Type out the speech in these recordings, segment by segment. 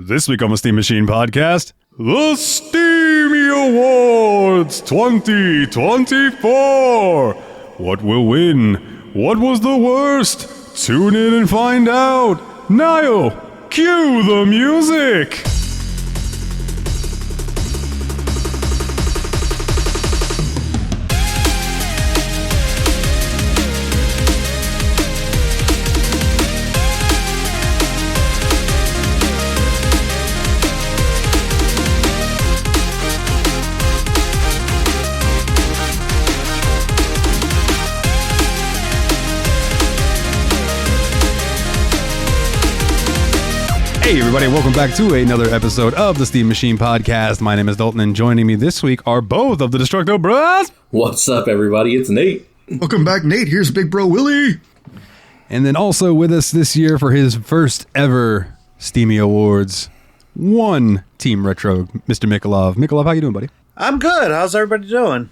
This week on the Steam Machine podcast, the Steamy Awards 2024. What will win? What was the worst? Tune in and find out. Niall, cue the music. Hey everybody, welcome back to another episode of the Steam Machine Podcast. My name is Dalton, and joining me this week are both of the Destructo Bros. What's up, everybody? It's Nate. Welcome back, Nate. Here's Big Bro Willie. And then also with us this year for his first ever Steamy Awards, one Team Retrogue, Mr. Mikhailov. Mikhailov, how you doing, buddy? I'm good. How's everybody doing?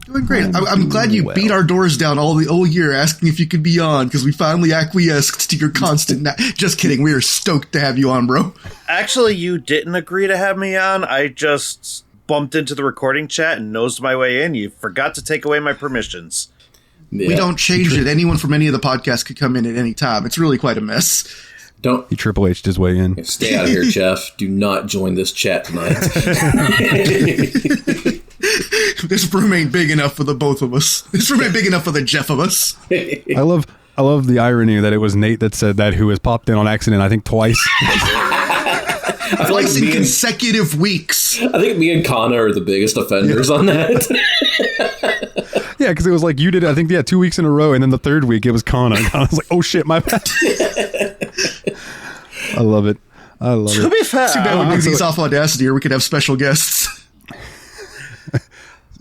Doing great. I'm glad you beat our doors down all year asking if you could be on, because we finally acquiesced to your constant... Just kidding. We are stoked to have you on, bro. Actually, you didn't agree to have me on. I just bumped into the recording chat and nosed my way in. You forgot to take away my permissions. Yeah. We don't change it. Anyone from any of the podcasts could come in at any time. It's really quite a mess. He Triple H'd his way in. Stay out of here, Jeff. Do not join this chat tonight. This room ain't big enough for the both of us. This room ain't big enough for the Jeff of us. I love the irony that it was Nate that said that, who has popped in on accident, I think, twice. Twice in consecutive weeks. I think me and Kana are the biggest offenders on that. Yeah, because it was like you did, I think, 2 weeks in a row, and then the third week it was Kana. And I was like, oh shit, my bad. I love it. To be fair, too bad we do these off Audacity, or we could have special guests.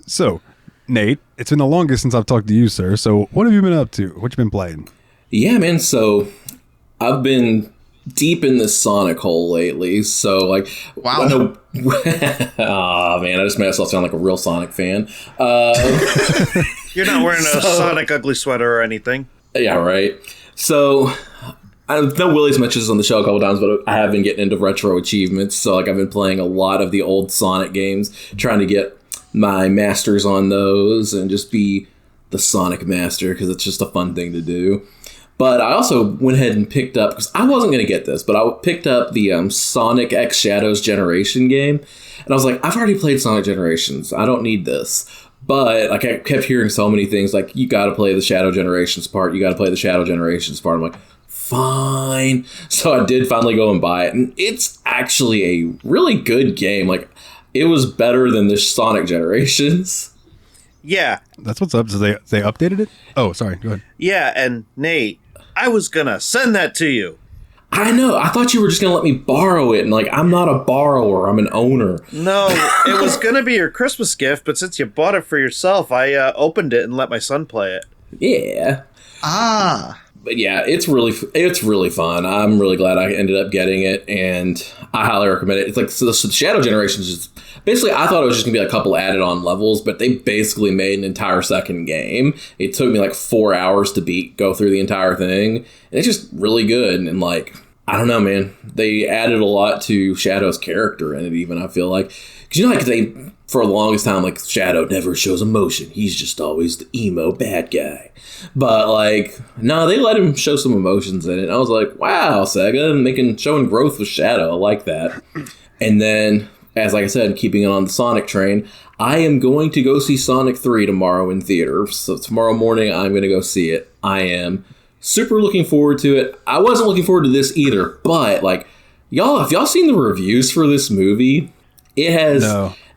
So, Nate, it's been the longest since I've talked to you, sir. So, what have you been up to? What you been playing? Yeah, man. So, I've been deep in this Sonic hole lately. So, like, wow. Oh man, I just made myself sound like a real Sonic fan. You're not wearing a Sonic ugly sweater or anything. Yeah, right. So, I know Willie's mentioned this on the show a couple times, but I have been getting into retro achievements. So, like, I've been playing a lot of the old Sonic games, trying to get my masters on those and just be the Sonic master, because it's just a fun thing to do. But I also went ahead and picked up, because I wasn't going to get this, but I picked up the Sonic X Shadows Generation game. And I was like, I've already played Sonic Generations. I don't need this. But like, I kept hearing so many things like, you got to play the Shadow Generations part. You got to play the Shadow Generations part. I'm like, fine. So I did finally go and buy it. And it's actually a really good game. Like, it was better than the Sonic Generations. Yeah. That's what's up. So they updated it? Oh, sorry. Go ahead. Yeah, and Nate, I was gonna send that to you. I know. I thought you were just going to let me borrow it. And like, I'm not a borrower. I'm an owner. No, it was gonna be your Christmas gift, but since you bought it for yourself, I opened it and let my son play it. Yeah. But yeah, it's really fun. I'm really glad I ended up getting it, and I highly recommend it. It's like, so the Shadow Generations is basically, I thought it was just gonna be a couple added on levels, but they basically made an entire second game. It took me like 4 hours to go through the entire thing, and it's just really good. And like, I don't know, man, they added a lot to Shadow's character in it. Even, I feel like, because like they, for the longest time, like, Shadow never shows emotion. He's just always the emo bad guy. But like, no, they let him show some emotions in it. I was like, wow, Sega, showing growth with Shadow. I like that. And then, as like I said, keeping it on the Sonic train, I am going to go see Sonic 3 tomorrow in theaters. So tomorrow morning, I'm going to go see it. I am super looking forward to it. I wasn't looking forward to this either, but like, have y'all seen the reviews for this movie? It has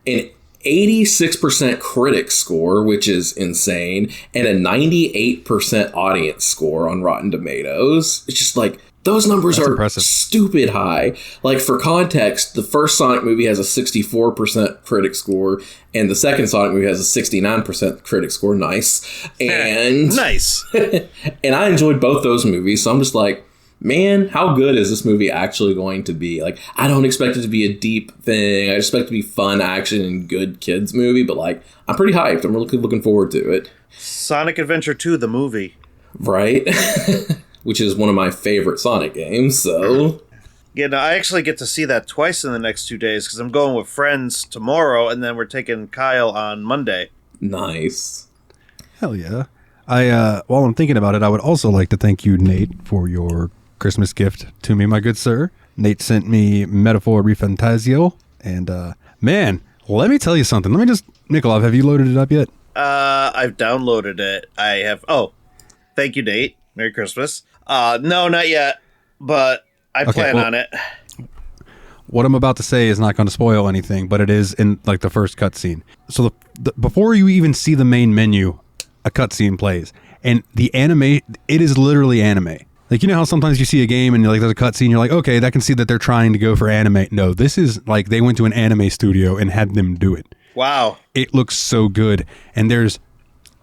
an 86% critic score, which is insane, and a 98% audience score on Rotten Tomatoes. It's just like, those numbers are impressive. Stupid high. Like, for context, the first Sonic movie has a 64% critic score, and the second Sonic movie has a 69% critic score. Nice. And nice. And I enjoyed both those movies, so I'm just like, man, how good is this movie actually going to be? Like, I don't expect it to be a deep thing. I expect it to be fun action and good kids movie, but like, I'm pretty hyped. I'm really looking forward to it. Sonic Adventure 2, the movie. Right? Which is one of my favorite Sonic games, so You know, I actually get to see that twice in the next 2 days because I'm going with friends tomorrow, and then we're taking Kyle on Monday. Nice. Hell yeah. While I'm thinking about it, I would also like to thank you, Nate, for your Christmas gift to me, my good sir. Nate sent me Metaphor Refantasio, and man, let me tell you something. Mikhailov, have you loaded it up yet? I've downloaded it. I have. Oh, thank you, Nate. Merry Christmas. No, not yet, but I plan on it. What I'm about to say is not going to spoil anything, but it is in like the first cutscene. So before you even see the main menu, a cutscene plays, and the anime, it is literally anime. Like, you know how sometimes you see a game and there's a cutscene, you're like, okay, I can see that they're trying to go for anime. No, this is like they went to an anime studio and had them do it. Wow. It looks so good, and there's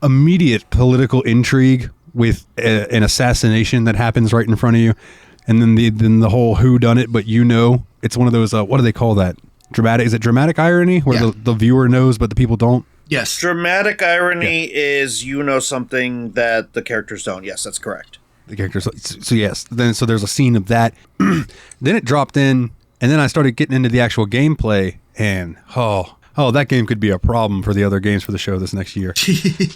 immediate political intrigue with an assassination that happens right in front of you. And then the whole who done it, but it's one of those, what do they call that? Is it dramatic irony where the viewer knows, but the people don't? Yes. Dramatic irony is something that the characters don't. Yes, that's correct. The characters. So yes. So there's a scene of that. Then it dropped in, and then I started getting into the actual gameplay, and that game could be a problem for the other games for the show this next year.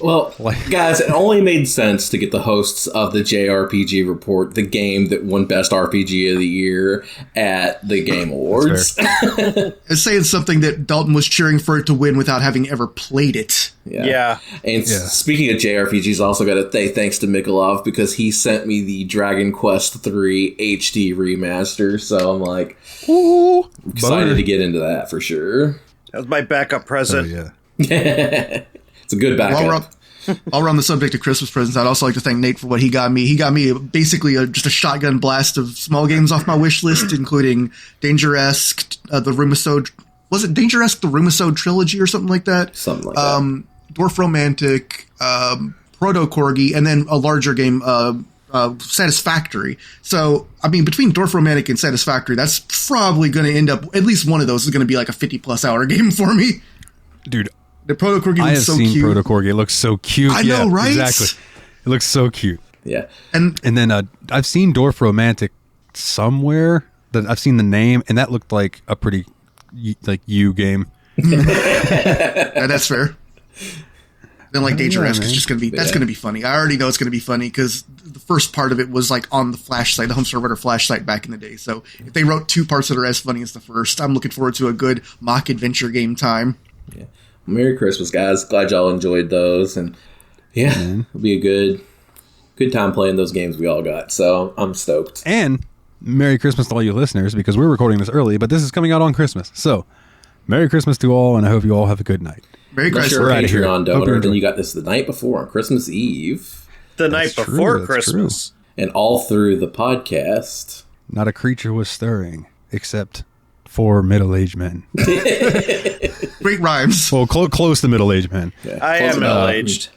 Well, guys, it only made sense to get the hosts of the JRPG Report, the game that won Best RPG of the Year at the Game Awards. It's saying something that Dalton was cheering for it to win without having ever played it. Yeah. And speaking of JRPGs, I also got to say thanks to Mikhailov because he sent me the Dragon Quest III HD remaster. So I'm like, ooh, excited to get into that for sure. That was my backup present. Oh, yeah. It's a good backup. While we're on the subject of Christmas presents, I'd also like to thank Nate for what he got me. He got me basically just a shotgun blast of small games off my wish list, including Dangeresque, the Rumisode. Was it Dangeresque, the Rumisode trilogy or something like that? Something like that. Dwarf Romantic, Proto Corgi, and then a larger game, Satisfactory. So, I mean, between Dwarf Romantic and Satisfactory, that's probably going to end up, at least one of those is going to be like a 50-plus hour game for me. Dude, the Proto Corgi looks so cute. I have seen Proto Corgi. It looks so cute. I know, right? Exactly. It looks so cute. Yeah. And then I've seen Dwarf Romantic somewhere. I've seen the name, and that looked like a pretty, you game. Yeah, that's fair. Then Dangeresque is just going to be, that's going to be funny. I already know it's going to be funny because the first part of it was on the Flash site, the Home Server Flash site back in the day. So if they wrote two parts that are as funny as the first, I'm looking forward to a good mock adventure game time. Yeah. Merry Christmas, guys. Glad y'all enjoyed those. And it'll be a good time playing those games we all got. So I'm stoked. And Merry Christmas to all you listeners because we're recording this early, but this is coming out on Christmas. So Merry Christmas to all, and I hope you all have a good night. Merry Christmas. You're a Patreon donor, then you got this the night before on Christmas Eve. The night before Christmas. And all through the podcast. Not a creature was stirring, except for middle-aged men. Great rhymes. Well, close to middle-aged men. Yeah, I am middle-aged.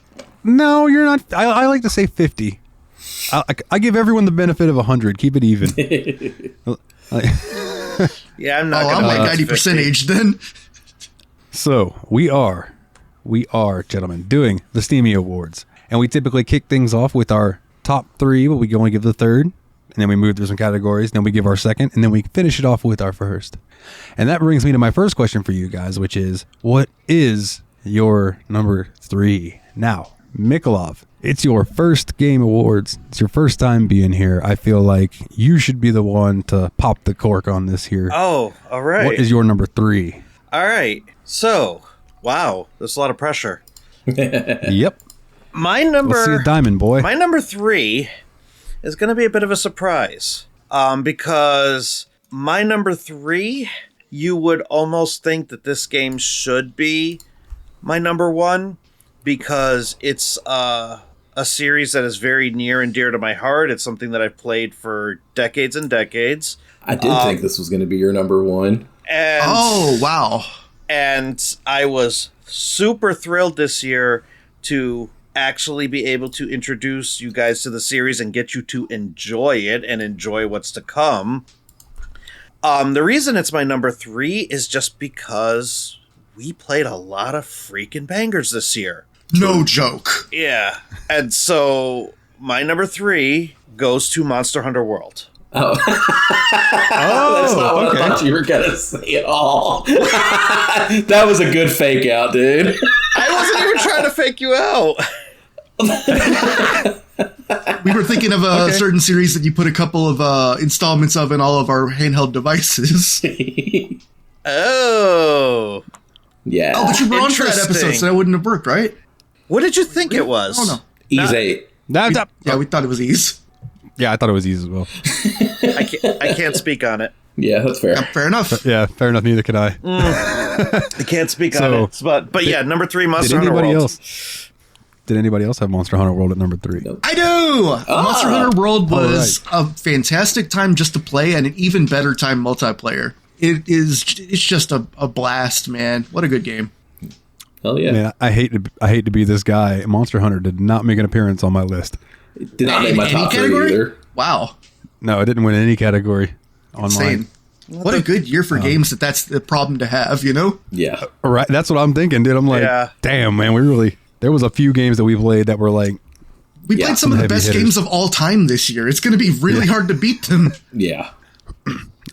No, you're not. I like to say 50. I give everyone the benefit of 100. Keep it even. Yeah, I'm not I'm like 90% aged then. So we are, gentlemen, doing the Steamy Awards, and we typically kick things off with our top three, but we only give the third, and then we move through some categories, then we give our second, and then we finish it off with our first. And that brings me to my first question for you guys, which is, what is your number three? Now, Mikhailov, it's your first Game Awards. It's your first time being here. I feel like you should be the one to pop the cork on this here. Oh, all right. What is your number three? All right. So, wow, there's a lot of pressure. Yep. Let's see a diamond, boy. My number three is going to be a bit of a surprise. Because my number three, you would almost think that this game should be my number one, because it's a series that is very near and dear to my heart. It's something that I've played for decades and decades. I did think this was going to be your number one. Oh, wow. And I was super thrilled this year to actually be able to introduce you guys to the series and get you to enjoy it and enjoy what's to come. The reason it's my number three is just because we played a lot of freaking bangers this year. No joke. Yeah. And so my number three goes to Monster Hunter World. Oh. That's not what I thought you were going to say at all. That was a good fake out, dude. I wasn't even trying to fake you out. We were thinking of a certain series that you put a couple of installments of in all of our handheld devices. Oh. Yeah. Oh, but you were on for that episode, so that wouldn't have worked, right? What did you think it was? Oh, no. Ease 8. Yeah, we thought it was Ease. Yeah, I thought it was easy as well. I can't speak on it. Yeah, that's fair. Yeah, fair enough. Yeah, fair enough. Neither can I. I can't speak on it. But yeah, number 3, Monster Hunter World. Did anybody else have Monster Hunter World at number 3? Nope. I do! Monster Hunter World was a fantastic time just to play and an even better time multiplayer. It's just a blast, man. What a good game. Hell yeah. Man, I hate to be this guy. Monster Hunter did not make an appearance on my list. It did not make my top 3 category? either. Wow. No, it didn't win any category on mine. What a good year for games that's the problem to have, you know? Yeah. Right, that's what I'm thinking, dude. I'm like, damn, man, there was a few games that we played that were like, we played some of the best games of all time this year. It's going to be really hard to beat them. Yeah.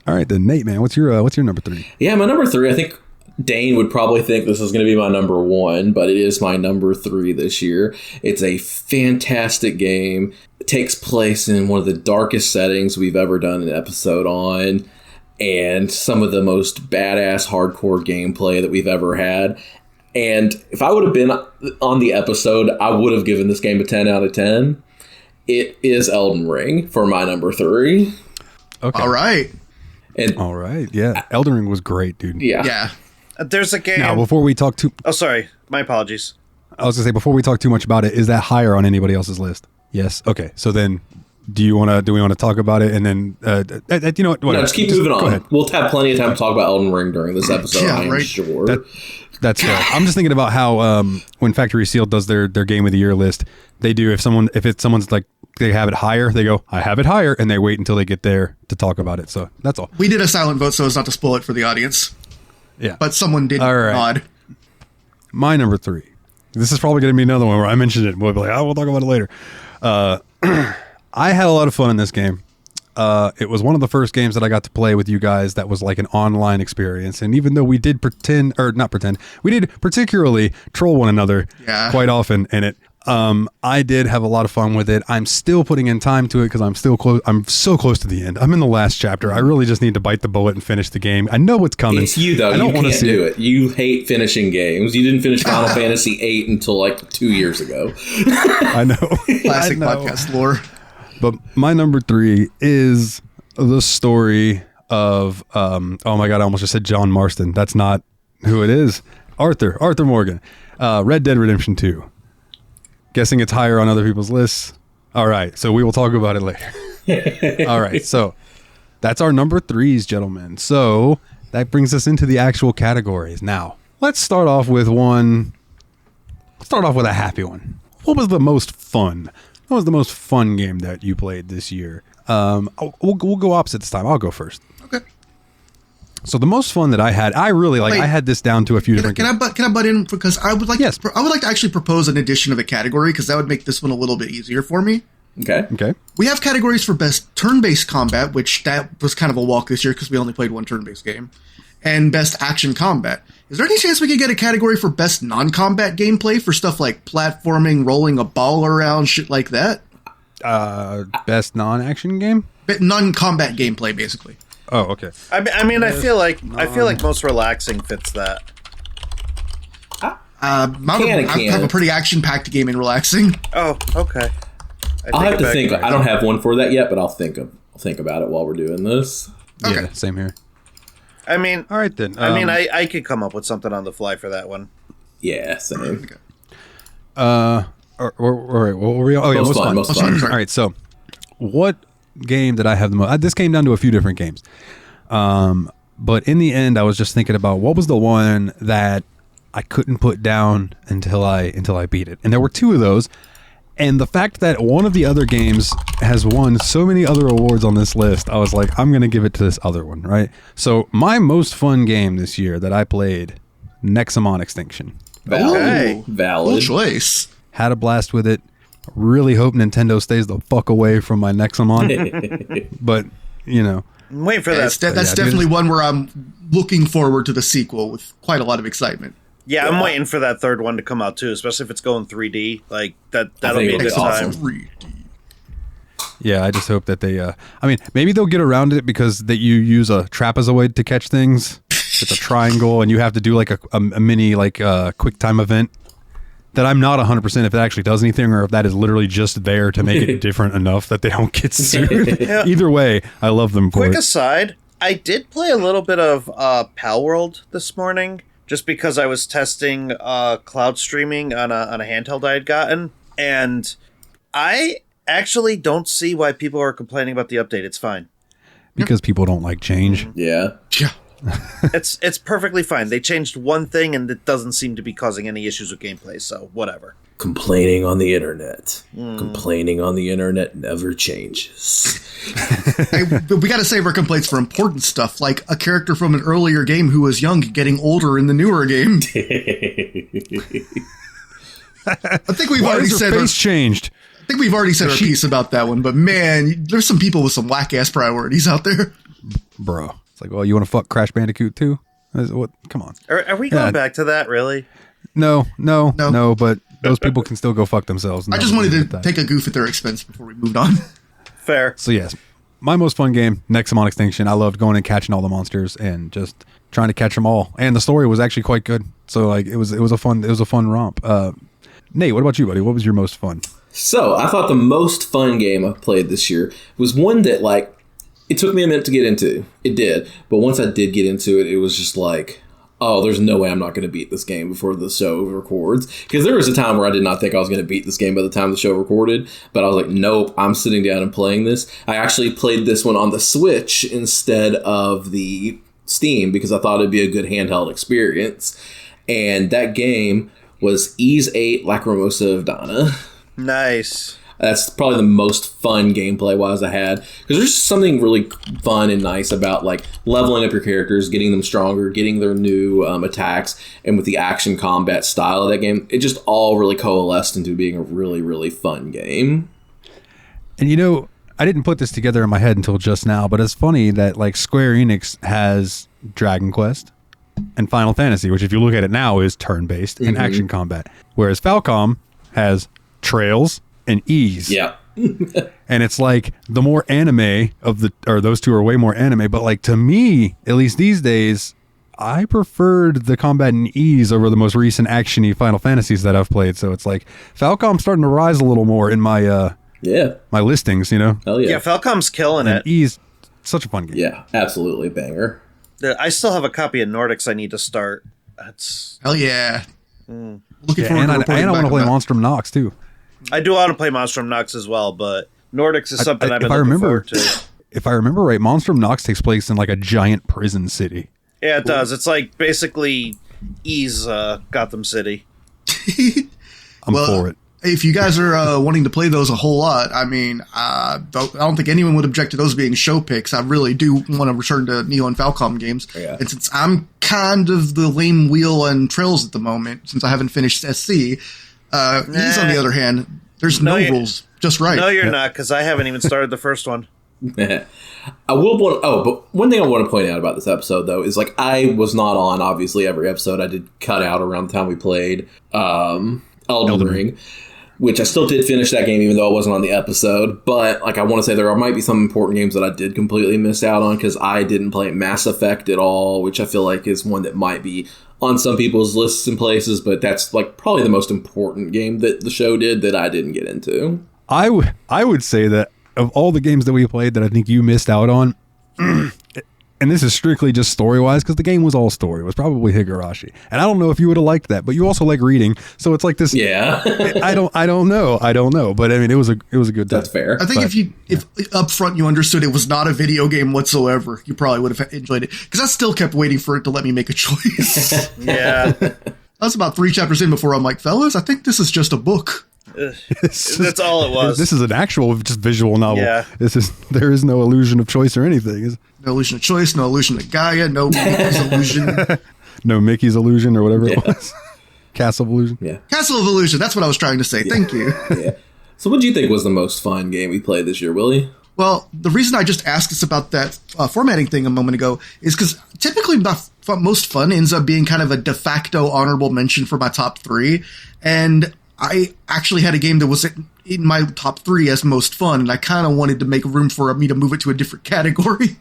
All right, then, Nate, man, what's your number 3? Yeah, my number 3, I think Dane would probably think this is going to be my number 1, but it is my number 3 this year. It's a fantastic game. It takes place in one of the darkest settings we've ever done an episode on, and some of the most badass hardcore gameplay that we've ever had. And if I would have been on the episode, I would have given this game a 10 out of 10. It is Elden Ring for my number 3. Okay. All right. All right. Yeah. Elden Ring was great, dude. Yeah. There's a game. Now, before we talk too... Oh, sorry. My apologies. I was going to say, before we talk too much about it, is that higher on anybody else's list? Yes. Okay. So then, do we want to talk about it? And then, you know what? No, just keep moving on. We'll have plenty of time to talk about Elden Ring during this episode, I'm sure. That's fair. I'm just thinking about how when Factory Seal does their Game of the Year list, they do, if someone's like, they have it higher, they go, I have it higher, and they wait until they get there to talk about it. So that's all. We did a silent vote so as not to spoil it for the audience. Yeah. But someone did nod. My number 3. This is probably going to be another one where I mentioned it. We'll be like, we'll talk about it later. I had a lot of fun in this game. It was one of the first games that I got to play with you guys that was like an online experience. And even though we did we did particularly troll one another quite often in it. I did have a lot of fun with it. I'm still putting in time to it because I'm still close. I'm so close to the end. I'm in the last chapter. I really just need to bite the bullet and finish the game. I know what's coming. It's you, though. You can't do it. You hate finishing games. You didn't finish Final Fantasy VIII until like 2 years ago. I know. Classic podcast lore. But my number 3 is the story of, oh my God, I almost just said John Marston. That's not who it is. Arthur Morgan. Red Dead Redemption 2. Guessing it's higher on other people's lists. All right, so we will talk about it later. All right, so that's our number 3s, gentlemen. So that brings us into the actual categories. Now, let's start off with a happy one. What was the most fun? What was the most fun game that you played this year? We'll go opposite this time. I'll go first. Okay. So the most fun that I had, I really like. I had this down to a few different. Can I butt in because I would like. Yes. I would like to actually propose an addition of a category because that would make this one a little bit easier for me. Okay. We have categories for best turn-based combat, which that was kind of a walk this year because we only played one turn-based game, and best action combat. Is there any chance we could get a category for best non-combat gameplay for stuff like platforming, rolling a ball around, shit like that? Best non-action game? Non-combat gameplay, basically. Oh, okay. I mean, I feel like most relaxing fits that. I have a pretty action-packed game in relaxing. Oh, okay. I'll have to think. I don't have one for that yet, but I'll think about it while we're doing this. Okay. Yeah, same here. I mean, all right then. I could come up with something on the fly for that one. Yeah, same. Okay. All right. What were we? Oh, yeah, most fun. All right. So, what game did I have the most? This came down to a few different games, but in the end, I was just thinking about what was the one that I couldn't put down until I beat it, and there were two of those. And the fact that one of the other games has won so many other awards on this list, I was like, I'm going to give it to this other one, right? So my most fun game this year that I played, Nexomon Extinction. Valid. Good choice. Had a blast with it. Really hope Nintendo stays the fuck away from my Nexomon. But you know. I'm waiting for that. That's definitely one where I'm looking forward to the sequel with quite a lot of excitement. Yeah, I'm waiting for that third one to come out too, especially if it's going 3D. Like that'll be a good time. Awesome. Yeah, I just hope that they. I mean, maybe they'll get around it because that you use a trapezoid to catch things. It's a triangle, and you have to do like a mini like quick time event. That I'm not 100% if it actually does anything, or if that is literally just there to make it different enough that they don't get sued. Yeah. Either way, I love them for Quick it. aside, I did play a little bit of Pal World this morning, just because I was testing cloud streaming on a handheld I had gotten, and I actually don't see why people are complaining about the update. It's fine. Because people don't like change. Yeah. Yeah. It's perfectly fine. They changed one thing, and it doesn't seem to be causing any issues with gameplay, so whatever. Complaining on the internet. Complaining on the internet never changes. We got to save our complaints for important stuff, like a character from an earlier game who was young getting older in the newer game. I think we've already said face changed. I think we've already said our piece about that one, but man, there's some people with some whack ass priorities out there. Bro. It's like, well, you want to fuck Crash Bandicoot too? What? Come on. Are we going back to that, really? No, but those people can still go fuck themselves. I just wanted to take a goof at their expense before we moved on. Fair. So yes, my most fun game, Nexum on Extinction. I loved going and catching all the monsters and just trying to catch them all. And the story was actually quite good. So like it was a fun romp. Nate, what about you, buddy? What was your most fun? So I thought the most fun game I played this year was one that like it took me a minute to get into. It did, but once I did get into it, it was just like, oh, there's no way I'm not going to beat this game before the show records. Because there was a time where I did not think I was going to beat this game by the time the show recorded. But I was like, nope, I'm sitting down and playing this. I actually played this one on the Switch instead of the Steam because I thought it'd be a good handheld experience. And that game was Ys 8 Lacrimosa of Dana. Nice. That's probably the most fun gameplay-wise I had. Because there's just something really fun and nice about like leveling up your characters, getting them stronger, getting their new attacks, and with the action combat style of that game, it just all really coalesced into being a really, really fun game. And you know, I didn't put this together in my head until just now, but it's funny that like Square Enix has Dragon Quest and Final Fantasy, which if you look at it now is turn-based and action combat. Whereas Falcom has Trails and Ys. Yeah. And it's like the more anime of those two are way more anime, but like to me, at least these days, I preferred the combat in Ys over the most recent action-y Final Fantasies that I've played. So it's like Falcom's starting to rise a little more in my my listings, you know? Hell yeah. Yeah, Falcom's killing And it. Ys, such a fun game. Yeah, absolutely. Banger. I still have a copy of Nordics I need to start. That's Hell yeah. Looking Yeah, forward and to I reporting want back to play on that. Monstrum Nox too. I do want to play Monstrum Nox as well, but Nordics is something I've been if I looking remember- forward to. If I remember right, Monstrum Nox takes place in like a giant prison city. Yeah, it does. It's like basically Ys Gotham City. I'm for it. If you guys are wanting to play those a whole lot, I mean, I don't think anyone would object to those being show picks. I really do want to return to Neo and Falcom games. Yeah. And since I'm kind of the lame wheel and Trails at the moment, since I haven't finished SC, Ys on the other hand, there's no rules, just right. No, you're not, because I haven't even started the first one. I will want. Oh, but one thing I want to point out about this episode, though, is like I was not on obviously every episode. I did cut out around the time we played Elden Ring, which I still did finish that game, even though I wasn't on the episode. But like I want to say there might be some important games that I did completely miss out on because I didn't play Mass Effect at all, which I feel like is one that might be on some people's lists and places. But that's like probably the most important game that the show did that I didn't get into. I would say that of all the games that we played that I think you missed out on, and this is strictly just story-wise, because the game was all story, was probably Higurashi. And I don't know if you would have liked that, but you also like reading, so it's like this. Yeah. I don't know, but I mean, it was a good time. That's fair. I think if up front you understood it was not a video game whatsoever, you probably would have enjoyed it. Because I still kept waiting for it to let me make a choice. Yeah. I was about 3 chapters in before I'm like, fellas, I think this is just a book. That's all it was. This is an actual just visual novel. Yeah. There is no illusion of choice or anything. No illusion of choice, no illusion of Gaia, no Mickey's illusion. No Mickey's illusion or whatever it was. Castle of Illusion. Yeah. Castle of Illusion, that's what I was trying to say. Thank you. Yeah. So what do you think was the most fun game we played this year, Willie? Well, the reason I just asked us about that formatting thing a moment ago is because typically my most fun ends up being kind of a de facto honorable mention for my top 3. And I actually had a game that was in my top 3 as most fun, and I kind of wanted to make room for me to move it to a different category.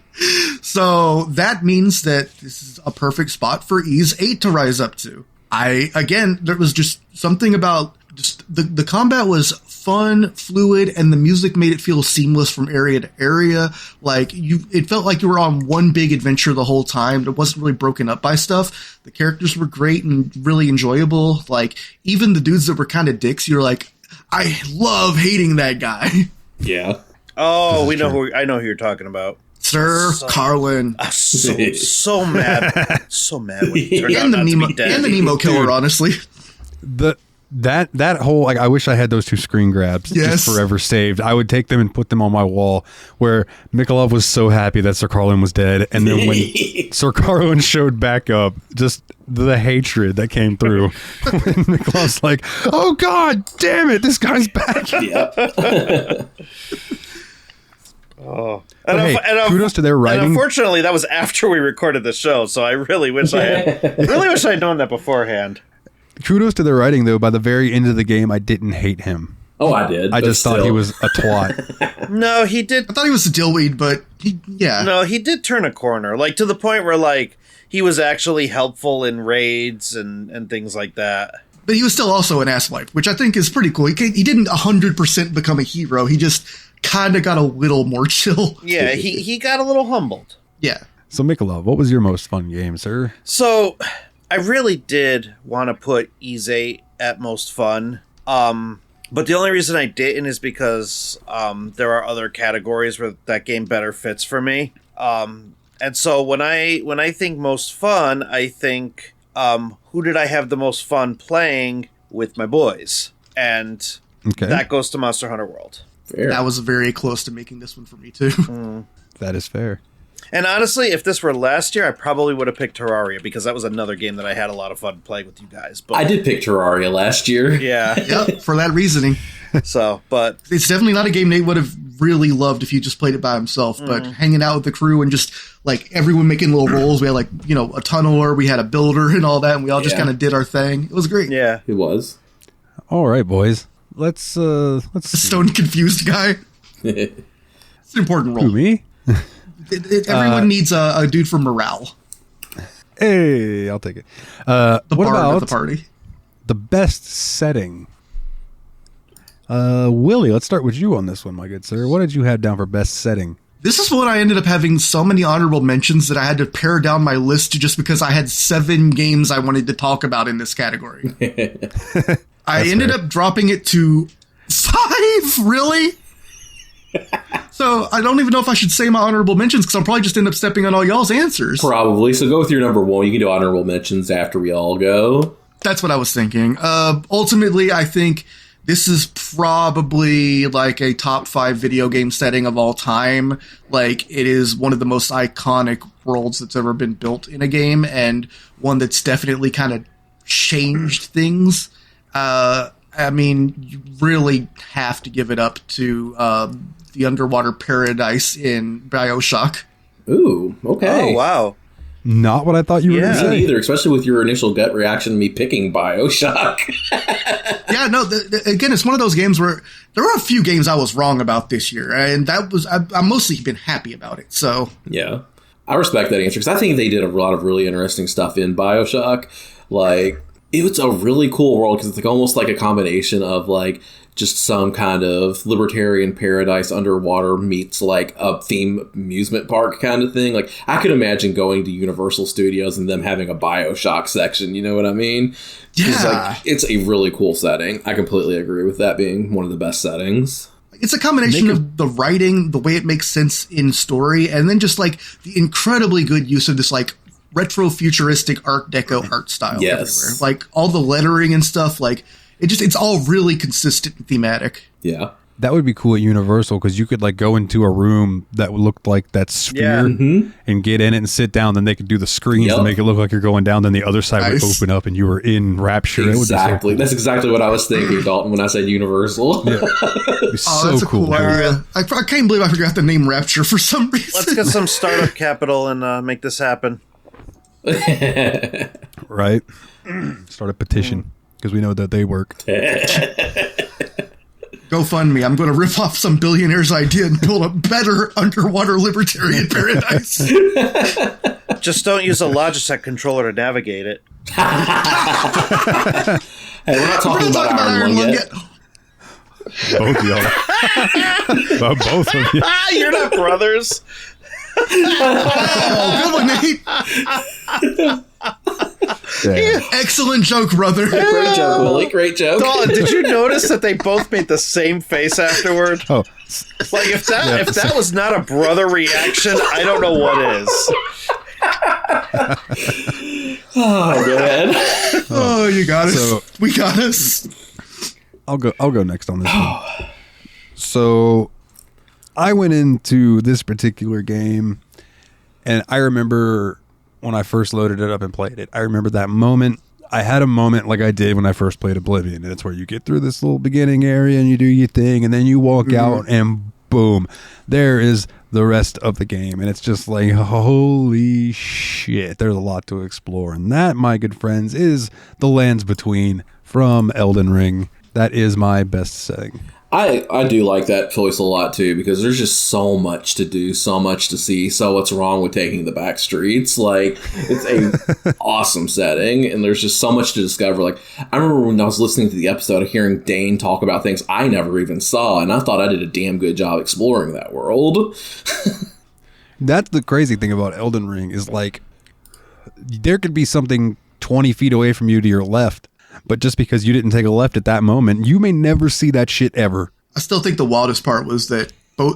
So that means that this is a perfect spot for Ys 8 to rise up to. There was just something about just the combat was fun, fluid, and the music made it feel seamless from area to area. Like it felt like you were on one big adventure the whole time. It wasn't really broken up by stuff. The characters were great and really enjoyable. Like even the dudes that were kind of dicks, you're like, I love hating that guy. Yeah. Oh, I know who you're talking about. Sir Carlin. So mad. So mad when he turned out And the not Nemo, to be dead. and the Nemo killer, honestly. That whole, like, I wish I had those 2 screen grabs just forever saved. I would take them and put them on my wall, where Mikhailov was so happy that Sir Carlin was dead, and then when Sir Carlin showed back up, just the hatred that came through when Mikhailov's like, oh god damn it, this guy's back. Oh, kudos to their writing. And unfortunately, that was after we recorded the show, so I really wish I had known that beforehand. Kudos to their writing, though. By the very end of the game, I didn't hate him. Oh, I did. I just thought he was a twat. No, he did. I thought he was a dillweed, but No, he did turn a corner, like to the point where like he was actually helpful in raids and things like that. But he was still also an asswipe, which I think is pretty cool. He didn't 100% become a hero. He just kind of got a little more chill. Yeah, he got a little humbled. Yeah. So, Mikhailov, what was your most fun game, sir? So, I really did want to put Ys 8 at most fun. But the only reason I didn't is because there are other categories where that game better fits for me. And so when I think most fun, I think who did I have the most fun playing with my boys? And that goes to Monster Hunter World. Fair. That was very close to making this one for me, too. That is fair. And honestly, if this were last year, I probably would have picked Terraria, because that was another game that I had a lot of fun playing with you guys. But I did pick Terraria last year. Yeah. Yep, for that reasoning. So, but it's definitely not a game Nate would have really loved if you just played it by himself, but hanging out with the crew and just like everyone making little roles. We had like, a tunneler, we had a builder and all that, and we all just kind of did our thing. It was great. Yeah. It was. All right, boys. Let's The stone confused guy. It's an important role. Who, me? Everyone needs a dude for morale. Hey, I'll take it. The what bard about of the party? the best setting? Willie, let's start with you on this one, my good sir. What did you have down for best setting? This is what I ended up having so many honorable mentions that I had to pare down my list just because I had 7 games I wanted to talk about in this category. I ended up dropping it to 5, really? So I don't even know if I should say my honorable mentions because I'll probably just end up stepping on all y'all's answers. Probably. So go with your number 1. You can do honorable mentions after we all go. That's what I was thinking. Ultimately, I think this is probably like a top 5 video game setting of all time. Like, it is one of the most iconic worlds that's ever been built in a game, and one that's definitely kind of changed things. I mean, you really have to give it up to the underwater paradise in BioShock. Ooh, okay. Oh, wow. Not what I thought you were going to Me say. neither, especially with your initial gut reaction to me picking BioShock. Yeah, no, again, it's one of those games where there were a few games I was wrong about this year, and that was, I've mostly been happy about it, so. Yeah. I respect that answer, because I think they did a lot of really interesting stuff in BioShock. Like, it was a really cool world, because it's like almost like a combination of, like, just some kind of libertarian paradise underwater meets like a theme amusement park kind of thing. Like, I could imagine going to Universal Studios and them having a BioShock section. You know what I mean? Yeah. Like, it's a really cool setting. I completely agree with that being one of the best settings. It's a combination of the writing, the way it makes sense in story, and then just like the incredibly good use of this like retro futuristic Art Deco art style. Yes. Everywhere. Like all the lettering and stuff, like it's all really consistent and thematic. Yeah. That would be cool at Universal because you could like go into a room that looked like that sphere and get in it and sit down. Then they could do the screens to make it look like you're going down. Then the other side would open up and you were in Rapture. Exactly. That's exactly what I was thinking, Dalton, when I said Universal. Yeah. It'd be that's a cool area. I can't believe I forgot the name Rapture for some reason. Let's get some startup capital and make this happen. Right? Start a petition because we know that they work. GoFundMe. I'm going to rip off some billionaire's idea and build a better underwater libertarian paradise. Just don't use a Logitech controller to navigate it. Hey, we're not talking about Iron Lung yet. Both of y'all. Both of you. You're not brothers. Oh, good one, Nate. Excellent joke, brother. Great joke, Willie. Great joke. Dalton, did you notice that they both made the same face afterward? Oh, like if that was not a brother reaction, I don't know what is. Oh man. Oh, you got us. So, we got us. I'll go next on this one. So I went into this particular game and I remember when I first loaded it up and played it, I remember that moment. I had a moment like I did when I first played Oblivion, and it's where you get through this little beginning area and you do your thing, and then you walk out and boom, there is the rest of the game. And it's just like, holy shit, there's a lot to explore. And that, my good friends, is the Lands Between from Elden Ring. That is my best setting. I do like that choice a lot too, because there's just so much to do, so much to see. So what's wrong with taking the back streets? Like, it's a awesome setting, and there's just so much to discover. Like, I remember when I was listening to the episode of hearing Dane talk about things I never even saw, and I thought I did a damn good job exploring that world. That's the crazy thing about Elden Ring is, like, there could be something 20 feet away from you to your left, but just because you didn't take a left at that moment, you may never see that shit ever. I still think the wildest part was that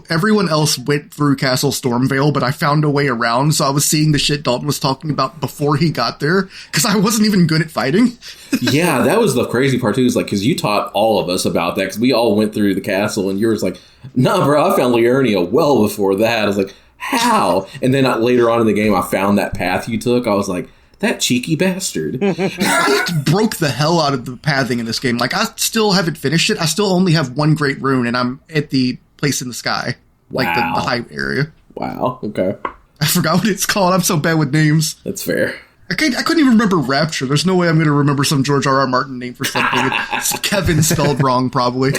everyone else went through Castle Stormvale, but I found a way around, so I was seeing the shit Dalton was talking about before he got there, because I wasn't even good at fighting. Yeah, that was the crazy part, too, is like, because you taught all of us about that, because we all went through the castle, and you were like, nah, bro, I found Liurnia well before that. I was like, how? And then later on in the game, I found that path you took. I was like, that cheeky bastard. I broke the hell out of the pathing in this game. Like, I still haven't finished it. I still only have one great rune, and I'm at the place in the sky. Wow. Like, the high area. Wow, okay. I forgot what it's called. I'm so bad with names. That's fair. I couldn't even remember Rapture. There's no way I'm going to remember some George R.R. Martin name for something. It's Kevin spelled wrong, probably.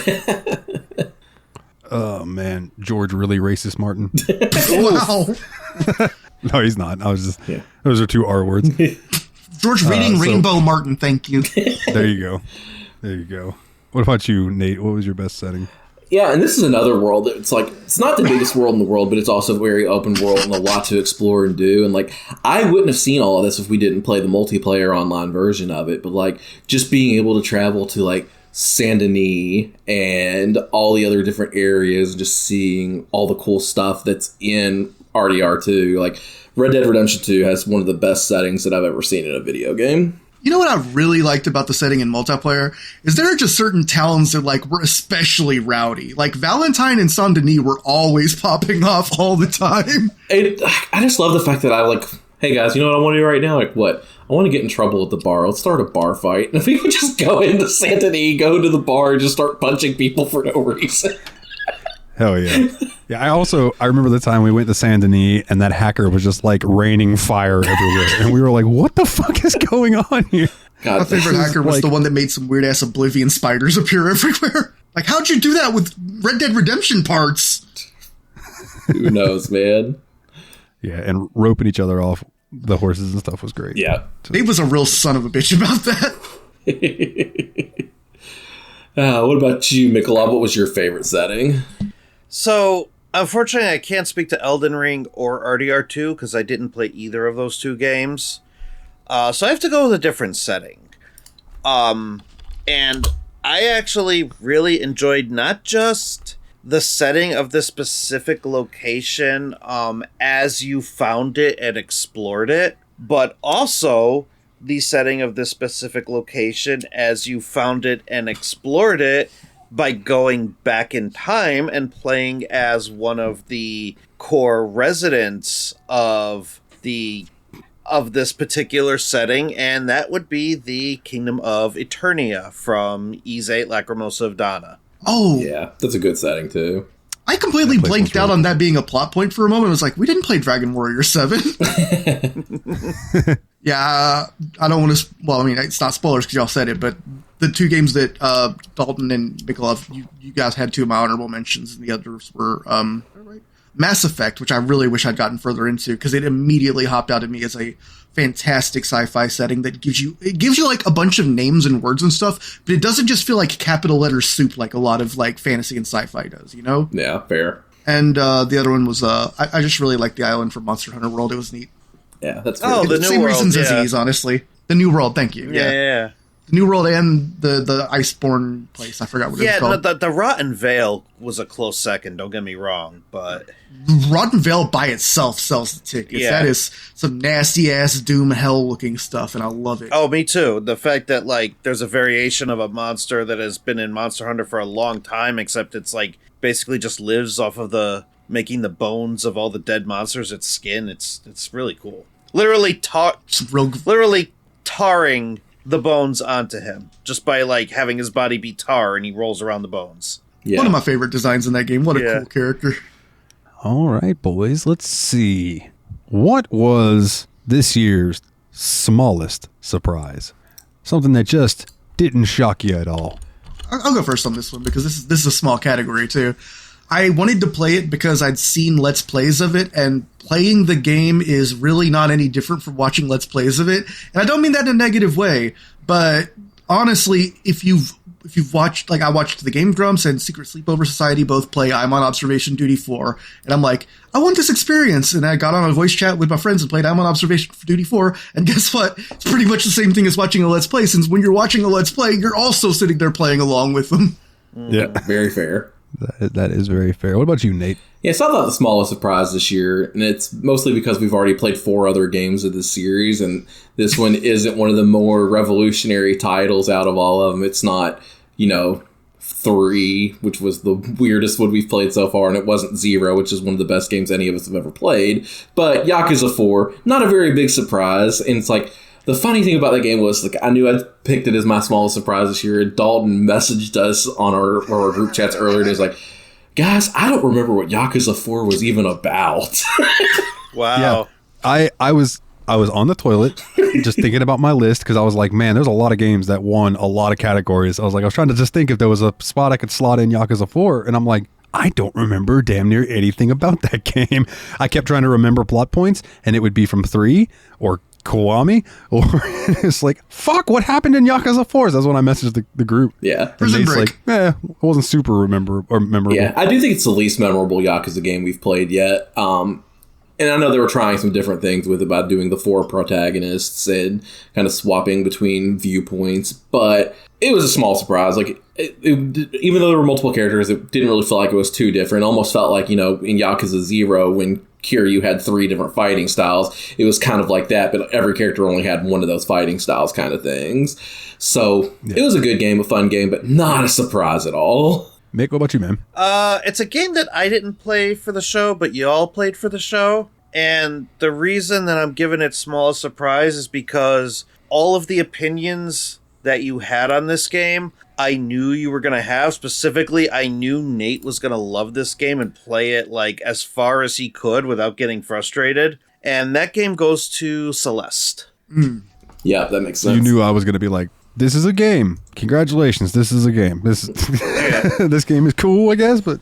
Oh, man. George really racist Martin. Wow. No, he's not. I was just, those are two R words. George reading Rainbow Martin, thank you. There you go. There you go. What about you, Nate? What was your best setting? Yeah, and this is another world that it's like, it's not the biggest world in the world, but it's also a very open world and a lot to explore and do. And like, I wouldn't have seen all of this if we didn't play the multiplayer online version of it. But like, just being able to travel to like Saint Denis and all the other different areas, and just seeing all the cool stuff that's in RDR2. Like, Red Dead Redemption 2 has one of the best settings that I've ever seen in a video game. You know what I really liked about the setting in multiplayer? Is there are just certain towns that, like, were especially rowdy. Like, Valentine and Saint Denis were always popping off all the time. I just love the fact that I, like, hey guys, you know what I want to do right now? Like, what? I want to get in trouble at the bar. Let's start a bar fight. And if we could just go into Saint Denis, go to the bar, and just start punching people for no reason. Hell yeah. Yeah, I remember the time we went to Saint Denis and that hacker was just like raining fire everywhere. And we were like, what the fuck is going on here? God, my favorite hacker was the one that made some weird ass Oblivion spiders appear everywhere. Like, how'd you do that with Red Dead Redemption parts? Who knows, man? Yeah, and roping each other off the horses and stuff was great. Yeah. Dave was a real son of a bitch about that. What about you, Mikhailov? What was your favorite setting? So, unfortunately, I can't speak to Elden Ring or RDR2 because I didn't play either of those two games. So I have to go with a different setting. And I actually really enjoyed not just the setting of the specific location as you found it and explored it, but also the setting of this specific location as you found it and explored it by going back in time and playing as one of the core residents of this particular setting, and that would be the Kingdom of Eternia from Ys 8 Lacrimosa of Dana. Oh. Yeah, that's a good setting, too. I completely blanked out on that being a plot point for a moment. I was like, we didn't play Dragon Warrior 7. Yeah, I don't want to... Well, I mean, it's not spoilers because y'all said it, but the two games that Dalton and Mikhailov, you guys had two of my honorable mentions, and the others were Mass Effect, which I really wish I'd gotten further into because it immediately hopped out at me as a fantastic sci-fi setting that gives you like a bunch of names and words and stuff, but it doesn't just feel like capital letter soup like a lot of like fantasy and sci-fi does, you know? Yeah, fair. And the other one was I just really liked the island from Monster Hunter World. It was neat. Yeah, that's cool. The New same World, reasons as these, honestly. The New World, thank you. Yeah. The New World and the Iceborne place. I forgot what it was called. Yeah, the Rotten Vale was a close second, don't get me wrong, but... Rotten Vale by itself sells the tickets. Yeah. That is some nasty-ass Doom hell-looking stuff, and I love it. Oh, me too. The fact that, like, there's a variation of a monster that has been in Monster Hunter for a long time, except it's, like, basically just lives off of making the bones of all the dead monsters its skin. It's really cool. Literally tarring the bones onto him just by like having his body be tar and he rolls around the bones. Yeah. One of my favorite designs in that game. What a cool character. All right, boys, let's see. What was this year's smallest surprise? Something that just didn't shock you at all. I'll go first on this one because this is a small category too. I wanted to play it because I'd seen Let's Plays of it, and playing the game is really not any different from watching Let's Plays of it. And I don't mean that in a negative way, but honestly, if you've watched, like I watched the Game Grumps and Secret Sleepover Society both play I'm on Observation Duty 4, and I'm like, I want this experience, and I got on a voice chat with my friends and played I'm on Observation Duty 4, and guess what? It's pretty much the same thing as watching a Let's Play, since when you're watching a Let's Play, you're also sitting there playing along with them. Yeah, very fair. That is very fair. What about you, Nate? Yes, I thought the smallest surprise this year, and it's mostly because we've already played 4 other games of this series, and this one isn't one of the more revolutionary titles out of all of them. It's not, 3, which was the weirdest one we've played so far, and it wasn't 0, which is one of the best games any of us have ever played. But Yakuza 4, not a very big surprise, and it's like, the funny thing about that game was, like, I knew I picked it as my smallest surprise this year. Dalton messaged us on our group chats earlier, and he was like, guys, I don't remember what Yakuza 4 was even about. Wow. Yeah, I was on the toilet just thinking about my list because I was like, man, there's a lot of games that won a lot of categories. I was trying to just think if there was a spot I could slot in Yakuza 4, and I'm like, I don't remember damn near anything about that game. I kept trying to remember plot points, and it would be from 3 or Kiwami, or it's like, fuck, what happened in Yakuza 4? That's when I messaged the group. Yeah. Prison Break. Like, it wasn't super memorable. Yeah, I do think it's the least memorable Yakuza game we've played yet. And I know they were trying some different things with it by doing the 4 protagonists and kind of swapping between viewpoints, but it was a small surprise. Like, even though there were multiple characters, it didn't really feel like it was too different. It almost felt like, in Yakuza 0, when Kiryu had 3 different fighting styles, it was kind of like that, but every character only had one of those fighting styles kind of things. So It was a good game, a fun game, but not a surprise at all. Mick, what about you, man? It's a game that I didn't play for the show, but you all played for the show. And the reason that I'm giving it smallest surprise is because all of the opinions that you had on this game, I knew you were going to have. Specifically, I knew Nate was going to love this game and play it like as far as he could without getting frustrated. And that game goes to Celeste. Mm. Yeah, that makes sense. You knew I was going to be like, this is a game. Congratulations, this is a game. This game is cool, I guess, but...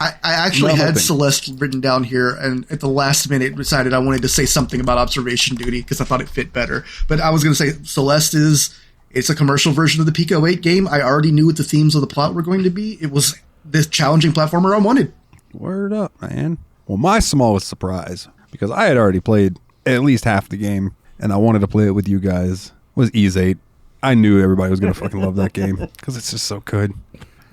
I actually had Celeste written down here, and at the last minute decided I wanted to say something about Observation Duty because I thought it fit better. But I was going to say Celeste it's a commercial version of the Pico 8 game. I already knew what the themes of the plot were going to be. It was this challenging platformer I wanted. Word up, man. Well, my smallest surprise, because I had already played at least half the game, and I wanted to play it with you guys, was Ys 8. I knew everybody was going to fucking love that game because it's just so good.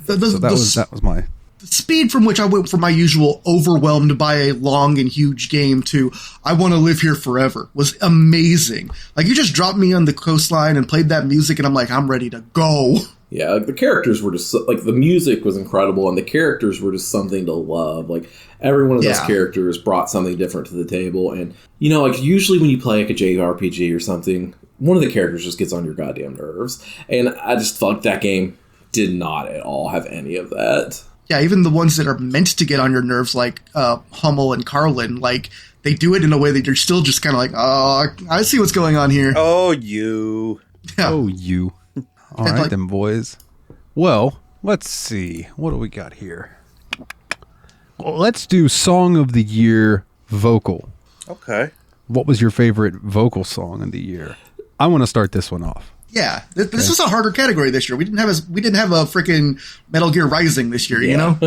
That was my... The speed from which I went from my usual overwhelmed by a long and huge game to I want to live here forever was amazing. Like, you just dropped me on the coastline and played that music, and I'm like, I'm ready to go. Yeah, like the characters were just like the music was incredible, and the characters were just something to love. Like every one of those characters brought something different to the table, and like usually when you play like a JRPG or something, one of the characters just gets on your goddamn nerves, and I just felt like that game did not at all have any of that. Yeah, even the ones that are meant to get on your nerves, like Hummel and Carlin, like they do it in a way that you're still just kind of like, oh, I see what's going on here. Oh, you. Yeah. Oh, you. All right, then, boys. Well, let's see. What do we got here? Well, let's do Song of the Year vocal. Okay. What was your favorite vocal song of the year? I want to start this one off. Yeah, this was a harder category this year. We didn't have a freaking Metal Gear Rising this year, you know?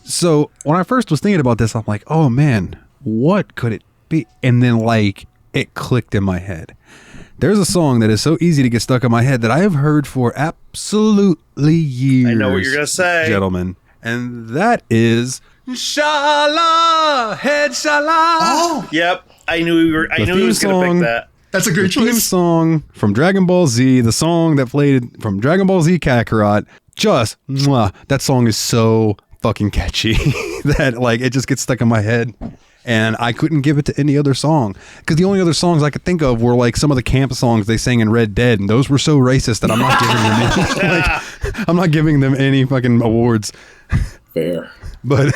So when I first was thinking about this, I'm like, oh man, what could it be? And then like it clicked in my head. There's a song that is so easy to get stuck in my head that I have heard for absolutely years. I know what you're going to say. Gentlemen. And that is Shala, Head Shala. Oh, yep. I knew he was going to pick that. That's a great choice. Theme song from Dragon Ball Z, the song that played from Dragon Ball Z Kakarot. Just, that song is so fucking catchy that like it just gets stuck in my head. And I couldn't give it to any other song because the only other songs I could think of were like some of the camp songs they sang in Red Dead, and those were so racist that I'm not giving them any, like, I'm not giving them any fucking awards. Fair, but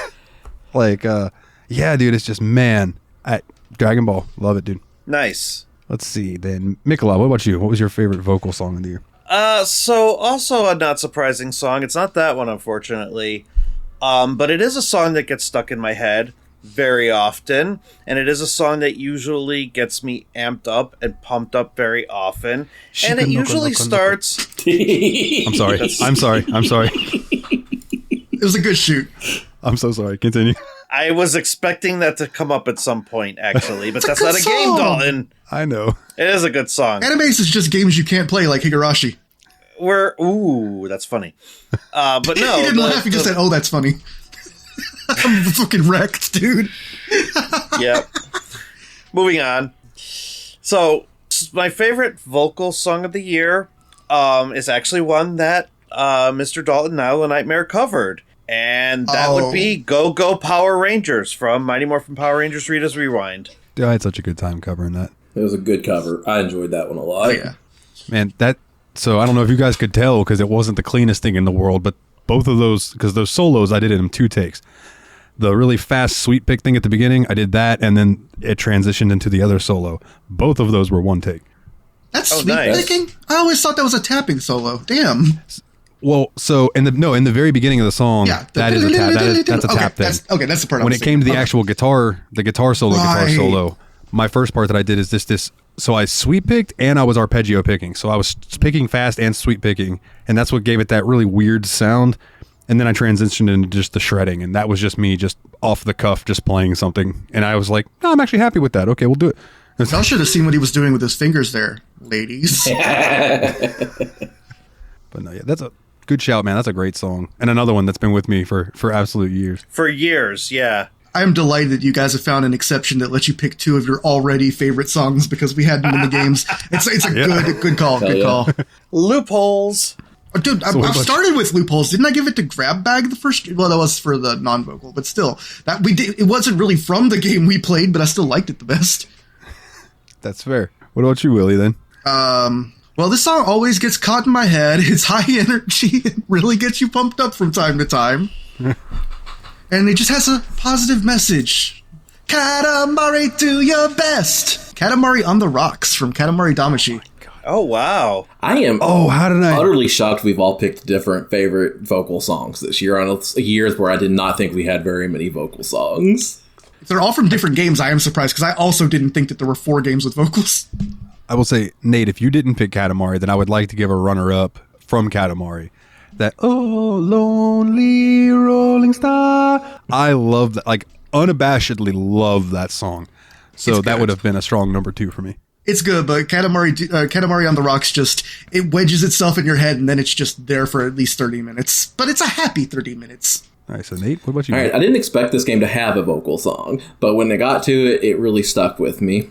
like, yeah, dude, it's just at Dragon Ball, love it, dude. Nice. Let's see then, Mikhailov, what about you? What was your favorite vocal song of the year? So also a not surprising song. It's not that one, unfortunately, but it is a song that gets stuck in my head very often, and it is a song that usually gets me amped up and pumped up very often, and it usually starts I'm sorry it was a good shoot. I'm so sorry, continue. I was expecting that to come up at some point, actually, but that's not a song. game, Dalton. I know. It is a good song. Animes is just games you can't play, like Higurashi. Ooh, that's funny. But no. You didn't laugh, you just said, oh, that's funny. I'm fucking wrecked, dude. Yep. Moving on. So, my favorite vocal song of the year is actually one that Mr. Dalton Now the Nightmare covered. And that would be Go Go Power Rangers from Mighty Morphin Power Rangers Rita's Rewind. Dude, I had such a good time covering that. It was a good cover. I enjoyed that one a lot. Oh, yeah. Man, so I don't know if you guys could tell because it wasn't the cleanest thing in the world, but both of those, because those solos I did it in 2 takes. The really fast sweep pick thing at the beginning, I did that, and then it transitioned into the other solo. Both of those were 1 take. That's sweep picking? I always thought that was a tapping solo. Damn. Well, so in the very beginning of the song, that is a tap. That's a tap thing. That's the part. When it came to the actual guitar, the guitar solo, my first part that I did is this. So I sweep picked and I was arpeggio picking. So I was picking fast and sweep picking, and that's what gave it that really weird sound. And then I transitioned into just the shredding, and that was just me, just off the cuff, just playing something. And I was like, no, I'm actually happy with that. Okay, we'll do it. Y'all should have seen what he was doing with his fingers there, ladies. But no, yeah, that's a good shout, man. That's a great song. And another one that's been with me for absolute years. For years, yeah. I'm delighted that you guys have found an exception that lets you pick 2 of your already favorite songs because we had them in the games. It's a good call. Good call. Loopholes. Oh, dude, I started with Loopholes. Didn't I give it to Grab Bag the first? Well, that was for the non-vocal, but still, that we did. It wasn't really from the game we played, but I still liked it the best. That's fair. What about you, Willie? Then. Well, this song always gets caught in my head. It's high energy. It really gets you pumped up from time to time. And it just has a positive message. Katamari, do your best. Katamari on the Rocks from Katamari Damacy. Oh, wow. I am how did I utterly shocked we've all picked different favorite vocal songs this year on years where I did not think we had very many vocal songs. If they're all from different games, I am surprised because I also didn't think that there were 4 games with vocals. I will say, Nate, if you didn't pick Katamari, then I would like to give a runner-up from Katamari. That, oh, lonely rolling star. I love that. Like, unabashedly love that song. So that would have been a strong number 2 for me. It's good, but Katamari on the Rocks it wedges itself in your head, and then it's just there for at least 30 minutes. But it's a happy 30 minutes. All right, so Nate, what about you? All right, I didn't expect this game to have a vocal song, but when I got to it, it really stuck with me.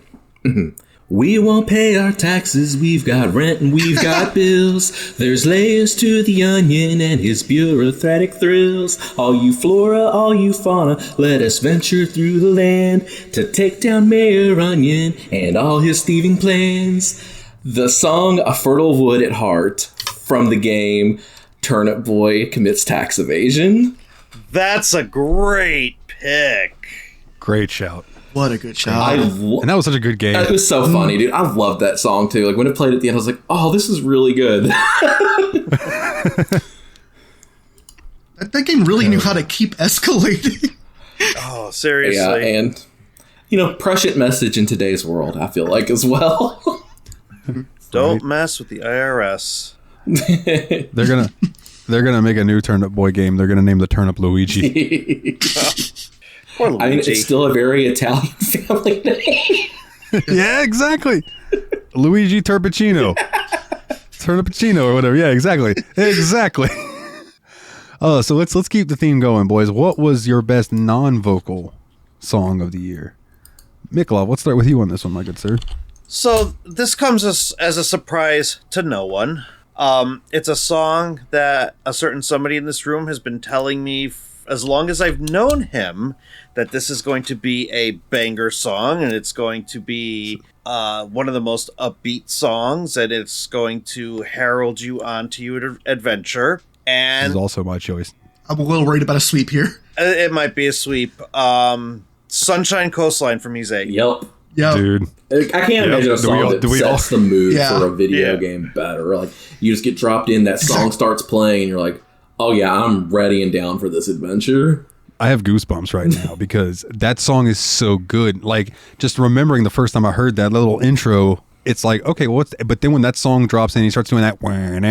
We won't pay our taxes, we've got rent and we've got bills. There's layers to the onion and his bureaucratic thrills. All you flora, all you fauna, let us venture through the land to take down Mayor Onion and all his thieving plans. The song A Fertile Wood at Heart from the game Turnip Boy Commits Tax Evasion. That's a great pick. Great shout. What a good shot. And that was such a good game. It was so funny, dude. I loved that song, too. Like, when it played at the end, I was like, oh, this is really good. That game really knew how to keep escalating. Oh, seriously. Yeah, and, prescient message in today's world, I feel like, as well. Don't mess with the IRS. They're gonna make a new Turnip Boy game. They're gonna name the Turnip Luigi. Poor Luigi. I mean, it's still a very Italian family name. Yeah, exactly. Luigi Turpicino. Turnipicino or whatever. Yeah, exactly. Exactly. So let's keep the theme going, boys. What was your best non-vocal song of the year? Mikhailov, let's start with you on this one, my good sir. So this comes as a surprise to no one. It's a song that a certain somebody in this room has been telling me as long as I've known him that this is going to be a banger song, and it's going to be one of the most upbeat songs, and it's going to herald you onto your adventure. And this is also my choice. I'm a little worried about a sweep here. It might be a sweep. Sunshine Coastline from Ise. Yep. Yeah, Dude. I can't imagine a song that sets the mood for a video game better. Like, you just get dropped in, that song starts playing, and you're like, oh yeah, I'm ready and down for this adventure. I have goosebumps right now because that song is so good. Like, just remembering the first time I heard that little intro, it's like, okay, but then when that song drops in, he starts doing that, and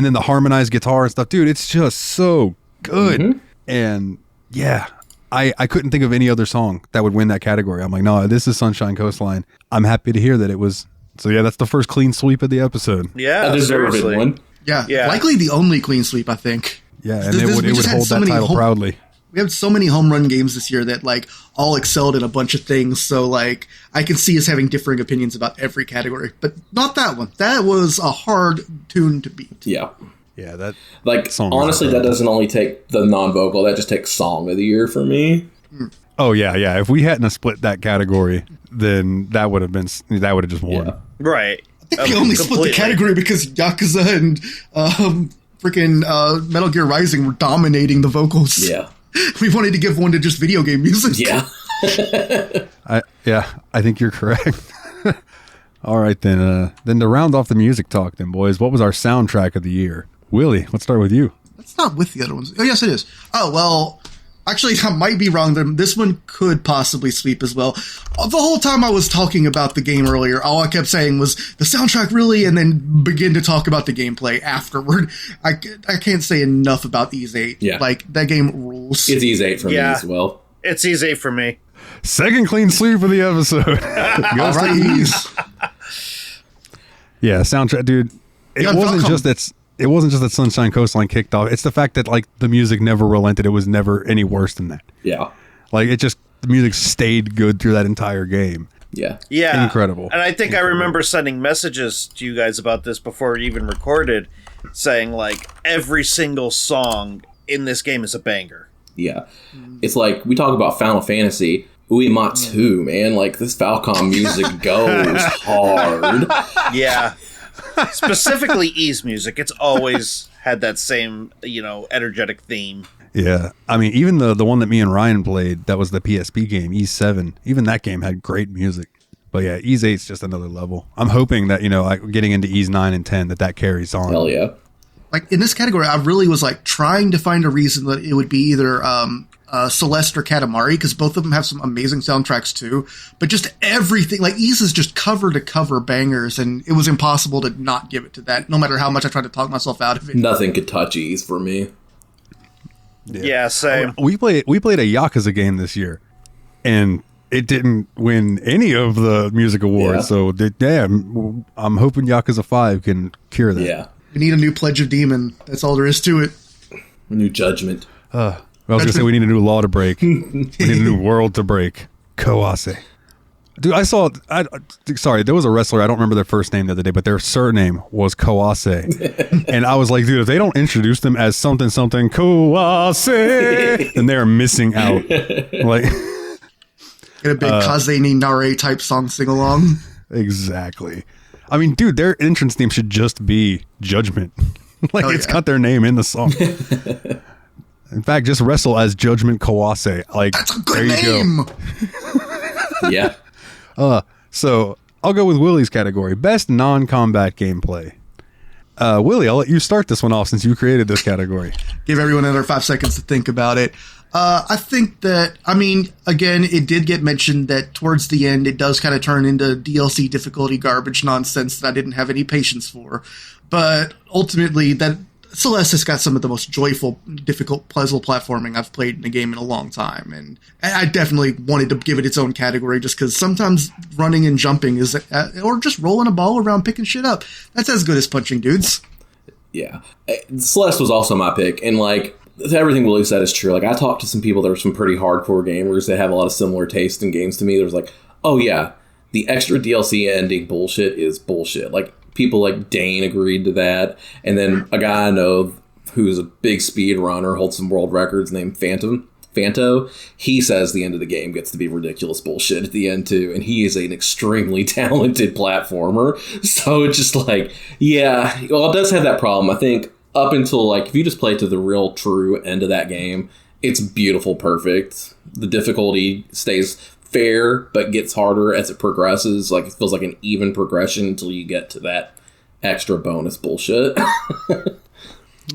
then the harmonized guitar and stuff, dude, it's just so good. Mm-hmm. And yeah, I couldn't think of any other song that would win that category. I'm like, no, this is Sunshine Coastline. I'm happy to hear that it was. So yeah, that's the first clean sweep of the episode. Yeah, a deserved one. Yeah, likely the only clean sweep, I think. Yeah, and it would hold that title proudly. We have so many home run games this year that like all excelled in a bunch of things. So like I can see us having differing opinions about every category, but not that one. That was a hard tune to beat. Yeah. Yeah, that like honestly, that doesn't only take the non-vocal. That just takes song of the year for me. Oh yeah. If we hadn't have split that category, then that would have just won. Yeah. Right. I think we only split the category because Yakuza and freaking Metal Gear Rising were dominating the vocals. Yeah. We wanted to give one to just video game music. Yeah. I think you're correct. All right, then to round off the music talk, then, boys, what was our soundtrack of the year? Willie, let's start with you. That's not with the other ones. Oh, yes, it is. Oh, well, actually, I might be wrong. This one could possibly sweep as well. The whole time I was talking about the game earlier, all I kept saying was the soundtrack really, and then begin to talk about the gameplay afterward. I can't say enough about Ys 8. Yeah. Like, that game rules. It's Ys 8 for me as well. It's Ys 8 for me. Second clean sweep of the episode. Goes to Ys. Yeah, soundtrack, dude. It wasn't just that Sunshine Coastline kicked off. It's the fact that like the music never relented. It was never any worse than that. Yeah. Like the music stayed good through that entire game. Yeah. Yeah. Incredible. And I think I remember sending messages to you guys about this before we even recorded, saying like every single song in this game is a banger. Yeah. It's like we talk about Final Fantasy. Uematsu, man. Like this Falcom music goes hard. Yeah. Specifically Ys music. It's always had that same, energetic theme. Yeah. I mean, even the one that me and Ryan played, that was the PSP game, Ys 7. Even that game had great music. But yeah, Ys 8 is just another level. I'm hoping that, getting into Ys 9 and 10, that carries on. Hell yeah. Like, in this category, I really was, like, trying to find a reason that it would be either Celeste or Katamari, because both of them have some amazing soundtracks, too. But just everything, like, Ys is just cover-to-cover bangers, and it was impossible to not give it to that, no matter how much I tried to talk myself out of it. Nothing could touch Ys for me. Yeah, same. We played a Yakuza game this year, and it didn't win any of the music awards, so I'm hoping Yakuza 5 can cure that. Yeah. We need a new Pledge of Demon. That's all there is to it. A new judgment. I was going to say we need a new law to break. We need a new world to break. Kawase. Dude, sorry, there was a wrestler, I don't remember their first name the other day, but their surname was Kawase. And I was like, dude, if they don't introduce them as something Kawase, then they're missing out. Like, get a big Kaze ni Nare type song sing along. Exactly. I mean, dude, their entrance name should just be Judgment. Like, it's got their name in the song. In fact, just wrestle as Judgment Kawase. Like, that's a good there you name. Go. Yeah. So I'll go with Willie's category. Best non-combat gameplay. Willie, I'll let you start this one off since you created this category. Give everyone another 5 seconds to think about it. I think that, I mean, again, it did get mentioned that towards the end, it does kind of turn into DLC difficulty garbage nonsense that I didn't have any patience for. But ultimately, that Celeste has got some of the most joyful, difficult puzzle platforming I've played in a game in a long time. And I definitely wanted to give it its own category just because sometimes running and jumping is, or just rolling a ball around picking shit up, that's as good as punching dudes. Yeah. Celeste was also my pick. And like, everything Willie said is true. Like, I talked to some people that are some pretty hardcore gamers that have a lot of similar taste in games to me. There's like, oh yeah, the extra DLC ending bullshit is bullshit. Like, people like Dane agreed to that. And then a guy I know who's a big speed runner, holds some world records, named Fanto, he says the end of the game gets to be ridiculous bullshit at the end too. And he is an extremely talented platformer. So it's just like, yeah, well, it does have that problem. I think up until like, if you just play to the real true end of that game, it's beautiful, perfect. The difficulty stays fair, but gets harder as it progresses. Like, it feels like an even progression until you get to that extra bonus bullshit.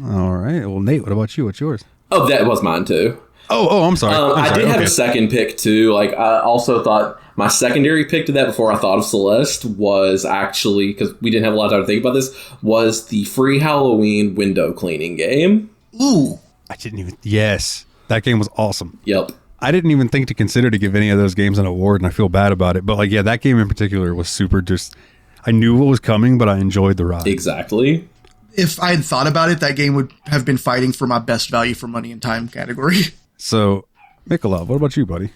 All right. Well, Nate, what about you? What's yours? Oh, that was mine too. Oh, I'm sorry. I did have a second pick too. Like, I also thought my secondary pick to that before I thought of Celeste was actually, because we didn't have a lot of time to think about this, was the free Halloween window cleaning game. Ooh. Yes. That game was awesome. Yep. I didn't even think to consider to give any of those games an award, and I feel bad about it. But like, yeah, that game in particular was super just, I knew what was coming, but I enjoyed the ride. Exactly. If I had thought about it, that game would have been fighting for my best value for money and time category. So, Mikhailov, what about you, buddy?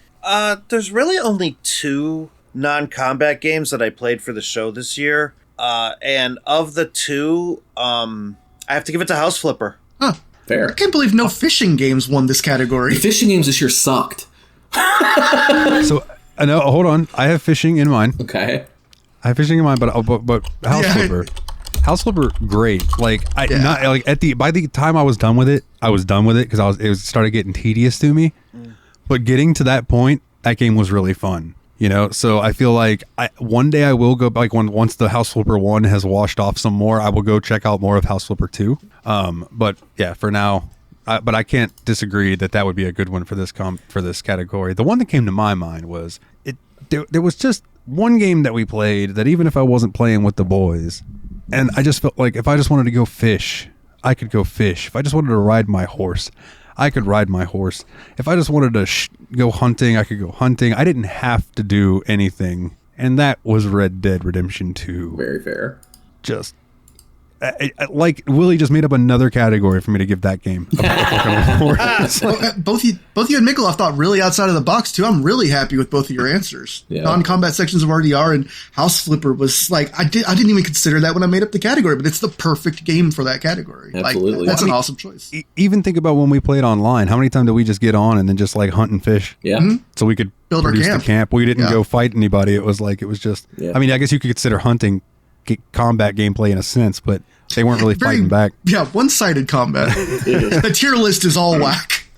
There's really only 2 non-combat games that I played for the show this year. And of the 2, I have to give it to House Flipper. Huh. Fair. I can't believe no fishing games won this category. The fishing games this year sucked. So, no, hold on. I have fishing in mind. Okay. I have fishing in mind, but House Flipper. House Flipper, great. Like, not like by the time I was done with it because it started getting tedious to me. But getting to that point, that game was really fun. You know, so I feel like one day I will go like once the House Flipper 1 has washed off some more, I will go check out more of House Flipper 2. But yeah, for now, but I can't disagree that would be a good one for this category. The one that came to my mind was there was just one game that we played that even if I wasn't playing with the boys, and I just felt like if I just wanted to go fish, I could go fish. If I just wanted to ride my horse, I could ride my horse. If I just wanted to go hunting, I could go hunting. I didn't have to do anything. And that was Red Dead Redemption 2. Very fair. Just, like, Willie just made up another category for me to give that game. Both you and Mikhailov thought really outside of the box, too. I'm really happy with both of your answers. Yeah. Non-combat sections of RDR and House Flipper was like, I didn't even consider that when I made up the category, but it's the perfect game for that category. Absolutely. Like, that's an awesome choice. Even think about when we played online. How many times did we just get on and then just like hunt and fish? Yeah. Mm-hmm. So we could Build our produce camp. the camp. We didn't go fight anybody. It was just, Yeah. I mean, I guess you could consider hunting combat gameplay in a sense, but they weren't really fighting back. Yeah, one-sided combat. The tier list is all whack.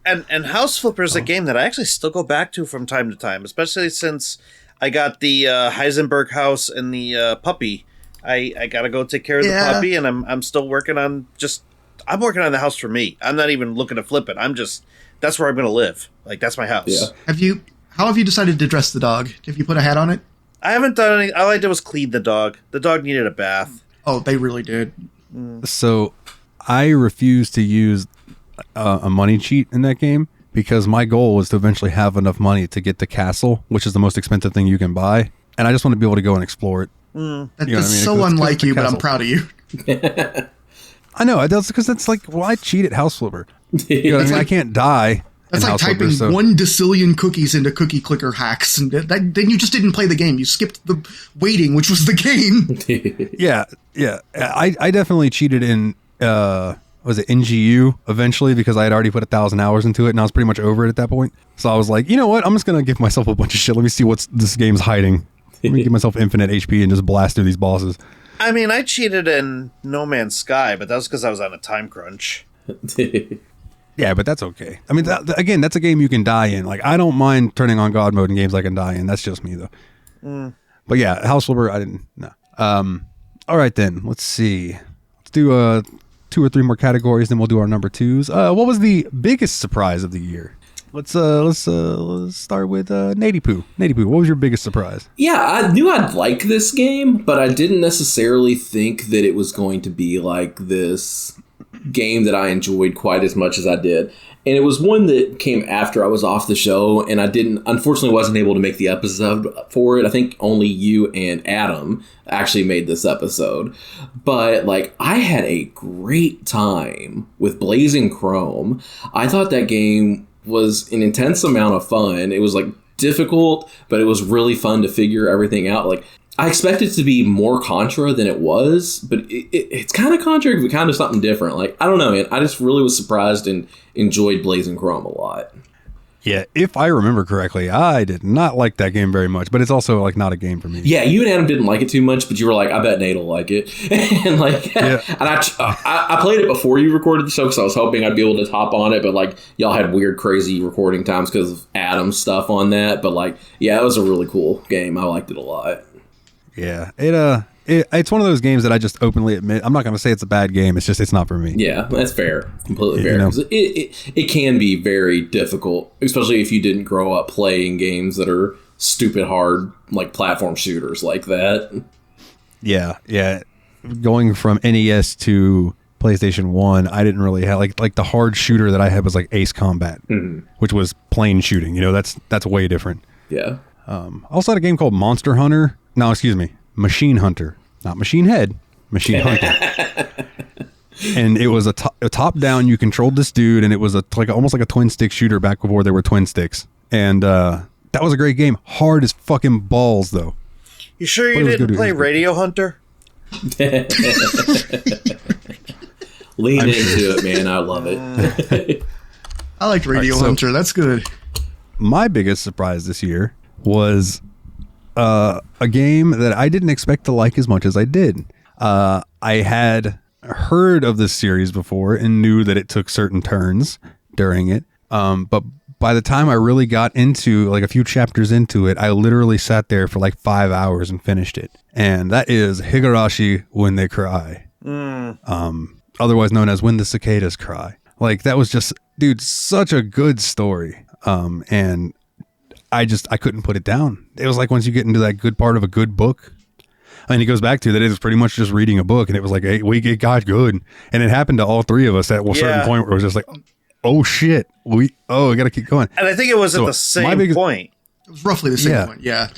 And House Flipper is a game that I actually still go back to from time to time, especially since I got the Heisenberg house and the puppy. I gotta go take care of the puppy, and I'm still working on I'm working on the house for me. I'm not even looking to flip it. That's where I'm gonna live. Like, that's my house. Yeah. How have you decided to dress the dog? Have you put a hat on it? I haven't done any. All I did was clean the dog. The dog needed a bath. Oh, they really did. So I refuse to use a money cheat in that game because my goal is to eventually have enough money to get the castle, which is the most expensive thing you can buy. And I just want to be able to go and explore it. That's so unlike you, but I'm proud of you. I know. That's because that's like, well, I cheat at House Flipper. You know what I mean? I can't die That's like typing 1 decillion cookies into cookie clicker hacks, and then you just didn't play the game. You skipped the waiting, which was the game. Yeah. I definitely cheated in was it NGU eventually because I had already put 1,000 hours into it and I was pretty much over it at that point. So I was like, you know what? I'm just gonna give myself a bunch of shit. Let me see what's this game's hiding. Let me give myself infinite HP and just blast through these bosses. I mean, I cheated in No Man's Sky, but that was because I was on a time crunch. Yeah, but that's okay. I mean, again, that's a game you can die in. Like, I don't mind turning on God mode in games I can die in. That's just me, though. But yeah, House Flipper, I didn't. No. All right, then. Let's see. Let's do 2 or 3 more categories, then we'll do our number 2s. What was the biggest surprise of the year? Let's start with Nady Poo. Nady Poo, what was your biggest surprise? Yeah, I knew I'd like this game, but I didn't necessarily think that it was going to be like this game that I enjoyed quite as much as I did. And it was one that came after I was off the show, and I unfortunately wasn't able to make the episode for it. I think only you and Adam actually made this episode. But like, I had a great time with Blazing Chrome. I thought that game was an intense amount of fun. It was like difficult, but it was really fun to figure everything out. Like, I expected it to be more Contra than it was, but it's kind of Contra, but kind of something different. Like, I don't know, man. I just really was surprised and enjoyed Blazing Chrome a lot. Yeah, if I remember correctly, I did not like that game very much, but it's also like not a game for me. Yeah, you and Adam didn't like it too much, but you were like, I bet Nate will like it. And like, yeah. And I played it before you recorded the show because I was hoping I'd be able to hop on it, but like, y'all had weird, crazy recording times because of Adam's stuff on that. But like, yeah, it was a really cool game. I liked it a lot. Yeah, it's one of those games that I just openly admit. I'm not going to say it's a bad game. It's just, it's not for me. Yeah, that's fair. Completely fair. 'Cause it can be very difficult, especially if you didn't grow up playing games that are stupid hard, like platform shooters like that. Yeah. Going from NES to PlayStation 1, I didn't really have like the hard shooter that I had was like Ace Combat, which was plain shooting. You know, that's way different. Yeah. I also had a game called Monster Hunter. No, excuse me. Machine Hunter. Not Machine Head. Machine Hunter. And it was a top down. You controlled this dude, and it was almost like a twin stick shooter back before there were twin sticks. And that was a great game. Hard as fucking balls, though. You sure you didn't play Radio Hunter? Lean into it, man. I love it. I liked Radio Hunter. That's good. My biggest surprise this year was a game that I didn't expect to like as much as I did. I had heard of this series before and knew that it took certain turns during it. But by the time I really got into like a few chapters into it, I literally sat there for like 5 hours and finished it. And that is Higurashi When They Cry. Otherwise known as When the Cicadas Cry. Like, that was just, dude, such a good story. And I couldn't put it down. It was like once you get into that good part of a good book, and he goes back to that it was pretty much just reading a book, and it was like, hey, it got good. And it happened to all three of us at a certain point where it was just like, oh shit, we got to keep going. And I think it was at the same point. It was roughly the same point, yeah.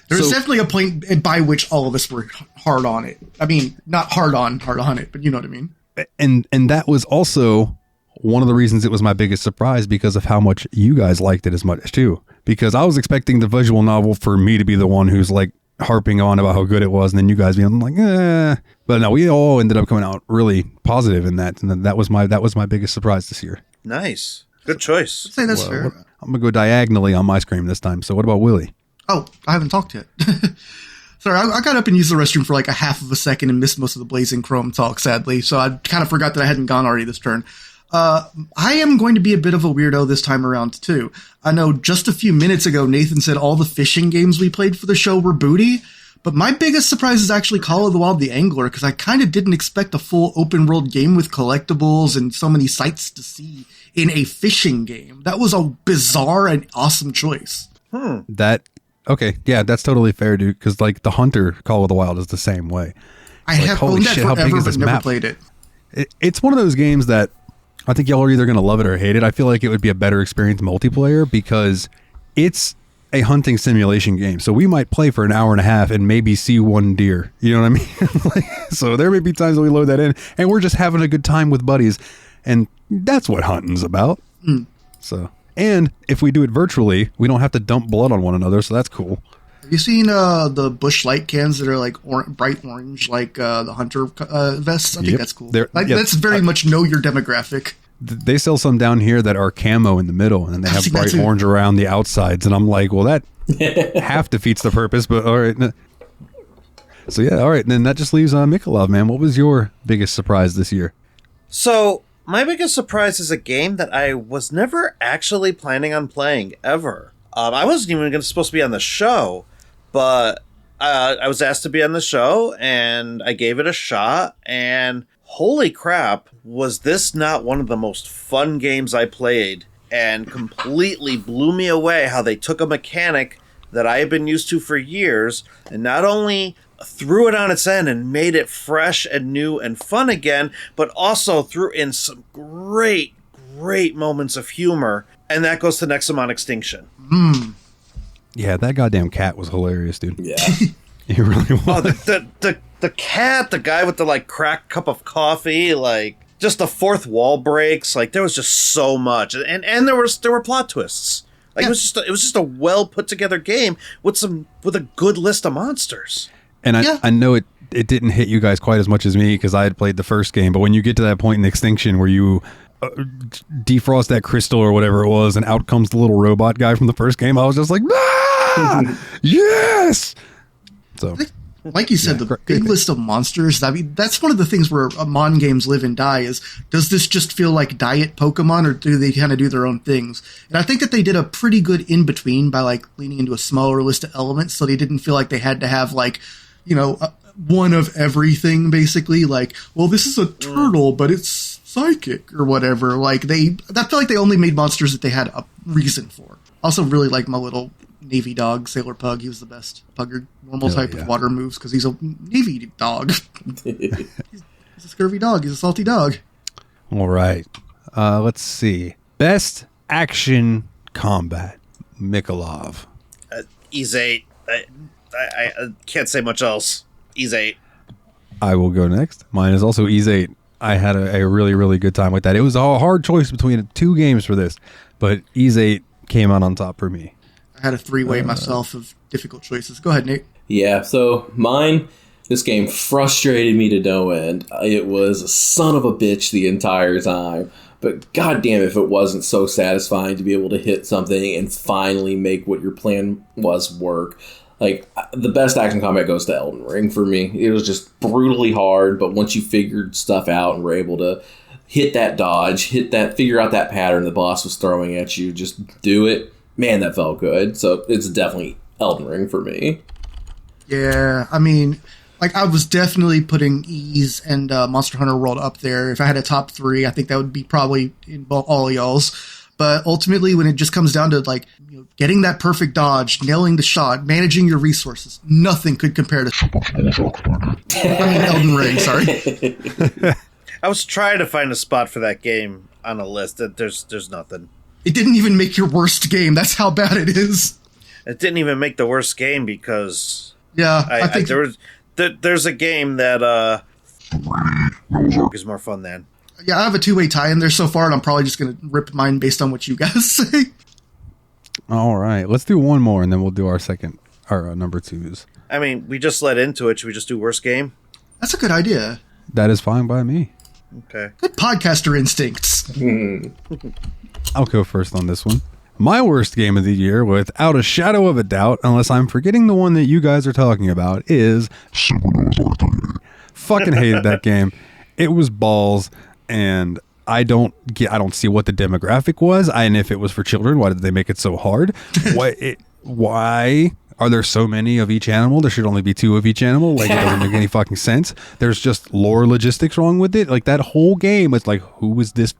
There was definitely a point by which all of us were hard on it. I mean, not hard on it, but you know what I mean. And that was also one of the reasons it was my biggest surprise, because of how much you guys liked it as much too. Because I was expecting the visual novel for me to be the one who's like harping on about how good it was, and then you guys being like, eh. But no, we all ended up coming out really positive in that, and that was my biggest surprise this year. Nice, good choice. I'd say that's fair. I'm gonna go diagonally on my screen this time. So what about Willie? Oh, I haven't talked yet. Sorry, I got up and used the restroom for like a half of a second and missed most of the Blazing Chrome talk, sadly. So I kind of forgot that I hadn't gone already this turn. I am going to be a bit of a weirdo this time around, too. I know just a few minutes ago, Nathan said all the fishing games we played for the show were booty, but my biggest surprise is actually Call of the Wild the Angler, because I kind of didn't expect a full open-world game with collectibles and so many sights to see in a fishing game. That was a bizarre and awesome choice. Okay, yeah, that's totally fair, dude, because like the Hunter Call of the Wild is the same way. I have owned that forever, but never played it. It's one of those games that I think y'all are either going to love it or hate it. I feel like it would be a better experience multiplayer because it's a hunting simulation game. So we might play for an hour and a half and maybe see one deer. You know what I mean? So there may be times that we load that in and we're just having a good time with buddies. And that's what hunting's about. So And if we do it virtually, we don't have to dump blood on one another, so that's cool. Have you seen the Bush Light cans that are like bright orange, like the Hunter vests? I think that's cool. That's very much know your demographic. They sell some down here that are camo in the middle, and they have bright orange around the outsides. And I'm like, well, that half defeats the purpose, but all right. So yeah, all right. And then that just leaves Mikhailov, man. What was your biggest surprise this year? So my biggest surprise is a game that I was never actually planning on playing ever. I wasn't even supposed to be on the show, but I was asked to be on the show, and I gave it a shot, and holy crap, was this not one of the most fun games I played, and completely blew me away how they took a mechanic that I had been used to for years, and not only threw it on its end and made it fresh and new and fun again, but also threw in some great moments of humor, and that goes to Nexum Extinction. Yeah, that goddamn cat was hilarious, dude. Yeah. He really was. Oh, the cat, the guy with the like cracked cup of coffee, like just the fourth wall breaks, like there was just so much, and there were plot twists. Like it was just a well put together game with a good list of monsters. And I know it didn't hit you guys quite as much as me because I had played the first game, but when you get to that point in Extinction where you defrost that crystal or whatever it was, and out comes the little robot guy from the first game, I was just like, yes. So, like you said, the big list of monsters. I mean, that's one of the things where Mon games live and die. Is does this just feel like diet Pokemon, or do they kind of do their own things? And I think that they did a pretty good in between by like leaning into a smaller list of elements, so they didn't feel like they had to have like, one of everything. Basically, like, well, this is a turtle, but it's psychic or whatever. Like I feel like they only made monsters that they had a reason for. Also, really like my little Navy dog, Sailor Pug. He was the best pugger, normal type of water moves because he's a Navy dog. He's a scurvy dog. He's a salty dog. All right. Let's see. Best action combat. Mikhailov. He's 8. I can't say much else. He's 8. I will go next. Mine is also Ease 8. I had a really, really good time with that. It was a hard choice between 2 games for this, but Ease 8 came out on top for me. I had a 3-way myself of difficult choices. Go ahead, Nate. Yeah, so mine, this game frustrated me to no end. It was a son of a bitch the entire time. But goddamn if it wasn't so satisfying to be able to hit something and finally make what your plan was work. Like, the best action combat goes to Elden Ring for me. It was just brutally hard, but once you figured stuff out and were able to hit that dodge, figure out that pattern the boss was throwing at you, just do it. Man, that felt good. So it's definitely Elden Ring for me. Yeah, I mean, like I was definitely putting Ease and Monster Hunter World up there. If I had a top 3, I think that would be probably in all of y'all's. But ultimately, when it just comes down to like getting that perfect dodge, nailing the shot, managing your resources, nothing could compare to Elden Ring. Sorry. I was trying to find a spot for that game on a list. There's nothing. It didn't even make your worst game. That's how bad it is. It didn't even make the worst game because I think there's a game that is more fun than. Yeah, I have a 2-way tie in there so far, and I'm probably just going to rip mine based on what you guys say. All right, let's do one more, and then we'll do our number 2s. I mean, we just led into it. Should we just do worst game? That's a good idea. That is fine by me. Okay. Good podcaster instincts. I'll go first on this one. My worst game of the year, without a shadow of a doubt, unless I'm forgetting the one that you guys are talking about, is fucking hated that game. It was balls, and I don't see what the demographic was, and if it was for children, why did they make it so hard? Why are there so many of each animal? There should only be 2 of each animal. Like, it doesn't make any fucking sense. There's just lore logistics wrong with it. Like, that whole game, it's like, who is this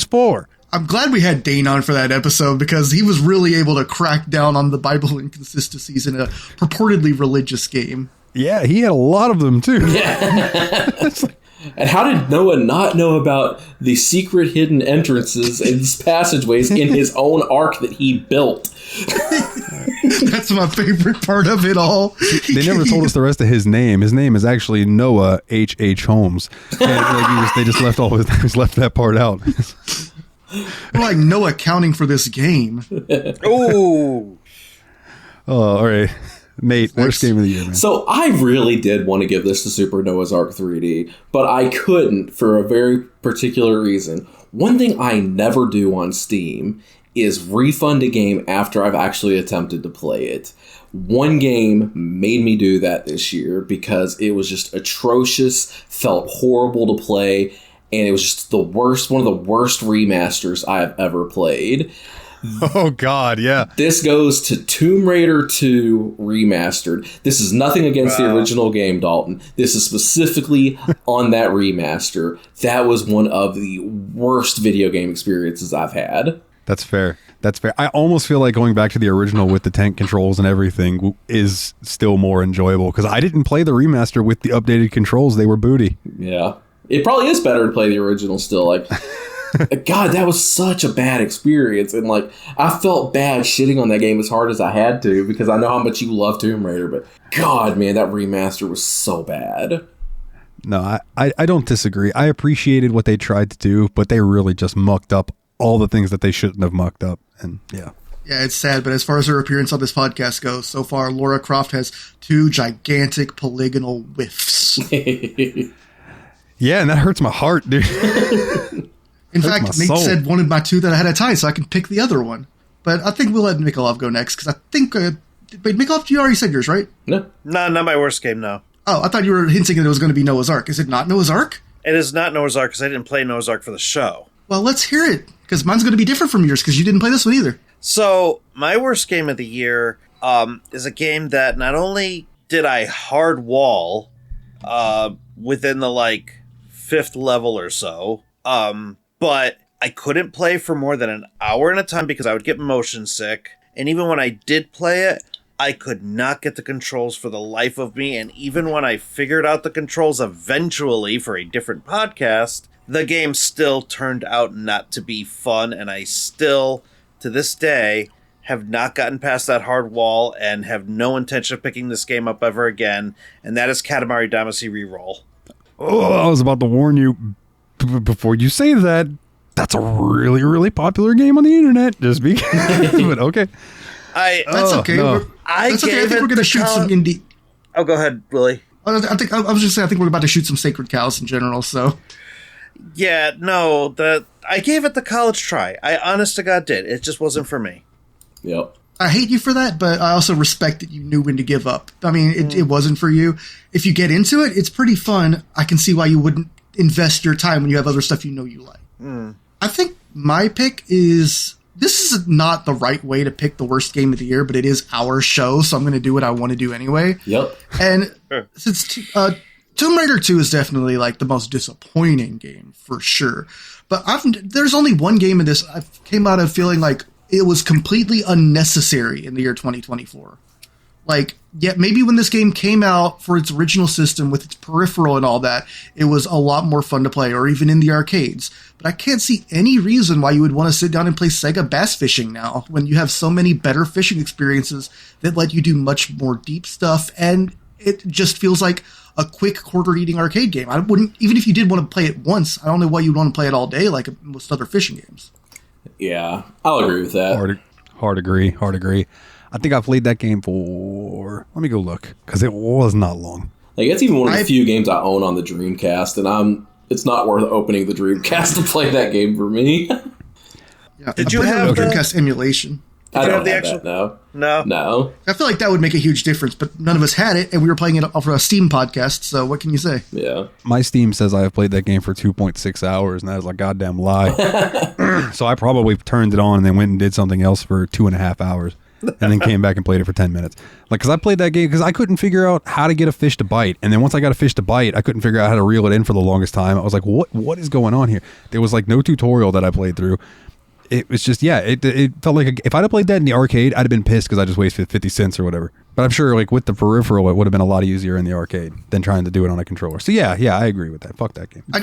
for? I'm glad we had Dane on for that episode because he was really able to crack down on the Bible inconsistencies in a purportedly religious game. Yeah, he had a lot of them, too. Yeah. And how did Noah not know about the secret hidden entrances and passageways in his own ark that he built? That's my favorite part of it all. They never told us the rest of his name. His name is actually Noah H.H. Holmes. And they just left that part out. We're like, no accounting for this game. Ooh. Oh, all right. Nate, worst game of the year, man. So I really did want to give this to Super Noah's Ark 3D, but I couldn't for a very particular reason. One thing I never do on Steam is refund a game after I've actually attempted to play it. One game made me do that this year because it was just atrocious, felt horrible to play, and it was just the worst, one of the worst remasters I have ever played. Oh, God, yeah. This goes to Tomb Raider 2 Remastered. This is nothing against the original game, Dalton. This is specifically on that remaster. That was one of the worst video game experiences I've had. That's fair. That's fair. I almost feel like going back to the original with the tank controls and everything is still more enjoyable because I didn't play the remaster with the updated controls. They were booty. Yeah. It probably is better to play the original still. Like, God, that was such a bad experience. And, like, I felt bad shitting on that game as hard as I had to because I know how much you love Tomb Raider. But, God, man, that remaster was so bad. No, I don't disagree. I appreciated what they tried to do, but they really just mucked up all the things that they shouldn't have mucked up. And, yeah. Yeah, it's sad, but as far as her appearance on this podcast goes, so far, Lara Croft has 2 gigantic polygonal whiffs. Yeah, and that hurts my heart, dude. In fact, Nate said one of my 2 that I had a tie, so I can pick the other one. But I think we'll let Mikhailov go next, because I think... wait, Mikhailov, you already said yours, right? No. No, not my worst game, no. Oh, I thought you were hinting that it was going to be Noah's Ark. Is it not Noah's Ark? It is not Noah's Ark, because I didn't play Noah's Ark for the show. Well, let's hear it, because mine's going to be different from yours, because you didn't play this one either. So, my worst game of the year is a game that not only did I hard wall within the, 5th level or so, but I couldn't play for more than an hour at a time because I would get motion sick. And even when I did play it, I could not get the controls for the life of me. And even when I figured out the controls eventually for a different podcast, the game still turned out not to be fun. And I still, to this day, have not gotten past that hard wall and have no intention of picking this game up ever again. And that is Katamari Damacy Reroll. Oh, I was about to warn you before you say that. That's a really, really popular game on the internet. Just be but okay. That's okay. No. I think we're going to shoot some indie. Oh, go ahead, Willie. I was just saying, I think we're about to shoot some sacred cows in general, so. Yeah, no, I gave it the college try. I honest to God did. It just wasn't for me. Yep. I hate you for that, but I also respect that you knew when to give up. I mean, it wasn't for you. If you get into it, it's pretty fun. I can see why you wouldn't invest your time when you have other stuff you know you like. I think my pick is... This is not the right way to pick the worst game of the year, but it is our show, so I'm going to do what I want to do anyway. Yep. And since Tomb Raider 2 is definitely the most disappointing game, for sure. But there's only one game in this I came out of feeling like it was completely unnecessary in the year 2024. Maybe when this game came out for its original system with its peripheral and all that, it was a lot more fun to play, or even in the arcades. But I can't see any reason why you would want to sit down and play Sega Bass Fishing now, when you have so many better fishing experiences that let you do much more deep stuff, and it just feels like a quick quarter-eating arcade game. I wouldn't, even if you did want to play it once, I don't know why you'd want to play it all day like most other fishing games. Yeah, I'll agree with that. Hard agree. I think I played that game for... Let me go look, because it was not long. It's even one of the few games I own on the Dreamcast, and it's not worth opening the Dreamcast to play that game for me. Yeah, did you have the Dreamcast emulation? I don't have that, no. I feel like that would make a huge difference, but none of us had it, and we were playing it off of a Steam podcast, so what can you say? Yeah. My Steam says I have played that game for 2.6 hours, and that is a goddamn lie. So I probably turned it on and then went and did something else for 2.5 hours. And then came back and played it for 10 minutes. Because I played that game because I couldn't figure out how to get a fish to bite. And then once I got a fish to bite, I couldn't figure out how to reel it in for the longest time. I was like, what is going on here? There was no tutorial that I played through. It was just, it felt like if I'd have played that in the arcade, I'd have been pissed because I just wasted 50 cents or whatever. But I'm sure with the peripheral, it would have been a lot easier in the arcade than trying to do it on a controller. So yeah, I agree with that. Fuck that game. I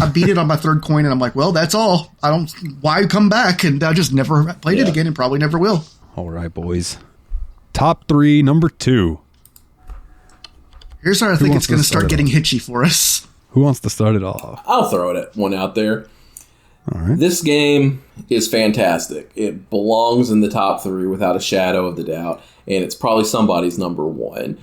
beat it on my third coin and I'm like, well, that's all. Why come back? And I just never played it again and probably never will. All right, boys. Top 3, number 2. Here's where I think it's going to start getting hitchy for us. Who wants to start it off? I'll throw one out there. All right. This game is fantastic. It belongs in the top 3 without a shadow of the doubt, and it's probably somebody's number 1.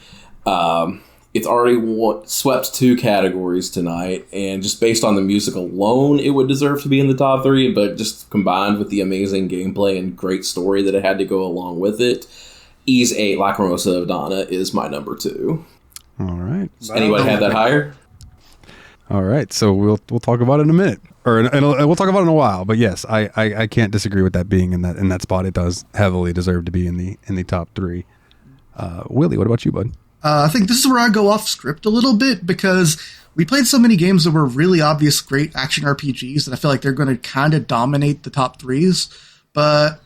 It's already swept 2 categories tonight, and just based on the music alone, it would deserve to be in the top 3, but just combined with the amazing gameplay and great story that it had to go along with it, Ys 8 Lacrimosa of Donna is my number 2. All right. Does anybody have that higher? All right. So we'll talk about it in a minute, or we'll talk about it in a while. But yes, I can't disagree with that being in that spot. It does heavily deserve to be in the top 3. Willie, what about you, bud? I think this is where I go off script a little bit, because we played so many games that were really obvious, great action RPGs that I feel like they're going to kind of dominate the top 3s. But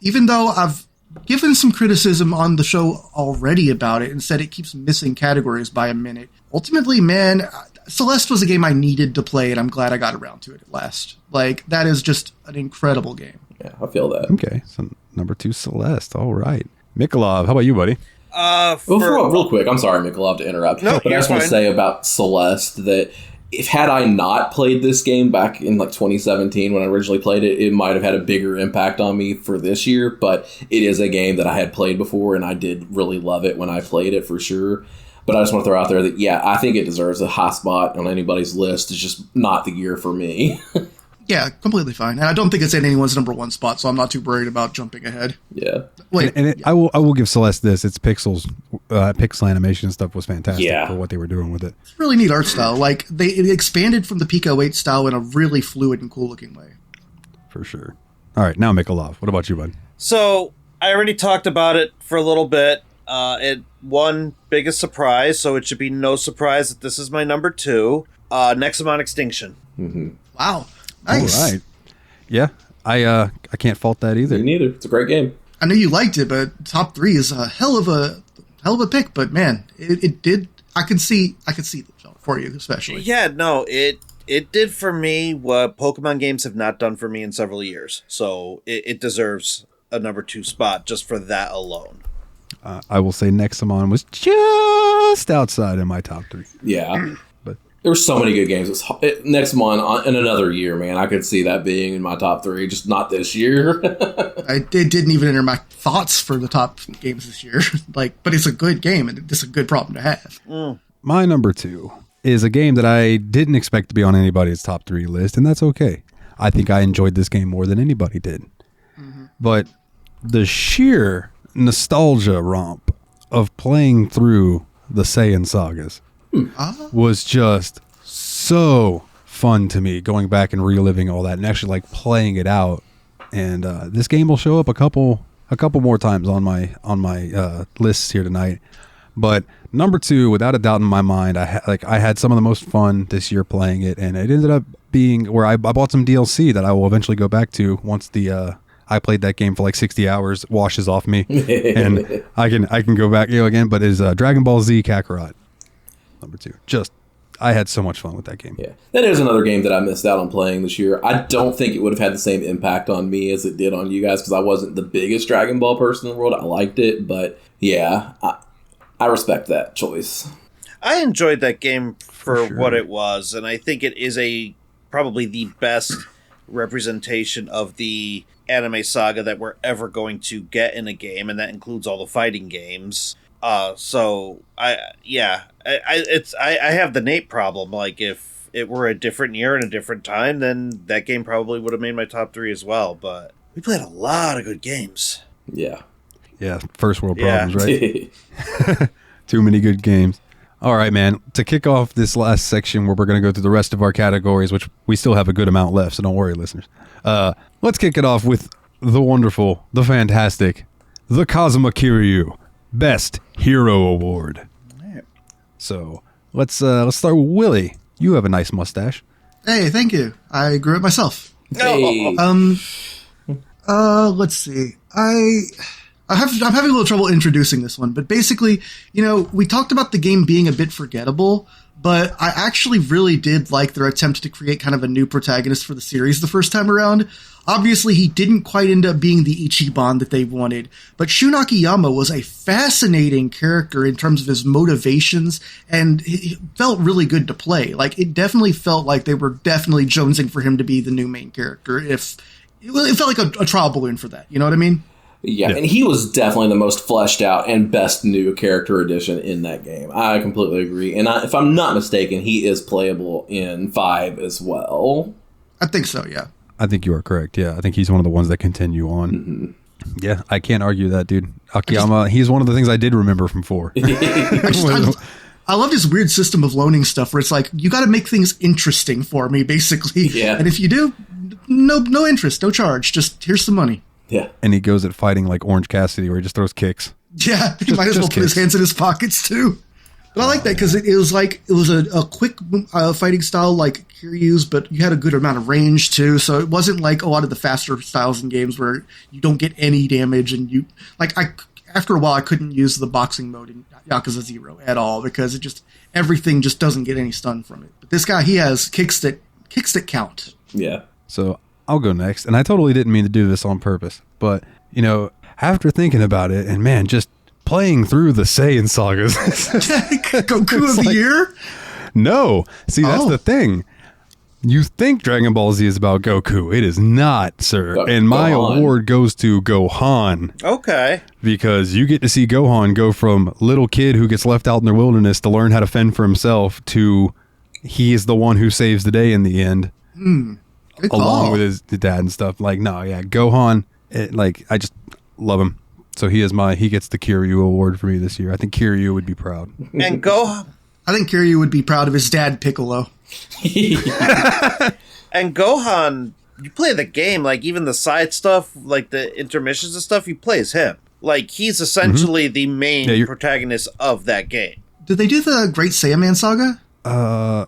even though I've given some criticism on the show already about it and said it keeps missing categories by a minute, ultimately, man, Celeste was a game I needed to play, and I'm glad I got around to it at last. Like, that is just an incredible game. Yeah, I feel that. Okay, so number 2, Celeste. All right. Mikhailov, how about you, buddy? Real quick, I'm sorry, Mikhailov, to interrupt. No, but I just want to say about Celeste that had I not played this game back in like 2017 when I originally played it, it might have had a bigger impact on me for this year. But it is a game that I had played before, and I did really love it when I played it for sure. But I just want to throw out there that, yeah, I think it deserves a high spot on anybody's list. It's just not the year for me. Yeah, completely fine. And I don't think it's in anyone's number 1 spot, so I'm not too worried about jumping ahead. Yeah. Wait, I will give Celeste this. Its pixel animation and stuff was fantastic for what they were doing with it. It's really neat art style. Like, it expanded from the Pico 8 style in a really fluid and cool looking way. For sure. All right, now Mikhailov. What about you, bud? So I already talked about it for a little bit. It won biggest surprise, so it should be no surprise that this is my number 2. Next I'm on Extinction. Mm-hmm. Wow. Nice. All right. Yeah, I can't fault that either. Me neither. It's a great game. I know you liked it, but top 3 is a hell of a pick. But man, it did. I could see the for you, especially. Yeah, no, it did for me what Pokemon games have not done for me in several years. So it deserves a number 2 spot just for that alone. I will say Nexamon was just outside in my top 3. Yeah. There were so many good games. Next month, in another year, man, I could see that being in my top 3, just not this year. It didn't even enter my thoughts for the top games this year. But it's a good game, and it's a good problem to have. My number 2 is a game that I didn't expect to be on anybody's top 3 list, and that's okay. I think I enjoyed this game more than anybody did. Mm-hmm. But the sheer nostalgia romp of playing through the Saiyan sagas was just so fun to me, going back and reliving all that and actually like playing it out. And this game will show up a couple more times on my lists here tonight. But number 2, without a doubt in my mind, I had some of the most fun this year playing it, and it ended up being where I bought some DLC that I will eventually go back to once I played that game for like 60 hours, washes off me, and I can go back again. But is Dragon Ball Z Kakarot. Number 2. I had so much fun with that game. Yeah, that is another game that I missed out on playing this year. I don't think it would have had the same impact on me as it did on you guys, because I wasn't the biggest Dragon Ball person in the world. I liked it, but yeah, I respect that choice. I enjoyed that game for what it was, and I think it is probably the best representation of the anime saga that we're ever going to get in a game, and that includes all the fighting games. So I have the Nate problem. Like, if it were a different year and a different time, then that game probably would have made my top 3 as well. But we played a lot of good games. Yeah. Yeah. First world problems, right? Too many good games. All right, man. To kick off this last section where we're going to go through the rest of our categories, which we still have a good amount left, so don't worry, listeners. Let's kick it off with the wonderful, the fantastic, the Kazuma Kiryu Best Hero Award. So let's start with Willie. You have a nice mustache. Hey, thank you. I grew it myself. Hey. Let's see. I'm having a little trouble introducing this one, but basically, we talked about the game being a bit forgettable, but I actually really did like their attempt to create kind of a new protagonist for the series the first time around. Obviously, he didn't quite end up being the Ichiban that they wanted, but Shun Akiyama was a fascinating character in terms of his motivations, and it felt really good to play. Like, it definitely felt like they were definitely jonesing for him to be the new main character. It felt like a trial balloon for that, you know what I mean? Yeah, and he was definitely the most fleshed out and best new character addition in that game. I completely agree. And if I'm not mistaken, he is playable in 5 as well. I think so, yeah. I think you are correct. Yeah, I think he's one of the ones that continue on. Mm-hmm. Yeah, I can't argue that, dude. Akiyama, he's one of the things I did remember from 4. I loved his weird system of loaning stuff where it's like, you got to make things interesting for me, basically. Yeah. And if you do, no interest, no charge. Just here's some money. Yeah. And he goes at fighting like Orange Cassidy where he just throws kicks. Yeah, he might as well put his hands in his pockets, too. But I like that because it was a quick fighting style like Kiryu's, but you had a good amount of range too. So it wasn't like a lot of the faster styles in games where you don't get any damage and after a while I couldn't use the boxing mode in Yakuza 0 at all because everything just doesn't get any stun from it. But this guy, he has kicks that count. Yeah. So I'll go next, and I totally didn't mean to do this on purpose, but after thinking about it, and man, just playing through the Saiyan sagas. Goku of the year? No. See, that's the thing. You think Dragon Ball Z is about Goku. It is not, sir. And my award goes to Gohan. Okay. Because you get to see Gohan go from little kid who gets left out in the wilderness to learn how to fend for himself to he is the one who saves the day in the end. Along with his dad and stuff. Like, no, yeah, Gohan, I just love him. So he gets the Kiryu award for me this year. I think Kiryu would be proud. And Gohan. I think Kiryu would be proud of his dad, Piccolo. And Gohan, you play the game, like even the side stuff, like the intermissions and stuff, you play as him. Like he's essentially the main protagonist of that game. Did they do the Great Saiyaman saga?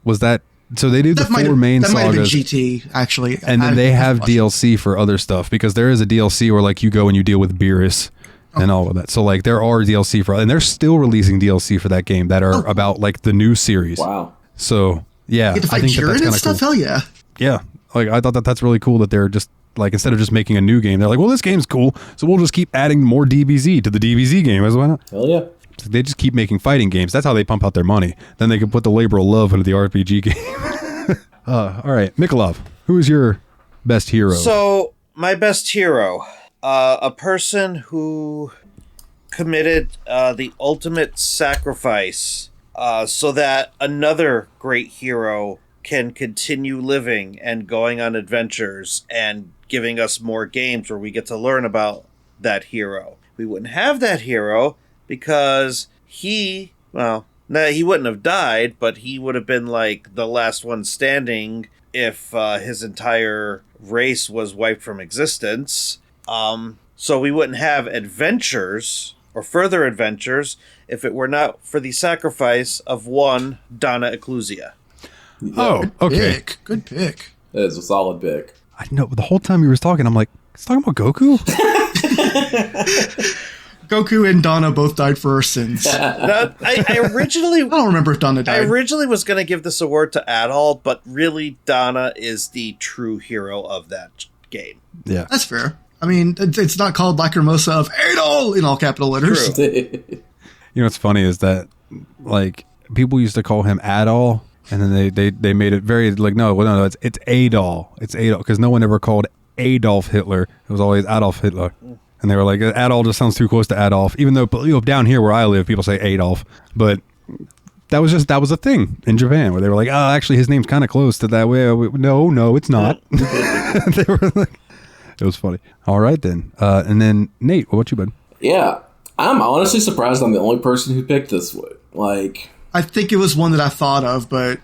Was that... So they do the 4 main sagas. That might have been GT, actually. And then they have DLC for other stuff, because there is a DLC where like you go and you deal with Beerus and all of that. So like there are DLC for... And they're still releasing DLC for that game that are about like the new series. Wow. So, yeah. You get to fight Jiren and stuff? Cool. Hell yeah. Yeah. Like I thought that's really cool that they're just... Like, instead of just making a new game, they're like, well, this game's cool, so we'll just keep adding more DBZ to the DBZ game. Why not? Hell yeah. They just keep making fighting games. That's how they pump out their money. Then they can put the labor of love into the RPG game. All right, Mikhailov, who is your best hero? So, my best hero, a person who committed the ultimate sacrifice so that another great hero can continue living and going on adventures and giving us more games where we get to learn about that hero. We wouldn't have that hero because he wouldn't have died, but he would have been like the last one standing if his entire race was wiped from existence. So we wouldn't have adventures or further adventures if it were not for the sacrifice of one Donna Ecclusia. Oh, okay. Good pick. That is a solid pick. I know. The whole time he was talking, I'm like, he's talking about Goku? Goku and Donna both died for our sins. I originally... I don't remember if Donna died. I originally was going to give this award to Adol, but really Donna is the true hero of that game. Yeah. That's fair. I mean, it's not called Lacrimosa of Adol in all capital letters. True. You know what's funny is that, like, people used to call him Adol, and then they made it very, like, no, it's Adol. It's Adol, because no one ever called Adolf Hitler. It was always Adolf Hitler. And they were like, Adolf just sounds too close to Adolf, even though, down here where I live, people say Adolf. But that was a thing in Japan where they were like, oh, actually, his name's kind of close to that way. No, it's not. They were like, it was funny. All right, then. And then, Nate, what about you, bud? Yeah. I'm honestly surprised I'm the only person who picked this one. Like, I think it was one that I thought of, but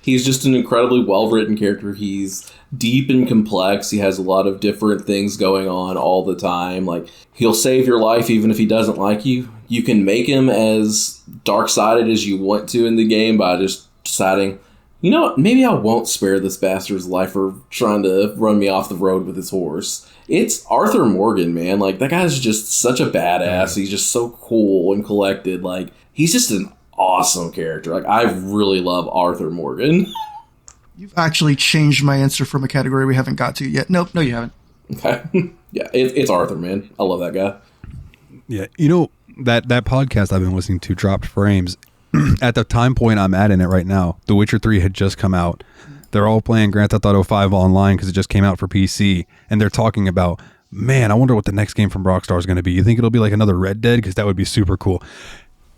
he's just an incredibly well-written character. He's deep and complex. He has a lot of different things going on all the time. Like, he'll save your life even if he doesn't like you. You can make him as dark-sided as you want to in the game by just deciding, you know what, maybe I won't spare this bastard's life for trying to run me off the road with his horse. It's Arthur Morgan, man. Like, that guy's just such a badass. He's just so cool and collected. Like, he's just an awesome character. Like, I really love Arthur Morgan. You've actually changed my answer from a category we haven't got to yet. Nope, no, you haven't. Okay. Yeah, it's Arthur, man. I love that guy. Yeah, that podcast I've been listening to, Dropped Frames, at the time point I'm at in it right now, The Witcher 3 had just come out. They're all playing Grand Theft Auto 5 online because it just came out for PC, and they're talking about, man, I wonder what the next game from Rockstar is going to be. You think it'll be like another Red Dead? Because that would be super cool.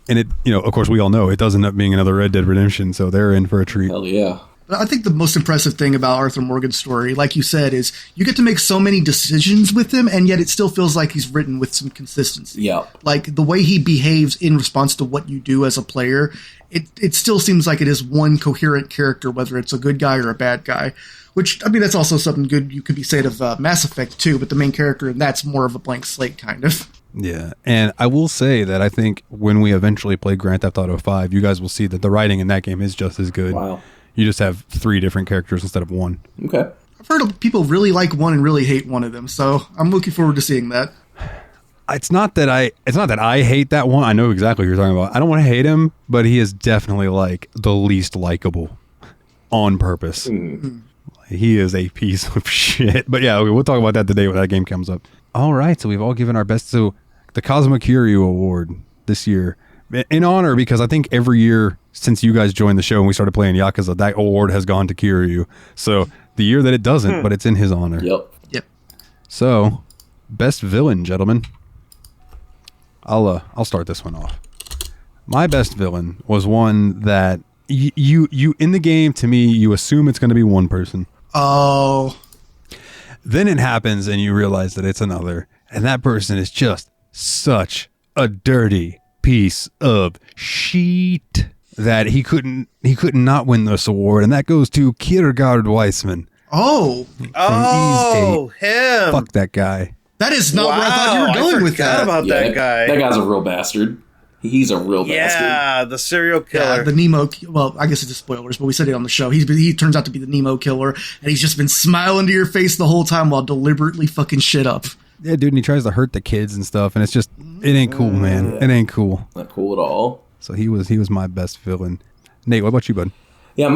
And it, of course, we all know it does end up being another Red Dead Redemption, so they're in for a treat. Hell yeah. I think the most impressive thing about Arthur Morgan's story, like you said, is you get to make so many decisions with him, and yet it still feels like he's written with some consistency. Yeah. Like the way he behaves in response to what you do as a player, it still seems like it is one coherent character, whether it's a good guy or a bad guy. Which, I mean, that's also something good you could be said of Mass Effect too, but the main character, and that's more of a blank slate, kind of. Yeah, and I will say that I think when we eventually play Grand Theft Auto 5, you guys will see that the writing in that game is just as good. Wow. You just have 3 different characters instead of 1. Okay. I've heard of people really like one and really hate one of them, so I'm looking forward to seeing that. It's not that I hate that one. I know exactly what you're talking about. I don't want to hate him, but he is definitely like the least likable on purpose. He is a piece of shit. But yeah, we'll talk about that today when that game comes up. All right, so we've all given our best. So the Cosmo Kiryu Award this year, in honor, because I think every year since you guys joined the show and we started playing Yakuza, that award has gone to Kiryu. So the year that it doesn't, but it's in his honor. Yep. So, best villain, gentlemen. I'll start this one off. My best villain was one that you in the game, to me, you assume it's going to be one person. Oh. Then it happens and you realize that it's another. And that person is just such a dirty piece of shit that he couldn't not win this award. And that goes to Kierkegaard Weissman. Oh. Him. Fuck that guy. That is not where I thought you were going with that. About that guy. That guy's a real bastard. He's a real bastard. Yeah, the serial killer. Yeah, the Nemo. Well, I guess it's just spoilers, but we said it on the show. He turns out to be the Nemo killer, and he's just been smiling to your face the whole time while deliberately fucking shit up. Yeah, dude, and he tries to hurt the kids and stuff, and it's just, it ain't cool, man. It ain't cool. Not cool at all. So he was my best villain. Nate, what about you, bud? Yeah,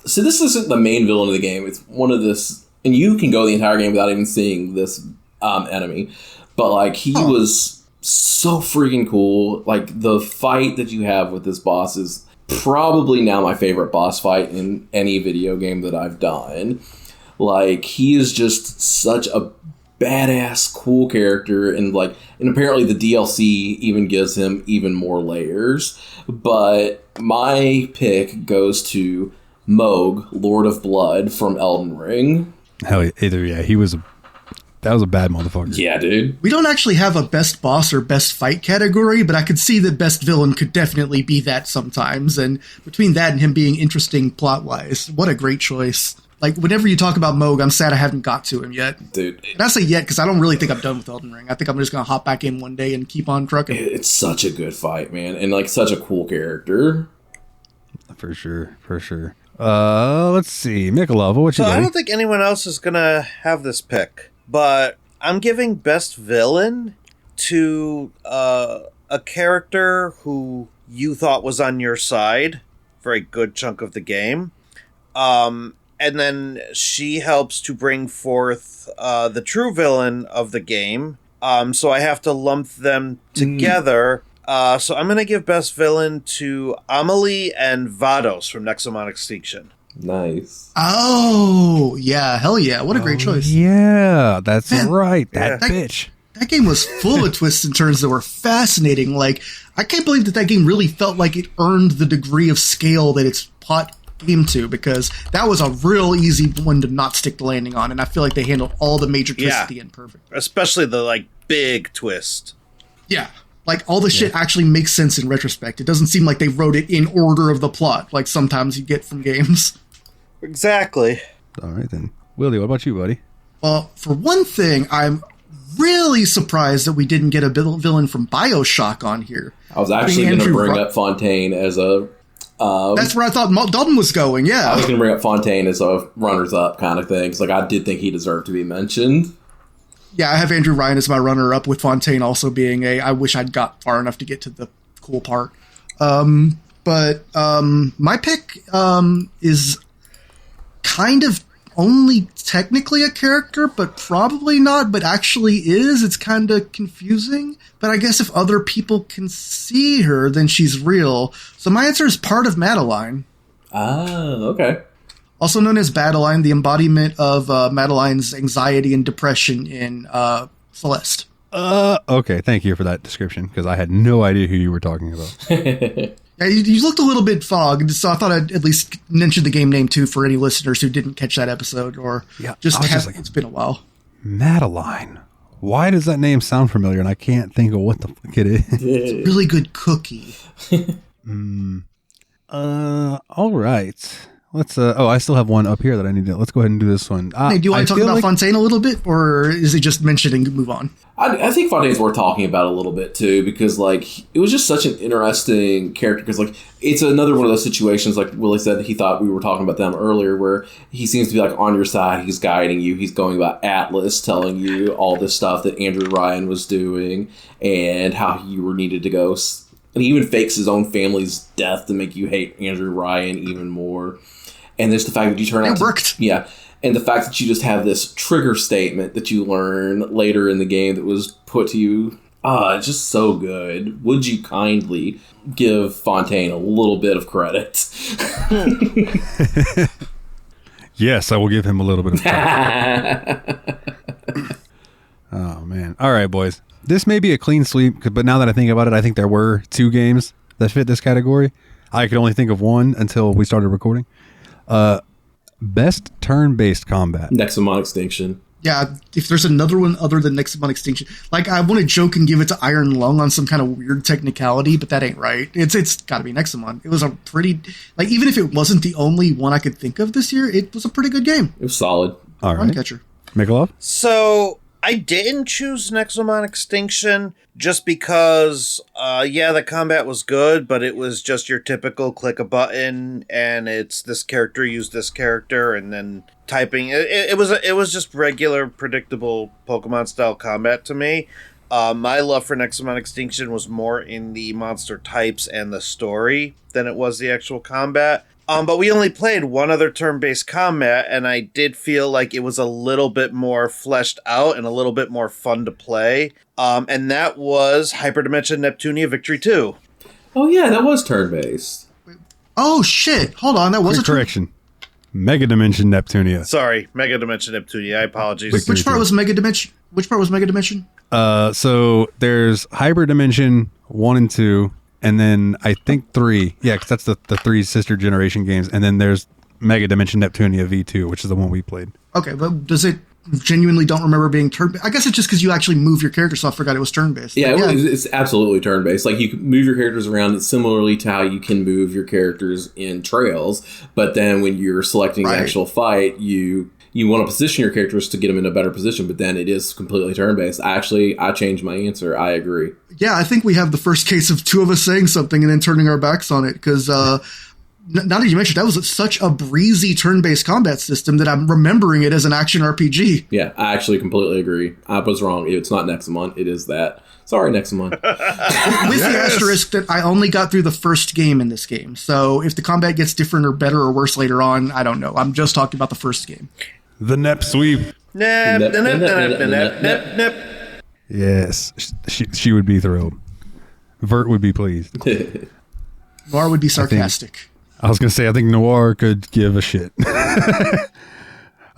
so this isn't the main villain of the game. It's one of this, and you can go the entire game without even seeing this enemy. But like he was so freaking cool. Like the fight that you have with this boss is probably now my favorite boss fight in any video game that I've done. Like he is just such a badass, cool character, and apparently the DLC even gives him even more layers. But my pick goes to Mohg, Lord of Blood from Elden Ring. Hell yeah, that was a bad motherfucker. Yeah, dude. We don't actually have a best boss or best fight category, but I could see that best villain could definitely be that sometimes. And between that and him being interesting plot-wise, what a great choice. Like, whenever you talk about Mohg, I'm sad I haven't got to him yet. Dude. And I say yet because I don't really think I'm done with Elden Ring. I think I'm just going to hop back in one day and keep on trucking. It's such a good fight, man. And, such a cool character. For sure. Let's see. Mikhailov, what you got? I don't think anyone else is going to have this pick, but I'm giving best villain to a character who you thought was on your side for a good chunk of the game. And then she helps to bring forth the true villain of the game. So I have to lump them together. So I'm going to give best villain to Amelie and Vados from Nexomon Extinction. Nice. Oh, yeah. Hell yeah. What a great choice. Yeah, that's right. That Bitch. That game was full of twists and turns that were fascinating. Like, I can't believe that game really felt like it earned the degree of scale that its plot came to, because that was a real easy one to not stick the landing on, and I feel like they handled all the major twists at the end perfect. Especially the, big twist. Yeah. Like, all the shit actually makes sense in retrospect. It doesn't seem like they wrote it in order of the plot, like sometimes you get from games. Exactly. All right, then. Willie, what about you, buddy? Well, for one thing, I'm really surprised that we didn't get a villain from BioShock on here. I was actually going to bring up Fontaine as a... that's where I thought Dalton was going, yeah. I was going to bring up Fontaine as a runners-up kind of thing, because I did think he deserved to be mentioned. Yeah, I have Andrew Ryan as my runner-up, with Fontaine also being I wish I'd got far enough to get to the cool part. But my pick is kind of only technically a character, but probably not, but actually is. It's kind of confusing. But I guess if other people can see her, then she's real. So my answer is part of Madeline. Ah, okay. Also known as Madeline, the embodiment of Madeline's anxiety and depression in Celeste. Okay, thank you for that description, because I had no idea who you were talking about. Yeah, you looked a little bit fogged, so I thought I'd at least mention the game name, too, for any listeners who didn't catch that episode, or it's been a while. Madeline. Why does that name sound familiar, and I can't think of what the fuck it is? It's a really good cookie. All right. Let's, I still have one up here that I need to, let's go ahead and do this one. Hey, do you want to talk about Fontaine a little bit, or is it just mentioned and move on? I think Fontaine's worth talking about a little bit too, because like it was just such an interesting character. Because like it's another one of those situations, like Willie said, he thought we were talking about them earlier, where he seems to be like on your side. He's guiding you. He's going about Atlas, telling you all this stuff that Andrew Ryan was doing and how you were needed to go. And he even fakes his own family's death to make you hate Andrew Ryan even more. And there's the fact that you turn out it worked. Yeah. And the fact that you just have this trigger statement that you learn later in the game that was put to you. It's just so good. Would you kindly give Fontaine a little bit of credit? Yes, I will give him a little bit of credit. Oh, man. All right, boys. This may be a clean sweep, but now that I think about it, I think there were 2 games that fit this category. I could only think of one until we started recording. Best turn-based combat. Nexomon Extinction. Yeah, if there's another one other than Nexomon Extinction, like I want to joke and give it to Iron Lung on some kind of weird technicality, but that ain't right. It's got to be Nexomon. It was a pretty, like, even if it wasn't the only one I could think of this year, it was a pretty good game. It was solid. All right, catcher. Mikhailov? So I didn't choose Nexomon Extinction just because, the combat was good, but it was just your typical click a button and it's this character use this character and then typing. It was just regular, predictable Pokemon style combat to me. My love for Nexomon Extinction was more in the monster types and the story than it was the actual combat. But we only played one other turn-based combat, and I did feel like it was a little bit more fleshed out and a little bit more fun to play. And that was Hyperdimension Neptunia Victory 2. Oh, yeah, that was turn-based. Oh, shit. Hold on. That was a correction. Mega Dimension Neptunia. Sorry, Mega Dimension Neptunia. I apologize. Which part was Mega Dimension? So there's Hyperdimension 1 and 2. And then I think 3. Yeah, because that's the 3 sister generation games. And then there's Mega Dimension Neptunia V2, which is the one we played. Okay, but does it genuinely don't remember being turn-based? I guess it's just because you actually move your character, so I forgot it was turn-based. Yeah, it's absolutely turn-based. Like, you can move your characters around similarly to how you can move your characters in Trails. But then when you're selecting the actual fight, you want to position your characters to get them in a better position, but then it is completely turn-based. I changed my answer. I agree. Yeah, I think we have the first case of 2 of us saying something and then turning our backs on it, because now that you mentioned, that was such a breezy turn-based combat system that I'm remembering it as an action RPG. Yeah, I actually completely agree. I was wrong. It's not Nexomon. It is that. Sorry, Nexomon. With the asterisk that I only got through the first game in this game. So if the combat gets different or better or worse later on, I don't know. I'm just talking about the first game. The Nep sweep. Nep. Yes, she would be thrilled. Vert would be pleased. Noir would be sarcastic. I was going to say, I think Noir could give a shit.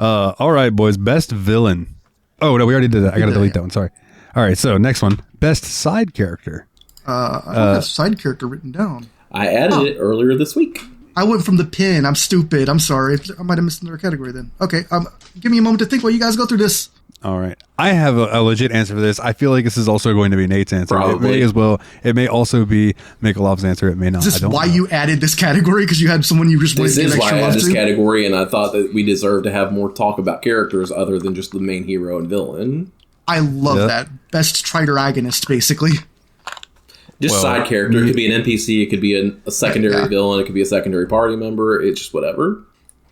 All right, boys. Best villain. Oh, no, we already did that. I got to delete that one. Sorry. All right, so next one. Best side character. I don't have side character written down. I added it earlier this week. I went from the pin. I'm stupid. I'm sorry. I might have missed another category then. Okay, give me a moment to think while you guys go through this. All right. I have a legit answer for this. I feel like this is also going to be Nate's answer. Probably. It may as well. It may also be Mikhailov's answer. It may not. Is this why you added this category? Because you had someone you just wanted to give extra love to? This is why I had this category, and I thought that we deserved to have more talk about characters other than just the main hero and villain. I love that. Best Trider-agonist, basically. Just side character. It could be an NPC. It could be a secondary villain. It could be a secondary party member. It's just whatever.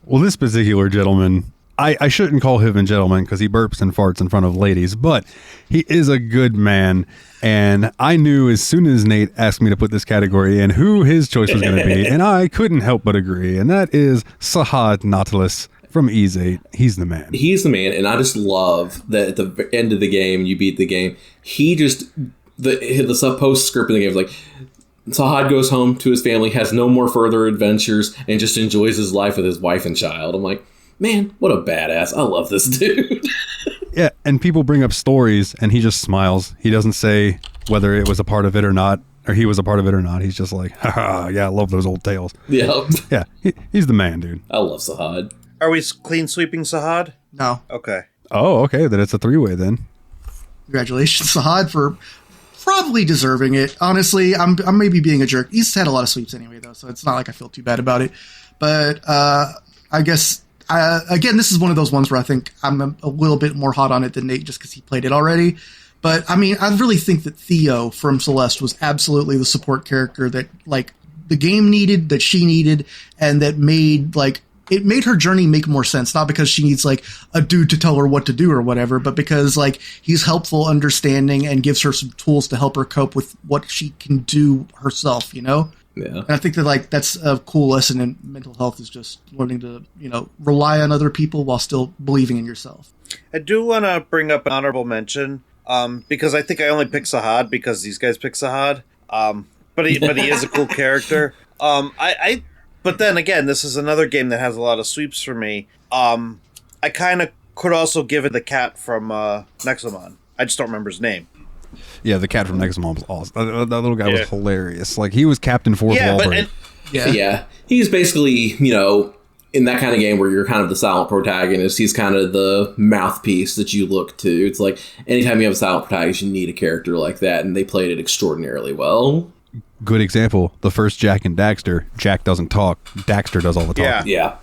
Well, this particular gentleman, I shouldn't call him a gentleman because he burps and farts in front of ladies, but he is a good man. And I knew as soon as Nate asked me to put this category in who his choice was going to be, and I couldn't help but agree. And that is Sahad Nautilus From Ease 8, he's the man. He's the man, and I just love that at the end of the game, you beat the game, he just, the post-script in the game is like, Sahad goes home to his family, has no more further adventures, and just enjoys his life with his wife and child. I'm like, man, what a badass. I love this dude. Yeah, and people bring up stories, and he just smiles. He doesn't say whether it was a part of it or not, or he was a part of it or not. He's just like, haha, yeah, I love those old tales. Yeah. Yeah, he's the man, dude. I love Sahad. Are we clean sweeping Sahad? No. Okay. Oh, okay, then it's a 3-way then. Congratulations, Sahad, for probably deserving it. Honestly, I'm maybe being a jerk. He's had a lot of sweeps anyway, though, so it's not like I feel too bad about it. But I guess, again, this is one of those ones where I think I'm a little bit more hot on it than Nate just because he played it already. But, I mean, I really think that Theo from Celeste was absolutely the support character that, like, the game needed, that she needed, and that made, like, it made her journey make more sense. Not because she needs, like, a dude to tell her what to do or whatever, but because, like, he's helpful, understanding, and gives her some tools to help her cope with what she can do herself, you know? Yeah. And I think that, like, that's a cool lesson in mental health, is just learning to, you know, rely on other people while still believing in yourself. I do want to bring up an honorable mention, because I think I only picked Sahad because these guys picked Sahad. But he is a cool character. But then again, this is another game that has a lot of sweeps for me. I kind of could also give it the cat from Nexomon. I just don't remember his name. Yeah, the cat from Nexomon was awesome. That little guy was hilarious. Like, he was Captain Fourth Walbert. Yeah. He's basically, you know, in that kind of game where you're kind of the silent protagonist, he's kind of the mouthpiece that you look to. It's like, anytime you have a silent protagonist, you need a character like that, and they played it extraordinarily well. Good example, the first Jack and Daxter. Jack doesn't talk. Daxter does all the talking. Yeah.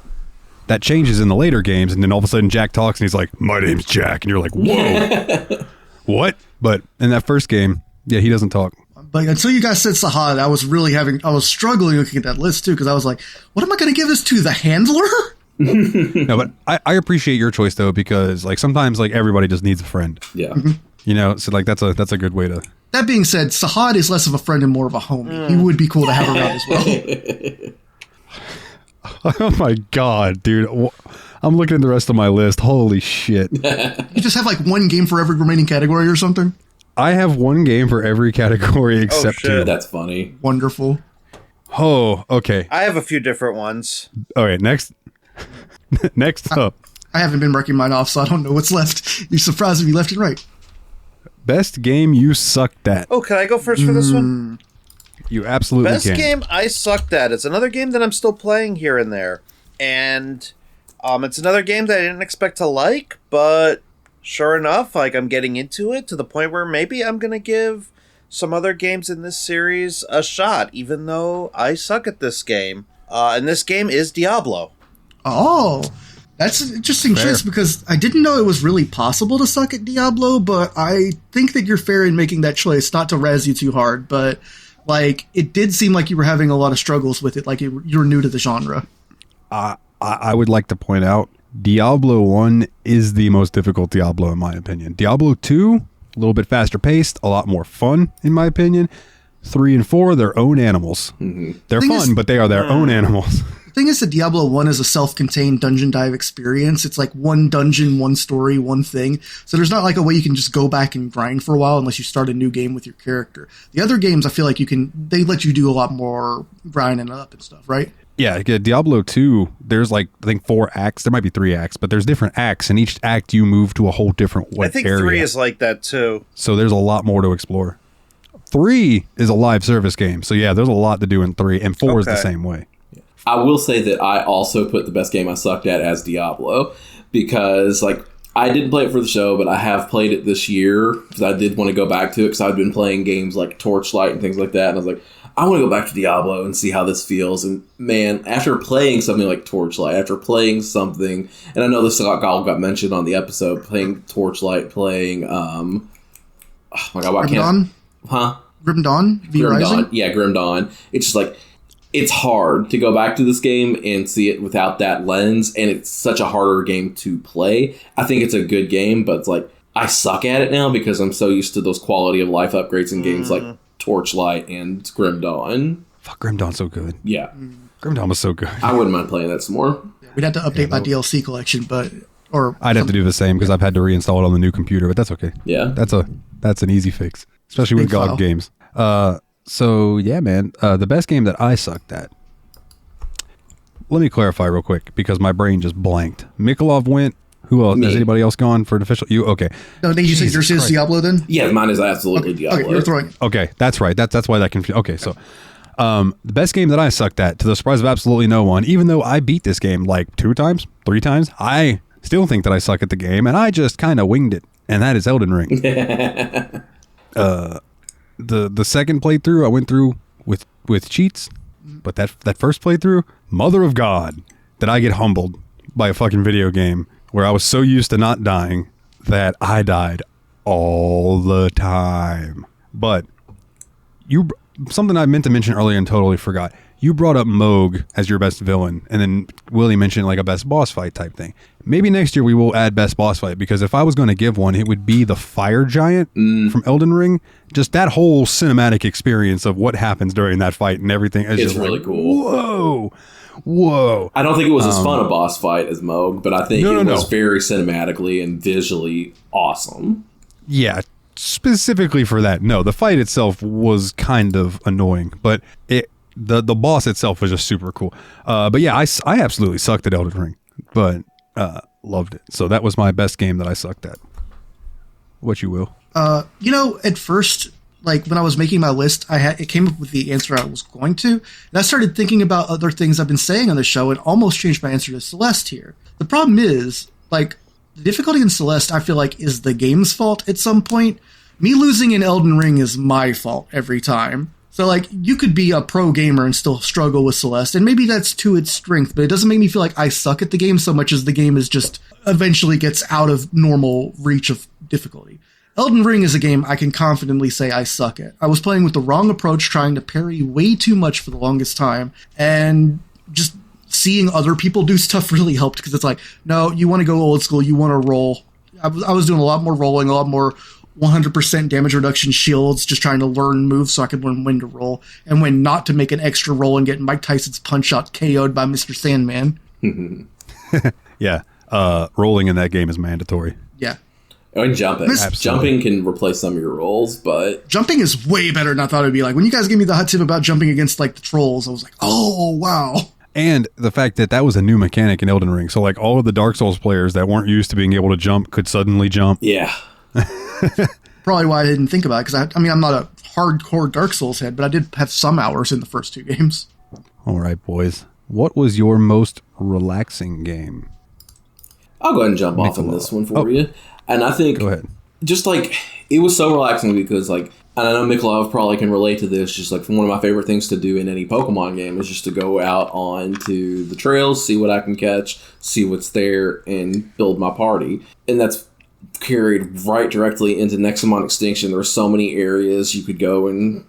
That changes in the later games, and then all of a sudden Jack talks, and he's like, my name's Jack. And you're like, whoa. What? But in that first game, yeah, he doesn't talk. But until you guys said Sahad, I was struggling looking at that list too, because I was like, what am I going to give this to, the handler? No, but I appreciate your choice though, because like sometimes like everybody just needs a friend. Yeah. You know, so like that's a good way to. That being said, Sahad is less of a friend and more of a homie. He would be cool to have around as well. Oh my god, dude. I'm looking at the rest of my list. Holy shit. You just have like one game for every remaining category or something? I have one game for every category except two. That's funny. Wonderful. Oh, okay. I have a few different ones. Okay, next up. I haven't been marking mine off, so I don't know what's left. You're surprised if you left and right. Best game you sucked at. Oh, can I go first for this one? You absolutely Best can. game I sucked at. It's another game that I'm still playing here and there. And it's another game that I didn't expect to like, but sure enough, like I'm getting into it to the point where maybe I'm going to give some other games in this series a shot, even though I suck at this game. And this game is Diablo. Oh, that's an interesting choice, because I didn't know it was really possible to suck at Diablo, but I think that you're fair in making that choice, not to razz you too hard, but like it did seem like you were having a lot of struggles with it, like you were new to the genre. I would like to point out Diablo 1 is the most difficult Diablo in my opinion. Diablo 2, a little bit faster paced, a lot more fun in my opinion. 3 and 4, their own animals. Mm-hmm. They're fun, but they are their own animals. The thing is that Diablo 1 is a self-contained dungeon dive experience. It's like one dungeon, one story, one thing. So there's not like a way you can just go back and grind for a while unless you start a new game with your character. The other games, I feel like they let you do a lot more grinding up and stuff, right? Yeah, Diablo 2, there's like, I think 4 acts. There might be 3 acts, but there's different acts, and each act you move to a whole different area. I think 3 is like that too. So there's a lot more to explore. 3 is a live service game. So yeah, there's a lot to do in 3, and 4 is the same way. I will say that I also put the best game I sucked at as Diablo, because like I didn't play it for the show, but I have played it this year because I did want to go back to it, because I've been playing games like Torchlight and things like that, and I was like, I want to go back to Diablo and see how this feels. And man, after playing something like Torchlight, after playing something, and I know this all got mentioned on the episode, playing Torchlight, playing oh my god, why can't Grim Dawn? Grim Dawn. Yeah, Grim Dawn. It's just like, it's hard to go back to this game and see it without that lens, and it's such a harder game to play. I think it's a good game, but it's like, I suck at it now because I'm so used to those quality of life upgrades in games like Torchlight and Grim Dawn. Fuck, Grim Dawn's so good. Yeah. Grim Dawn was so good. I wouldn't mind playing that some more. We'd have to update my DLC collection, I'd have to do the same because I've had to reinstall it on the new computer, but that's okay. Yeah. That's an easy fix, especially with GOG games. So yeah, man, the best game that I sucked at. Let me clarify real quick because my brain just blanked. Mikhailov went. Who else? Has anybody else gone for an official? You okay? No, then you said yours is Diablo then? Yeah, mine is absolutely Diablo. Okay, you're throwing. Okay, that's right. That's why that confused. Okay, so the best game that I sucked at, to the surprise of absolutely no one, even though I beat this game like 2 times, 3 times, I still think that I suck at the game, and I just kind of winged it, and that is Elden Ring. The second playthrough I went through with cheats, but that first playthrough, mother of God, did I get humbled by a fucking video game where I was so used to not dying that I died all the time. But something I meant to mention earlier and totally forgot. You brought up Moog as your best villain, and then Willie mentioned like a best boss fight type thing. Maybe next year we will add best boss fight, because if I was going to give one, it would be the fire giant from Elden Ring. Just that whole cinematic experience of what happens during that fight and everything. It's just really like, cool. Whoa. I don't think it was as fun a boss fight as Moog, but I think it was very cinematically and visually awesome. Yeah, specifically for that. No, the fight itself was kind of annoying, but the boss itself was just super cool. But yeah, I absolutely sucked at Elden Ring, but loved it. So that was my best game that I sucked at. What you will? At first, like when I was making my list, it came up with the answer I was going to, and I started thinking about other things I've been saying on the show, and almost changed my answer to Celeste here. The problem is, like, the difficulty in Celeste, I feel like, is the game's fault at some point. Me losing in Elden Ring is my fault every time. So, like, you could be a pro gamer and still struggle with Celeste, and maybe that's to its strength, but it doesn't make me feel like I suck at the game so much as the game is just eventually gets out of normal reach of difficulty. Elden Ring is a game I can confidently say I suck at. I was playing with the wrong approach, trying to parry way too much for the longest time, and just seeing other people do stuff really helped, because it's like, no, you want to go old school, you want to roll. I was doing a lot more rolling, a lot more 100% damage reduction shields, just trying to learn moves so I could learn when to roll, and when not to make an extra roll and get Mike Tyson's Punch-Out KO'd by Mr. Sandman. Yeah, rolling in that game is mandatory. Yeah. And jumping. Jumping can replace some of your rolls, but... Jumping is way better than I thought it would be. Like, when you guys gave me the hot tip about jumping against, like, the trolls, I was like, oh, wow. And the fact that was a new mechanic in Elden Ring. So, like, all of the Dark Souls players that weren't used to being able to jump could suddenly jump. Yeah. Probably why I didn't think about it, because I mean, I'm not a hardcore Dark Souls head, but I did have some hours in the first 2 games. All right, boys. What was your most relaxing game? I'll go ahead and jump off on this one for you. And I think, go ahead. Just like, it was so relaxing because, like, and I know Mikhailov probably can relate to this, just like one of my favorite things to do in any Pokemon game is just to go out onto the trails, see what I can catch, see what's there, and build my party. And that's carried right directly into Nexomon Extinction. There are so many areas you could go and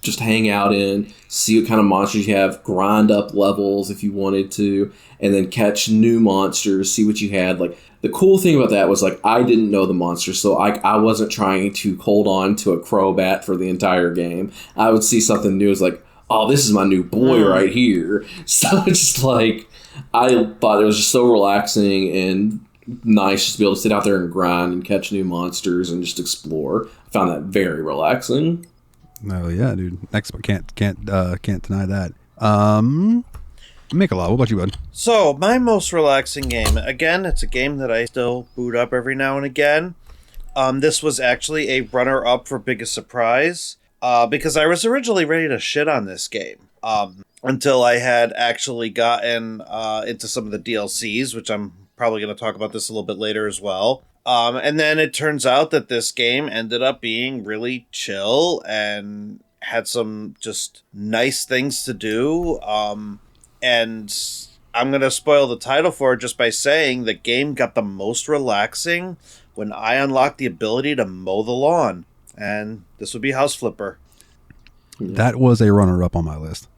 just hang out in, see what kind of monsters you have, grind up levels if you wanted to, and then catch new monsters, see what you had. Like, the cool thing about that was, like, I didn't know the monsters, so I wasn't trying to hold on to a Crobat for the entire game. I would see something new, it's like, oh, this is my new boy right here. So it's just like, I thought it was just so relaxing and nice just to be able to sit out there and grind and catch new monsters and just explore. I found that very relaxing. Oh yeah, dude. Next, can't deny that. Mikhailov, what about you, bud? So, my most relaxing game, again, it's a game that I still boot up every now and again. This was actually a runner-up for Biggest Surprise, because I was originally ready to shit on this game, until I had actually gotten into some of the DLCs, which I'm probably going to talk about this a little bit later as well. And then it turns out that this game ended up being really chill and had some just nice things to do. And I'm going to spoil the title for it just by saying the game got the most relaxing when I unlocked the ability to mow the lawn. And this would be House Flipper. That was a runner-up on my list.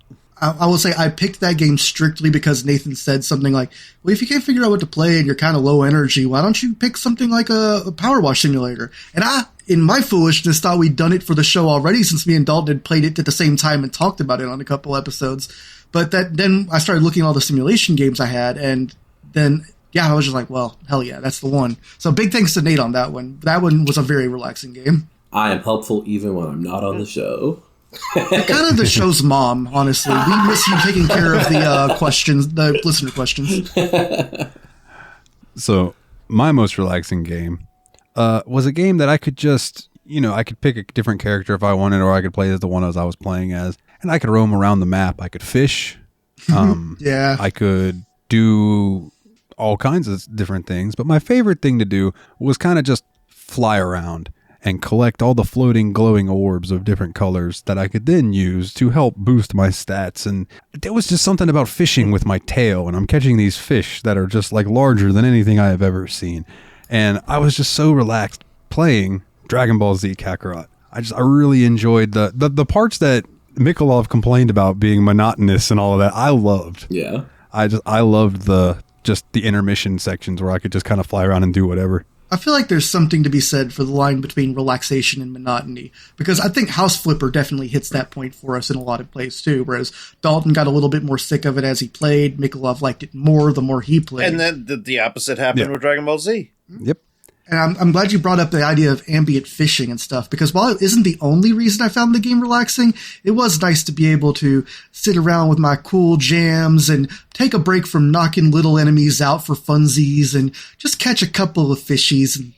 I will say I picked that game strictly because Nathan said something like, well, if you can't figure out what to play and you're kind of low energy, why don't you pick something like a Power Wash Simulator? And I in my foolishness, thought we'd done it for the show already since me and Dalton had played it at the same time and talked about it on a couple episodes. But then I started looking at all the simulation games I had, and then, yeah, I was just like, well, hell yeah, that's the one. So big thanks to Nate on that one. That one was a very relaxing game. I am helpful even when I'm not on the show. Kind of the show's mom, honestly. We miss you taking care of the questions, the listener questions. So my most relaxing game was a game that I could just, I could pick a different character if I wanted, or I could play as the one as I was playing as, and I could roam around the map. I could fish. Yeah. I could do all kinds of different things, but my favorite thing to do was kind of just fly around and collect all the floating glowing orbs of different colors that I could then use to help boost my stats. And there was just something about fishing with my tail, and I'm catching these fish that are just like larger than anything I have ever seen. And I was just so relaxed playing Dragon Ball Z Kakarot. I really enjoyed the parts that Mikhailov complained about being monotonous and all of that. I loved. Yeah. I loved the intermission sections where I could just kind of fly around and do whatever. I feel like there's something to be said for the line between relaxation and monotony, because I think House Flipper definitely hits that point for us in a lot of plays too, whereas Dalton got a little bit more sick of it as he played. Mikhailov liked it more the more he played. And then the opposite happened with Dragon Ball Z. Yep. And I'm glad you brought up the idea of ambient fishing and stuff, because while it isn't the only reason I found the game relaxing, it was nice to be able to sit around with my cool jams and take a break from knocking little enemies out for funsies and just catch a couple of fishies and,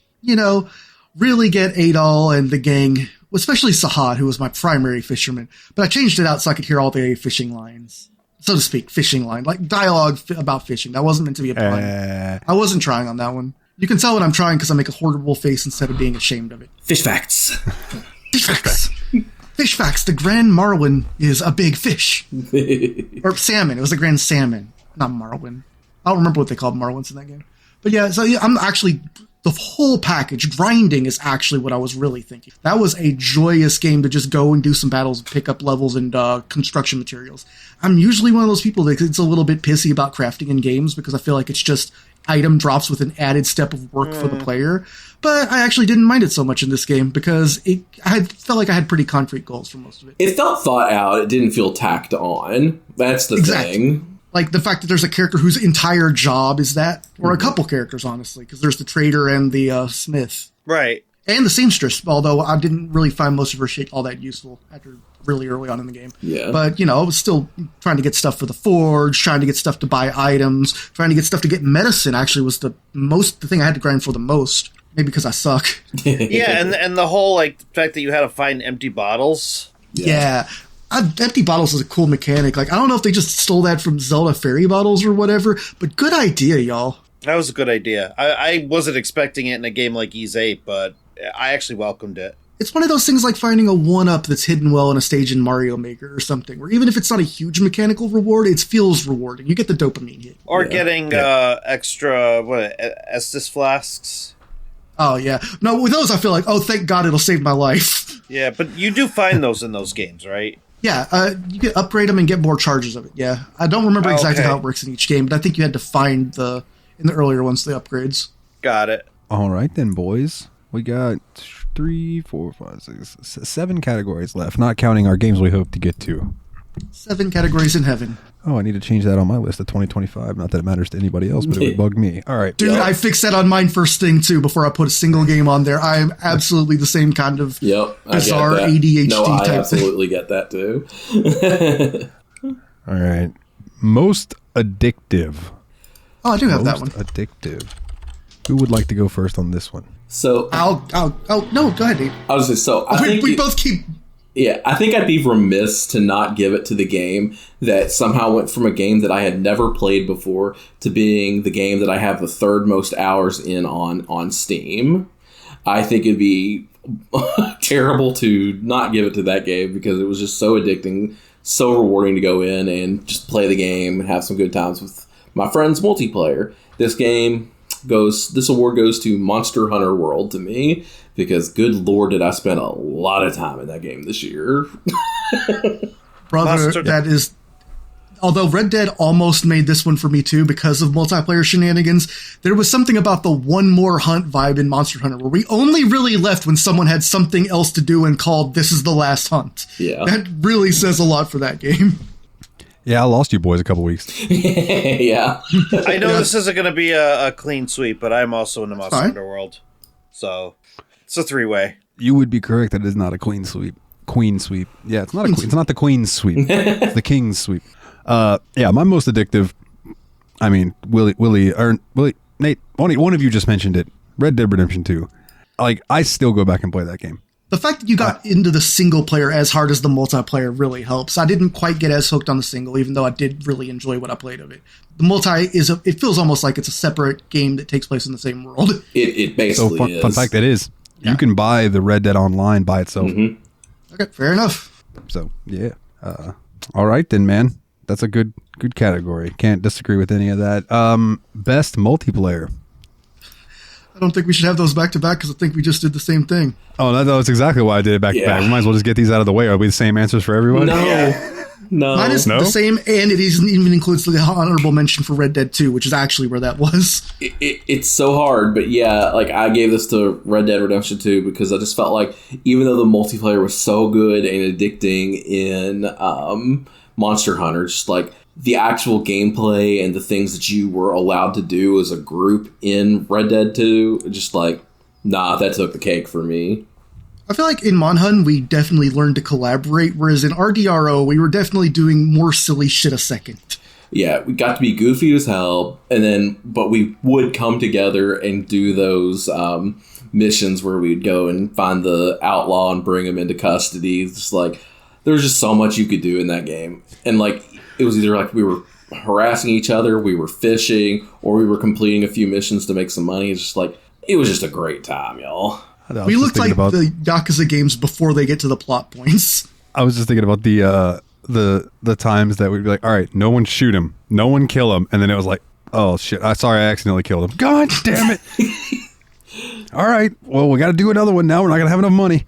really get Adol and the gang, especially Sahad, who was my primary fisherman. But I changed it out so I could hear all the fishing lines, so to speak, fishing line, like dialogue about fishing. That wasn't meant to be a pun. I wasn't trying on that one. You can tell when I'm trying because I make a horrible face instead of being ashamed of it. Fish facts. Fish facts. Fish facts. The Grand Marlin is a big fish. Or salmon. It was a Grand Salmon, not Marlin. I don't remember what they called Marlins in that game. But yeah, so I'm actually, the whole package, grinding is actually what I was really thinking. That was a joyous game to just go and do some battles, pick up levels and construction materials. I'm usually one of those people that gets a little bit pissy about crafting in games because I feel like it's just item drops with an added step of work for the player. But I actually didn't mind it so much in this game because I felt like I had pretty concrete goals for most of it. It felt thought out. It didn't feel tacked on. That's the thing. Like the fact that there's a character whose entire job is that, or a couple characters, honestly, because there's the trader and the smith. Right. And the seamstress, although I didn't really find most of her shit all that useful after really early on in the game. Yeah. But, I was still trying to get stuff for the forge, trying to get stuff to buy items, trying to get stuff to get medicine actually was the thing I had to grind for the most. Maybe because I suck. Yeah, and the whole, the fact that you had to find empty bottles. Yeah. Empty bottles is a cool mechanic. I don't know if they just stole that from Zelda fairy bottles or whatever, but good idea, y'all. That was a good idea. I wasn't expecting it in a game like Ys 8, but I actually welcomed it. It's one of those things like finding a 1-up that's hidden well in a stage in Mario Maker or something, where even if it's not a huge mechanical reward, it feels rewarding. You get the dopamine hit. Or getting extra, Estus flasks. Oh, yeah. No, with those I feel like, oh, thank God it'll save my life. Yeah, but you do find those in those games, right? Yeah, you can upgrade them and get more charges of it, yeah. I don't remember exactly how it works in each game, but I think you had to find in the earlier ones, the upgrades. Got it. All right then, boys. We got 3, 4, 5, 6, 7 categories left, not counting our games we hope to get to. 7 categories in heaven. Oh, I need to change that on my list of 2025. Not that it matters to anybody else, but it would bug me. All right. Dude, I fixed that on mine first thing, too, before I put a single game on there. I am absolutely the same kind of bizarre ADHD type I absolutely get that, too. All right. Most addictive. Oh, I do have that one. Addictive. Who would like to go first on this one? So no, go ahead, Dave. I was just we both keep. Yeah, I think I'd be remiss to not give it to the game that somehow went from a game that I had never played before to being the game that I have the third most hours in on Steam. I think it'd be terrible to not give it to that game because it was just so addicting, so rewarding to go in and just play the game and have some good times with my friends multiplayer. This award goes to Monster Hunter World to me because good lord did I spend a lot of time in that game this year. Brother, although Red Dead almost made this one for me too because of multiplayer shenanigans, there was something about the one more hunt vibe in Monster Hunter where we only really left when someone had something else to do and called this is the last hunt. Yeah. That really says a lot for that game. Yeah, I lost you boys a couple weeks. Yeah. I know this isn't going to be a clean sweep, but I'm also in the Monster Hunter world. So it's a three-way. You would be correct that it is not a queen sweep. Queen sweep. Yeah, it's not a queen. It's not the queen's sweep. It's the king's sweep. Yeah, my most addictive. I mean, Willie, Nate. One of you just mentioned it. Red Dead Redemption 2. Like, I still go back and play that game. The fact that you got into the single player as hard as the multiplayer really helps. I didn't quite get as hooked on the single, even though I did really enjoy what I played of it. The multi it feels almost like it's a separate game that takes place in the same world. It basically is. Fun fact, that is. Yeah. You can buy the Red Dead Online by itself. Mm-hmm. Okay, fair enough. So, yeah. All right, then, man. That's a good category. Can't disagree with any of that. Best multiplayer. I don't think we should have those back to back because I think we just did the same thing. Oh, that's exactly why I did it back to back. We might as well just get these out of the way. Are we the same answers for everyone? No. Mine is the same, and it even includes the honorable mention for Red Dead 2, which is actually where that was. It's so hard, but yeah, like I gave this to Red Dead Redemption 2 because I just felt like even though the multiplayer was so good and addicting in Monster Hunter, just like the actual gameplay and the things that you were allowed to do as a group in Red Dead 2, just like, that took the cake for me. I feel like in Monhun, we definitely learned to collaborate, whereas in RDRO, we were definitely doing more silly shit a second. Yeah, we got to be goofy as hell, but we would come together and do those missions where we'd go and find the outlaw and bring him into custody. It's just like, there was just so much you could do in that game. And like, it was either like we were harassing each other, we were fishing, or we were completing a few missions to make some money. It's just like, it was just a great time, y'all. We looked like the Yakuza games before they get to the plot points. I was just thinking about the times that we'd be like, all right, no one shoot him, no one kill him, and then it was like, oh shit, sorry, I accidentally killed him. God damn it! All right, well, we got to do another one now. We're not gonna have enough money.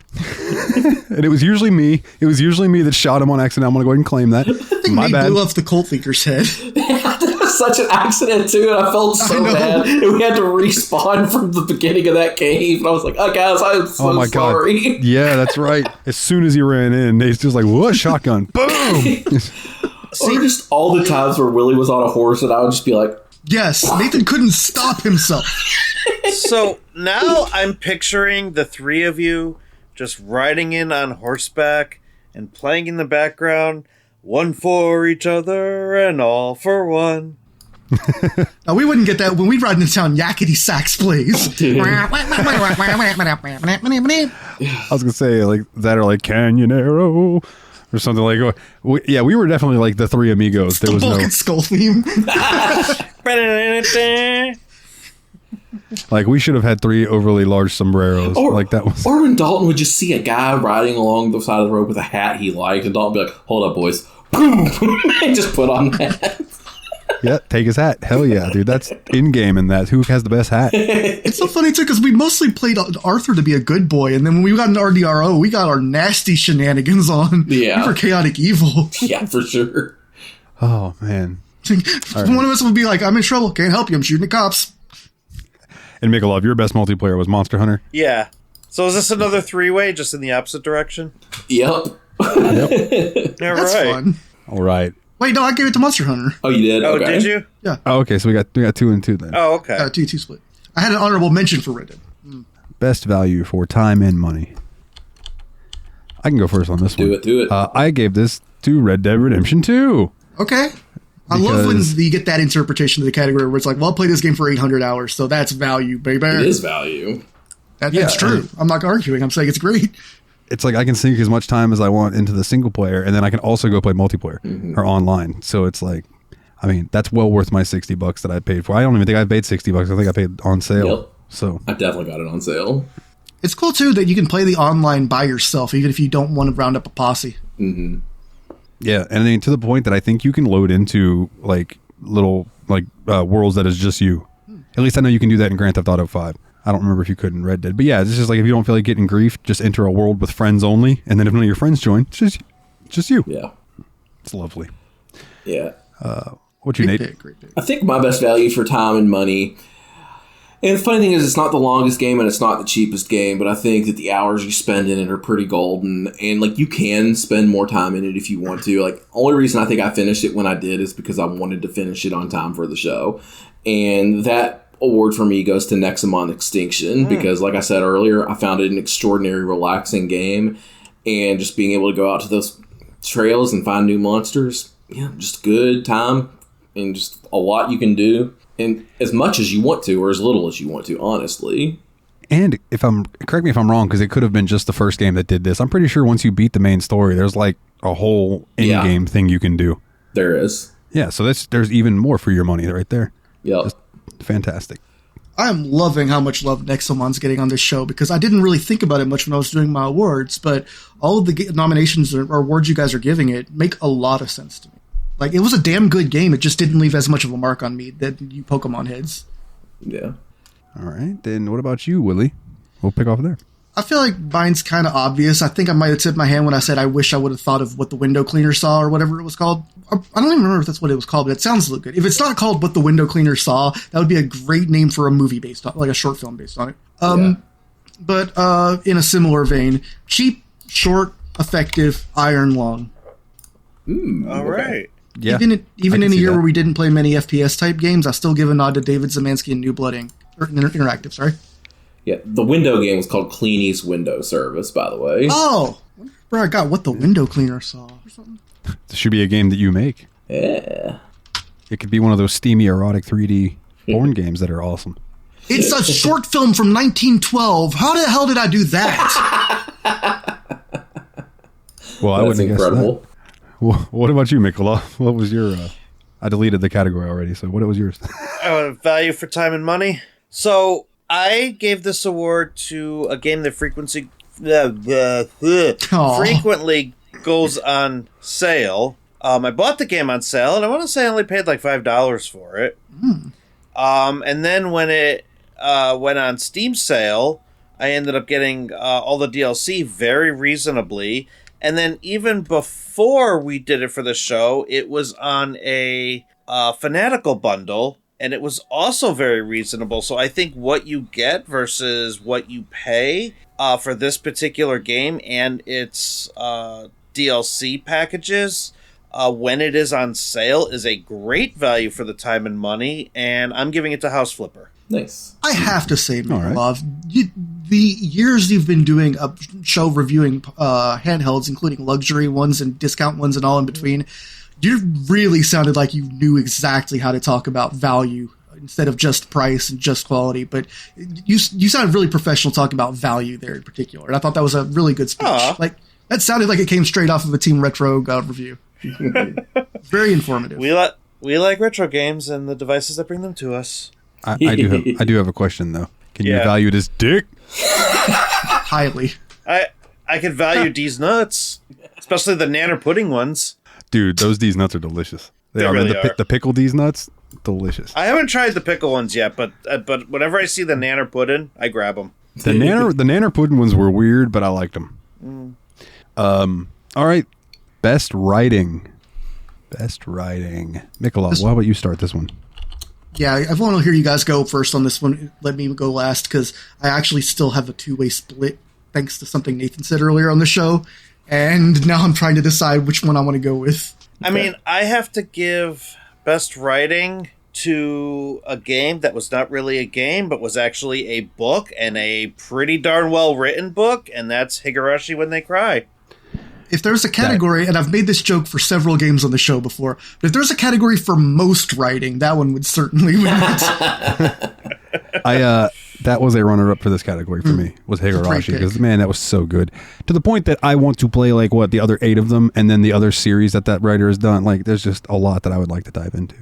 And it was usually me. It was usually me that shot him on accident. I'm gonna go ahead and claim that. My bad. Blew off the cult leaker's head. That was such an accident too, and I felt so bad. And we had to respawn from the beginning of that cave, and I was like, "Oh, guys, I'm so sorry." God. Yeah, that's right. As soon as he ran in, Nate's just like, "What shotgun? Boom!" Or just all the times where Willie was on a horse, and I would just be like, "Yes, Nathan couldn't stop himself." So now I'm picturing the three of you just riding in on horseback and playing in the background, one for each other and all for one. Now, we wouldn't get that when we ride into town. Yakety sax plays. I was gonna say like that, or like Canyonero, or something like. We were definitely like the three amigos. There was Vulcan skull theme. Like, we should have had three overly large sombreros. Or when Dalton would just see a guy riding along the side of the road with a hat he liked, and Dalton would be like, "Hold up, boys," boom, and just put on that. Yeah, take his hat. Hell yeah, dude. That's in game in that. Who has the best hat? It's so funny too because we mostly played Arthur to be a good boy, and then when we got into RDRO, we got our nasty shenanigans on. Yeah, we were chaotic evil. Yeah, for sure. Oh man, one of us would be like, "I'm in trouble. Can't help you. I'm shooting at cops." And Mikhailov, your best multiplayer was Monster Hunter? Yeah. So is this another three-way, just in the opposite direction? Yep. Yep. That's fun. All right. Wait, no, I gave it to Monster Hunter. Oh, you did? Oh, okay. Did you? Yeah. Oh, okay, so we got 2 and 2 then. Oh, okay. 2 split. I had an honorable mention for Red Dead. Best value for time and money. I can go first on this one. Do it. I gave this to Red Dead Redemption 2. Okay. I love when you get that interpretation of the category where it's like, well, I played this game for 800 hours, so that's value, baby. It is value. That's true. I'm not arguing. I'm saying it's great. It's like I can sink as much time as I want into the single player, and then I can also go play multiplayer or online. So it's like, I mean, that's well worth my $60 that I paid for. I don't even think I paid $60. I think I paid on sale. Yep. So I definitely got it on sale. It's cool too that you can play the online by yourself, even if you don't want to round up a posse. Mm-hmm. Yeah, and then to the point that I think you can load into like little worlds that is just you. At least I know you can do that in Grand Theft Auto 5. I don't remember if you could in Red Dead. But yeah, it's just like if you don't feel like getting grief, just enter a world with friends only, and then if none of your friends join, it's just you. Yeah. It's lovely. Yeah. What you, Great Nate? pick, great pick. I think my best value for time and money. And the funny thing is, it's not the longest game and it's not the cheapest game, but I think that the hours you spend in it are pretty golden. And like, you can spend more time in it if you want to. Like, only reason I think I finished it when I did is because I wanted to finish it on time for the show. And that award for me goes to Nexamon Extinction because, like I said earlier, I found it an extraordinary, relaxing game. And just being able to go out to those trails and find new monsters, yeah, just good time and just a lot you can do. And as much as you want to, or as little as you want to, honestly. And correct me if I'm wrong, because it could have been just the first game that did this. I'm pretty sure once you beat the main story, there's like a whole in-game thing you can do. There is. Yeah, so there's even more for your money right there. Yep. Just fantastic. I am loving how much love Nexamon's getting on this show because I didn't really think about it much when I was doing my awards, but all of the nominations or awards you guys are giving it make a lot of sense to me. Like, it was a damn good game. It just didn't leave as much of a mark on me that you Pokemon heads. Yeah. All right, then what about you, Willie? We'll pick off there. I feel like mine's kind of obvious. I think I might have tipped my hand when I said I wish I would have thought of What the Window Cleaner Saw or whatever it was called. I don't even remember if that's what it was called, but it sounds good. If it's not called What the Window Cleaner Saw, that would be a great name for a movie based on, like a short film based on it. But in a similar vein, cheap, short, effective, iron long. All right. Yeah, Even in a year that. where we didn't play many FPS type games, I still give a nod to David Zemansky and New Blood Inc. Or Interactive, sorry. Yeah, the window game was called Cleanie's Window Service, by the way. Oh! Where I got What the Window Cleaner Saw or something. This should be a game that you make. Yeah. It could be one of those steamy, erotic 3D porn games that are awesome. It's a short film from 1912. How the hell did I do that? Well, I That's wouldn't have guessed incredible. that. Well, what about you, Mikhailov? What was your... I deleted the category already, so what was yours? Value for time and money. So I gave this award to a game that frequently goes on sale. I bought the game on sale, and I want to say I only paid like $5 for it. And then when it went on Steam sale, I ended up getting all the DLC very reasonably. And then even before we did it for the show, it was on a Fanatical bundle, and it was also very reasonable. So I think what you get versus what you pay for this particular game and its DLC packages when it is on sale is a great value for the time and money, and I'm giving it to House Flipper. Nice. I have to say, All right. Mikhailov, the years you've been doing a show reviewing handhelds, including luxury ones and discount ones and all in between, you really sounded like you knew exactly how to talk about value instead of just price and just quality. But you sounded really professional talking about value there in particular. And I thought that was a really good speech. Like, that sounded like it came straight off of a Team Retrogue review. Very informative. We like retro games and the devices that bring them to us. I do have a question, though. Can you value this dick? Highly. I could value D's nuts, especially the nanner pudding ones. Dude, those D's nuts are delicious. They are. really Man. are. The pickle D's nuts, delicious. I haven't tried the pickle ones yet, but whenever I see the nanner pudding, I grab them. The nanner pudding ones were weird, but I liked them. All right. Best writing. Mikhailov, how about you start this one? Yeah, I want to hear you guys go first on this one. Let me go last because I actually still have a two-way split thanks to something Nathan said earlier on the show. And now I'm trying to decide which one I want to go with. I mean, I have to give best writing to a game that was not really a game, but was actually a book, and a pretty darn well-written book, and that's Higurashi When They Cry. If there's a category, and I've made this joke for several games on the show before, but if there's a category for most writing, that one would certainly win it. That was a runner-up for this category for me, was Higurashi, because, man, that was so good. To the point that I want to play, like, the other 8 of them, and then the other series that writer has done. Like, there's just a lot that I would like to dive into.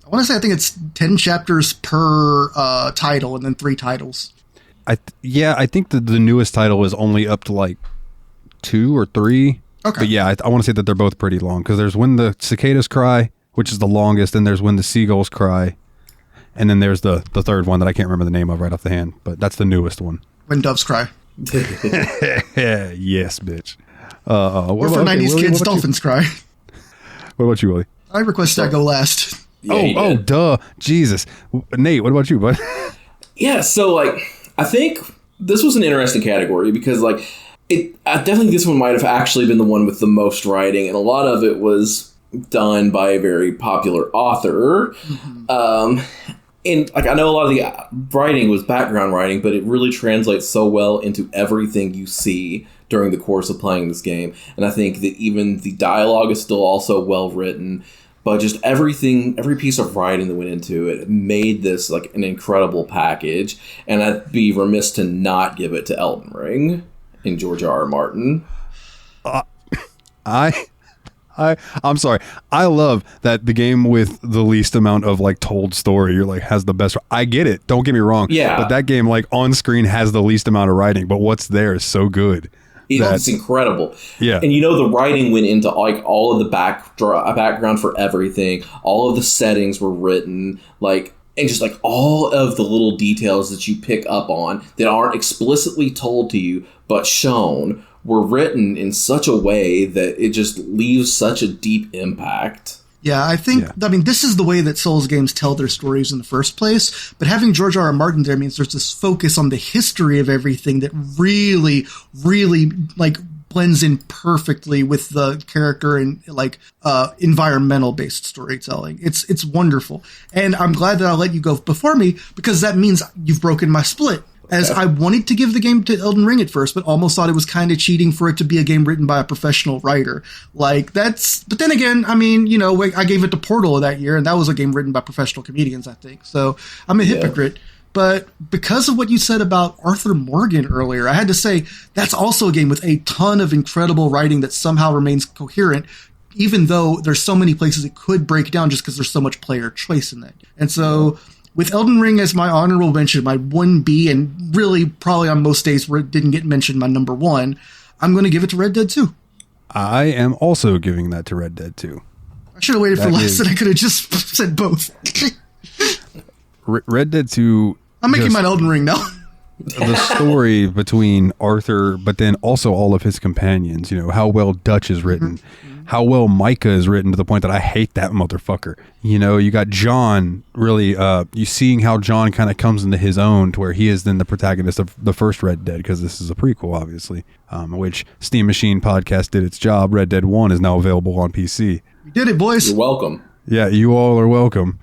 I want to say I think it's 10 chapters per title, and then 3 titles. I think the newest title is only up to, like, 2 or 3. Okay. But yeah, I want to say that they're both pretty long, because there's When the Cicadas Cry, which is the longest, and there's When the Seagulls Cry, and then there's the third one that I can't remember the name of right off the hand, but that's the newest one. When Doves Cry. Yes, bitch. Or for 90s kids, Dolphins Cry. What about you, Willie? I requested I go last. Yeah, duh. Jesus. Nate, what about you, bud? Yeah, so, like, I think this was an interesting category because, like, I definitely think this one might have actually been the one with the most writing, and a lot of it was done by a very popular author. And, like, I know a lot of the writing was background writing, but it really translates so well into everything you see during the course of playing this game. And I think that even the dialogue is still also well written, but just everything, every piece of writing that went into it made this like an incredible package. And I'd be remiss to not give it to Elden Ring and George R.R. Martin. I'm sorry. I love that the game with the least amount of like told story, you're like, has the best. I get it. Don't get me wrong. Yeah. But that game like on screen has the least amount of writing, but what's there is so good. It's incredible. Yeah. And you know, the writing went into like all of the background for everything. All of the settings were written, like, and just like all of the little details that you pick up on that aren't explicitly told to you, but shown, were written in such a way that it just leaves such a deep impact. Yeah, I think, I mean, this is the way that Souls games tell their stories in the first place, but having George R.R. Martin there means there's this focus on the history of everything that really, really, like, blends in perfectly with the character and, like, environmental-based storytelling. It's wonderful. And I'm glad that I'll let you go before me, because that means you've broken my split. As I wanted to give the game to Elden Ring at first, but almost thought it was kind of cheating for it to be a game written by a professional writer. Like, but then again, I mean, you know, I gave it to Portal that year, and that was a game written by professional comedians, I think. So I'm a hypocrite. But because of what you said about Arthur Morgan earlier, I had to say that's also a game with a ton of incredible writing that somehow remains coherent, even though there's so many places it could break down just because there's so much player choice in that. And so with Elden Ring as my honorable mention, my 1B, and really probably on most days where it didn't get mentioned, my number 1, I'm going to give it to Red Dead 2. I am also giving that to Red Dead 2. I should have waited for last, and I could have just said both. Red Dead 2... I'm making mine Elden Ring now. The story between Arthur, but then also all of his companions, you know, how well Dutch is written, how well Micah is written to the point that I hate that motherfucker. You know, you got John really, you seeing how John kind of comes into his own to where he is then the protagonist of the first Red Dead, because this is a prequel, obviously, which Steam Machine podcast did its job. Red Dead 1 is now available on PC. We did it, boys. You're welcome. Yeah, you all are welcome.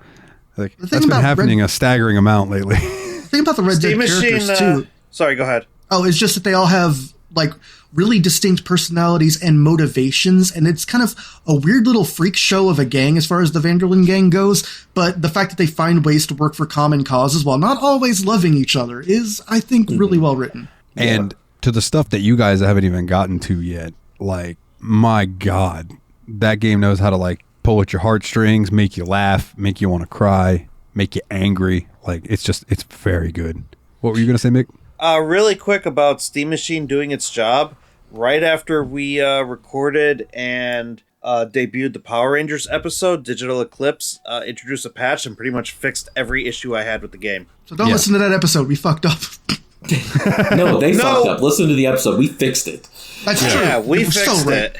Like, that's been happening a staggering amount lately. The thing about the Red Dead characters, too. Sorry, go ahead. Oh, it's just that they all have, like, really distinct personalities and motivations, and it's kind of a weird little freak show of a gang as far as the Vanderlyn gang goes, but the fact that they find ways to work for common causes while not always loving each other is, I think, really well written. And to the stuff that you guys haven't even gotten to yet, like, my God, that game knows how to, like, pull at your heartstrings, make you laugh, make you want to cry, make you angry. Like, it's very good. What were you going to say, Mick? Really quick about Steam Machine doing its job. Right after we recorded and debuted the Power Rangers episode, Digital Eclipse introduced a patch and pretty much fixed every issue I had with the game. So don't listen to that episode. We fucked up. No, they fucked up. Listen to the episode. We fixed it. That's true. Yeah, we fixed it.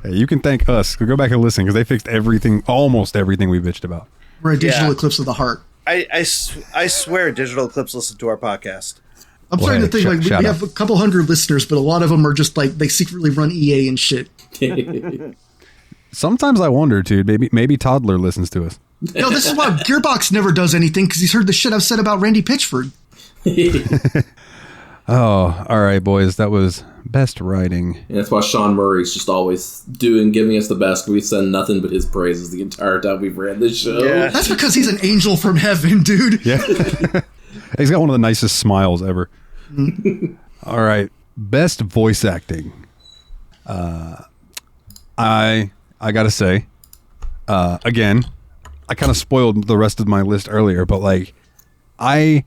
Hey, you can thank us. Go back and listen, because they fixed everything, almost everything we bitched about. We're a digital eclipse of the heart. I swear Digital Eclipse listened to our podcast. I'm starting to think like we have a couple hundred listeners, but a lot of them are just like they secretly run EA and shit. Sometimes I wonder, dude. Maybe Toddler listens to us. No, this is why Gearbox never does anything, because he's heard the shit I've said about Randy Pitchford. Oh, all right, boys. That was best writing. And that's why Sean Murray's just always giving us the best. We send nothing but his praises the entire time we've ran this show. Yeah. That's because he's an angel from heaven, dude. Yeah. He's got one of the nicest smiles ever. All right. Best voice acting. I gotta say, again, I kind of spoiled the rest of my list earlier, but like, I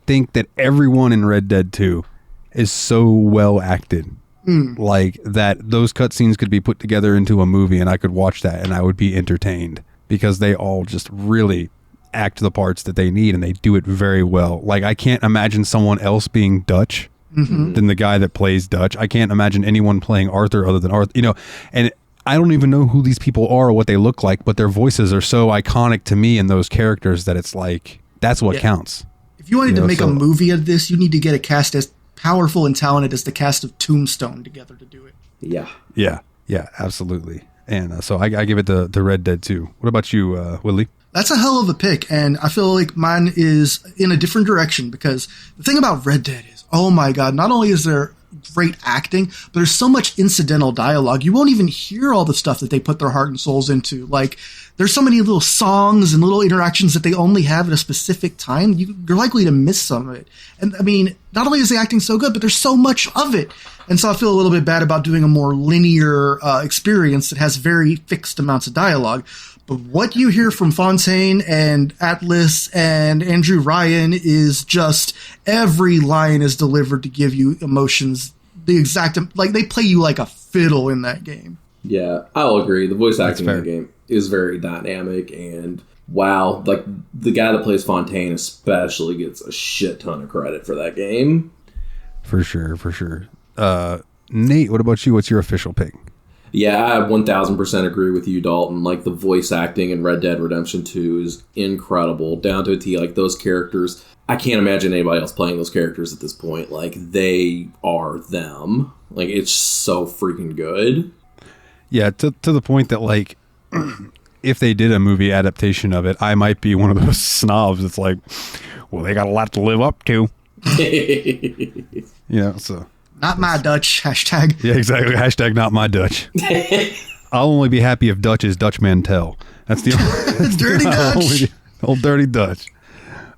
think that everyone in Red Dead 2 is so well acted. Like that those cutscenes could be put together into a movie and I could watch that and I would be entertained, because they all just really act the parts that they need and they do it very well. Like, I can't imagine someone else being Dutch than the guy that plays Dutch. I can't imagine anyone playing Arthur other than Arthur, you know. And I don't even know who these people are or what they look like, but their voices are so iconic to me in those characters that it's like, that's what counts. If you wanted to make a movie of this, you need to get a cast as powerful and talented as the cast of Tombstone together to do it. Yeah. Yeah, absolutely. And so I give it to Red Dead 2. What about you, Willie? That's a hell of a pick, and I feel like mine is in a different direction because the thing about Red Dead is, oh my god, not only is there great acting, but there's so much incidental dialogue. You won't even hear all the stuff that they put their heart and souls into. Like, there's so many little songs and little interactions that they only have at a specific time. You're likely to miss some of it. And I mean, not only is the acting so good, but there's so much of it. And so I feel a little bit bad about doing a more linear experience that has very fixed amounts of dialogue. But what you hear from Fontaine and Atlas and Andrew Ryan is just every line is delivered to give you emotions. The exact, like, they play you like a fiddle in that game. Yeah, I'll agree. The voice acting in the game is very dynamic, and wow, like the guy that plays Fontaine especially gets a shit ton of credit for that game. For sure. Nate, what about you? What's your official pick? Yeah, I 1000% agree with you, Dalton. Like, the voice acting in Red Dead Redemption 2 is incredible, down to a T. Like, those characters, I can't imagine anybody else playing those characters at this point. Like, they are them. Like, it's so freaking good. Yeah, to the point that, like, if they did a movie adaptation of it, I might be one of those snobs that's like, well, they got a lot to live up to. So... Not my Dutch, hashtag. Yeah, exactly. Hashtag not my Dutch. I'll only be happy if Dutch is Dutch Mantel. That's the dirty Dutch. Old dirty Dutch.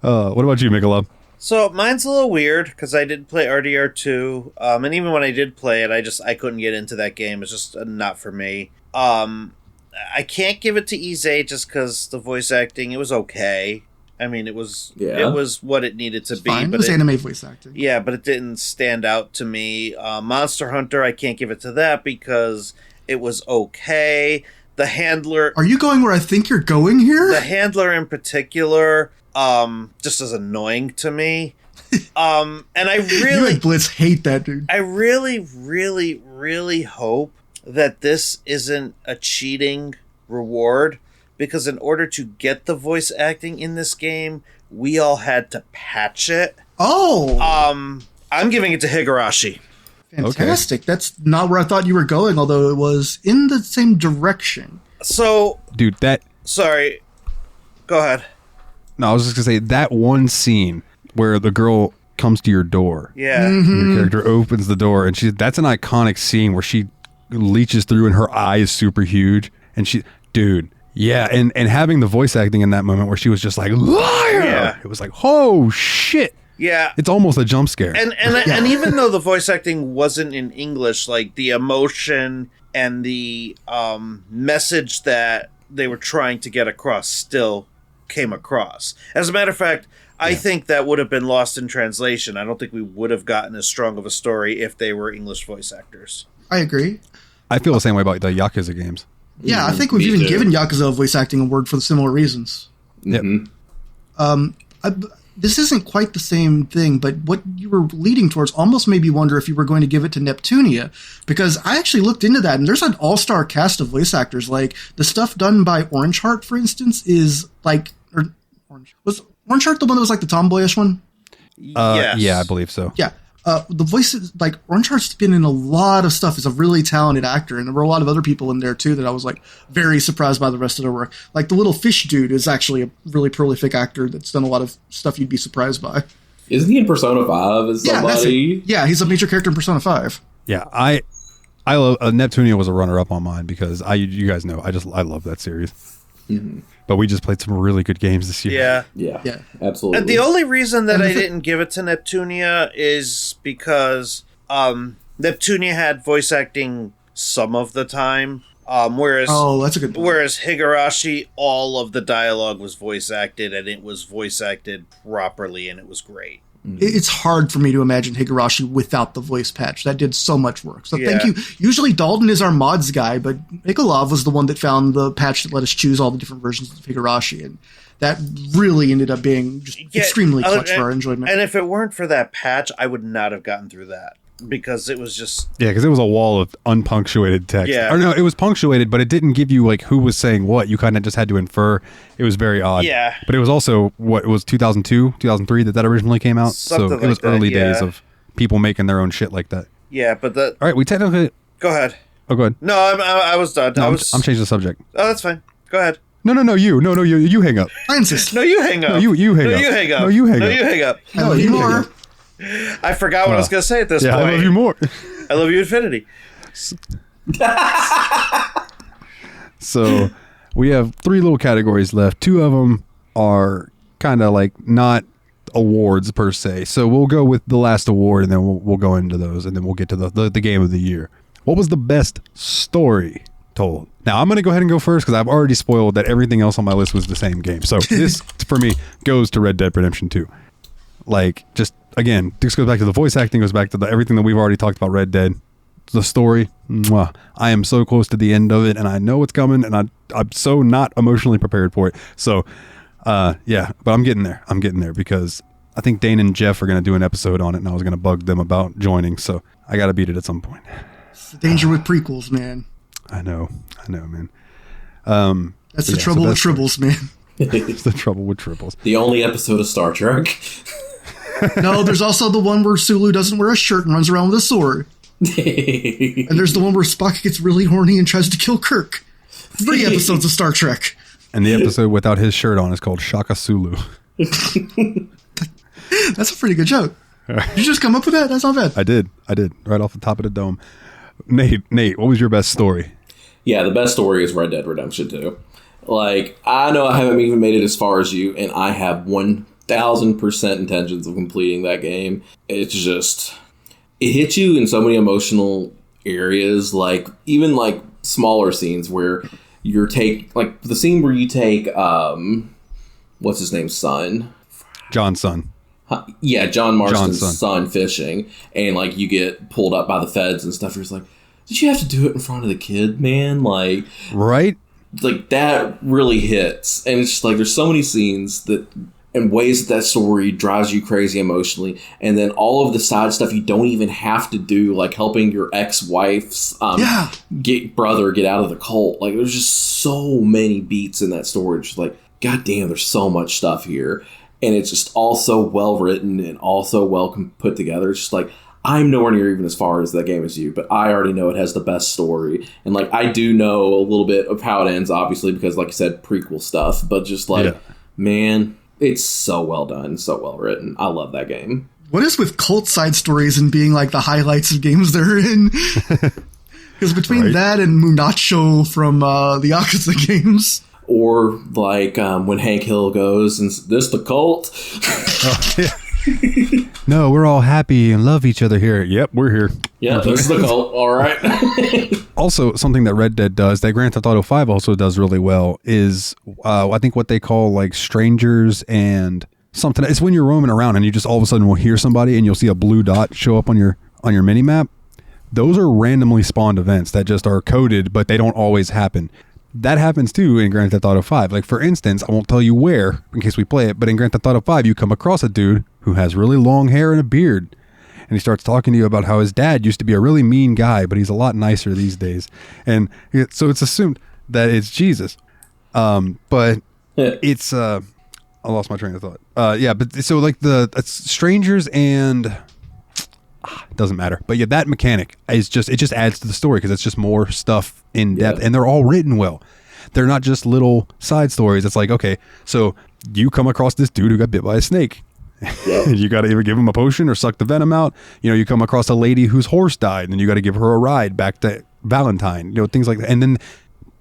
What about you, Mikhailov? So mine's a little weird because I did play RDR2, and even when I did play it, I couldn't get into that game. It's just not for me. I can't give it to Ise just because the voice acting, it was okay. I mean, it was what it needed to be. Fine. But it was anime voice acting. Yeah, but it didn't stand out to me. Monster Hunter, I can't give it to that because it was okay. The handler... Are you going where I think you're going here? The handler in particular, just as annoying to me. And I really... You and Blitz hate that dude. I really, really, really hope that this isn't a cheating reward. Because in order to get the voice acting in this game, we all had to patch it. Oh! I'm giving it to Higurashi. Fantastic. Okay. That's not where I thought you were going, although it was in the same direction. So... Dude, Sorry. Go ahead. No, I was just going to say, that one scene where the girl comes to your door. Yeah. Mm-hmm. Your character opens the door, and that's an iconic scene where she leeches through and her eye is super huge. And dude... Yeah, and having the voice acting in that moment where she was just like, liar! Yeah. It was like, oh, shit. Yeah. It's almost a jump scare. And even though the voice acting wasn't in English, like the emotion and the message that they were trying to get across still came across. As a matter of fact, I think that would have been lost in translation. I don't think we would have gotten as strong of a story if they were English voice actors. I agree. I feel the same way about the Yakuza games. Yeah, I think we've even given Yakuza voice acting award for the similar reasons. Yep. This isn't quite the same thing, but what you were leading towards almost made me wonder if you were going to give it to Neptunia, because I actually looked into that, and there's an all-star cast of voice actors. Like, the stuff done by Orange Heart, for instance, is like... Was Orange Heart the one that was like the tomboyish one? Yes. Yeah, I believe so. Yeah. The voices, like, Orange Heart's been in a lot of stuff. He's a really talented actor, and there were a lot of other people in there, too, that I was, like, very surprised by the rest of their work. Like, the little fish dude is actually a really prolific actor that's done a lot of stuff you'd be surprised by. Isn't he in Persona 5 as somebody? Yeah, he's a major character in Persona 5. Yeah, I love... Neptunia was a runner-up on mine, because you guys know, I love that series. Mm-hmm. But we just played some really good games this year. Yeah, absolutely. And the only reason that I didn't give it to Neptunia is because Neptunia had voice acting some of the time, whereas that's a good point. Whereas Higurashi, all of the dialogue was voice acted, and it was voice acted properly, and it was great. It's hard for me to imagine Higurashi without the voice patch. That did so much work. So thank you. Usually Dalton is our mods guy, but Mikhailov was the one that found the patch that let us choose all the different versions of Higurashi. And that really ended up being just extremely clutch for our enjoyment. And if it weren't for that patch, I would not have gotten through that. because it was just Yeah, because it was a wall of unpunctuated text. Yeah. Or no, it was punctuated, but it didn't give you like who was saying what. You kind of just had to infer. It was very odd. Yeah. But it was also what it was 2002, 2003 that originally came out. Something so like it was that, early yeah. days of people making their own shit like that. yeah. But the All right, we technically. go ahead. Oh, go ahead. No, I was done. No, I I'm was. changing the subject. Oh, that's fine. Go ahead. No, you hang up. I insist. No, you hang up. No, you hang no, up. You hang up. No, you hang no, up. you hang up. I love you hang more. up. I forgot what I was going to say at this Yeah, point. I love you more. I love you, infinity. So we have 3 little categories left. 2 of them are kind of like not awards per se. So we'll go with the last award, and then we'll go into those, and then we'll get to the game of the year. What was the best story told? Now I'm going to go ahead and go first because I've already spoiled that everything else on my list was the same game. So this for me goes to Red Dead Redemption 2. Like, just again, this goes back to the voice acting, goes back to everything that we've already talked about. Red Dead, the story. Mwah. I am so close to the end of it, and I know what's coming, and I'm so not emotionally prepared for it. So, yeah, but I'm getting there. I'm getting there because I think Dane and Jeff are going to do an episode on it, and I was going to bug them about joining. So I got to beat it at some point. It's the danger with prequels, man. I know, man. That's the trouble with tribbles, man. It's the trouble with triples. The only episode of Star Trek. No, there's also the one where Sulu doesn't wear a shirt and runs around with a sword. And there's the one where Spock gets really horny and tries to kill Kirk. 3 episodes of Star Trek. And the episode without his shirt on is called Shaka Sulu. That's a pretty good joke. Did you just come up with that? That's not bad. I did. Right off the top of the dome. Nate, what was your best story? Yeah, the best story is Red Dead Redemption 2. Like, I know I haven't even made it as far as you, and I have 1,000% intentions of completing that game. It's just, it hits you in so many emotional areas, like, even, like, smaller scenes where like, the scene where you take, what's his name's son? John's son. Yeah, John Marston's son fishing, and, like, you get pulled up by the feds and stuff. You're just like, did you have to do it in front of the kid, man? Like, right? Like, that really hits. And it's just like, there's so many scenes that, in ways that story drives you crazy emotionally. And then all of the side stuff you don't even have to do, like helping your ex-wife's brother get out of the cult. Like, there's just so many beats in that story. It's just like, God damn, there's so much stuff here. And it's just all so well written and all so well put together. It's just like, I'm nowhere near even as far as that game as you, but I already know it has the best story. And, like, I do know a little bit of how it ends, obviously, because, like you said, prequel stuff. But just, like, man, it's so well done, so well written. I love that game. What is with cult side stories and being, like, the highlights of games they're in? Because between that and Munacho from the Yakuza games... Or, like, when Hank Hill goes, and this the cult? Oh, yeah. No, we're all happy and love each other here. Yep, we're here. Yeah, this is the cult. All right. Also, something that Red Dead does, that Grand Theft Auto 5 also does really well, is I think what they call like strangers and something. It's when you're roaming around and you just all of a sudden will hear somebody and you'll see a blue dot show up on your mini map. Those are randomly spawned events that just are coded, but they don't always happen. That happens too in Grand Theft Auto 5. Like, for instance, I won't tell you where in case we play it, but in Grand Theft Auto 5, you come across a dude who has really long hair and a beard. And he starts talking to you about how his dad used to be a really mean guy, but he's a lot nicer these days. And so it's assumed that it's Jesus. But it's, I lost my train of thought. Yeah, but so like it's strangers and... doesn't matter. But yeah, that mechanic is just, it just adds to the story because it's just more stuff in depth and they're all written well. They're not just little side stories. It's like, okay, so you come across this dude who got bit by a snake. You got to either give him a potion or suck the venom out. You know, you come across a lady whose horse died and you got to give her a ride back to Valentine, you know, things like that. And then,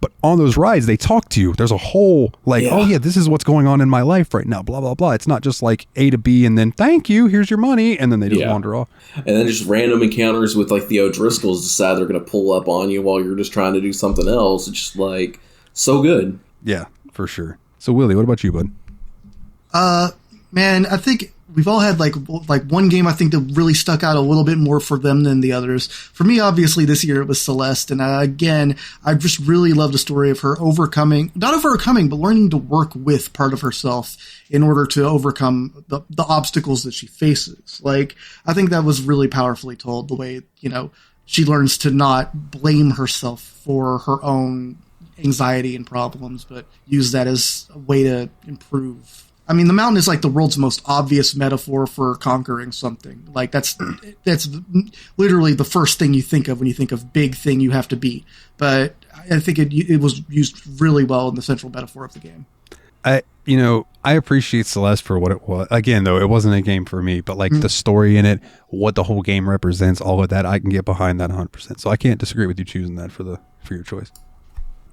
but on those rides, they talk to you. There's a whole like, oh yeah, this is what's going on in my life right now, blah, blah, blah. It's not just like A to B and then thank you, here's your money. And then they just wander off. And then just random encounters with like the O'Driscolls decide they're going to pull up on you while you're just trying to do something else. It's just like so good. Yeah, for sure. So Willie, what about you, bud? Man, I think we've all had like one game I think that really stuck out a little bit more for them than the others. For me, obviously, this year it was Celeste, and again, I just really loved the story of her not overcoming, but learning to work with part of herself in order to overcome the obstacles that she faces. Like, I think that was really powerfully told, the way, she learns to not blame herself for her own anxiety and problems, but use that as a way to improve. I mean, the mountain is like the world's most obvious metaphor for conquering something. Like that's literally the first thing you think of when you think of big thing you have to beat. But I think it was used really well in the central metaphor of the game. I appreciate Celeste for what it was. Again, though, it wasn't a game for me, but like the story in it, what the whole game represents, all of that, I can get behind that 100%. So I can't disagree with you choosing that for your choice.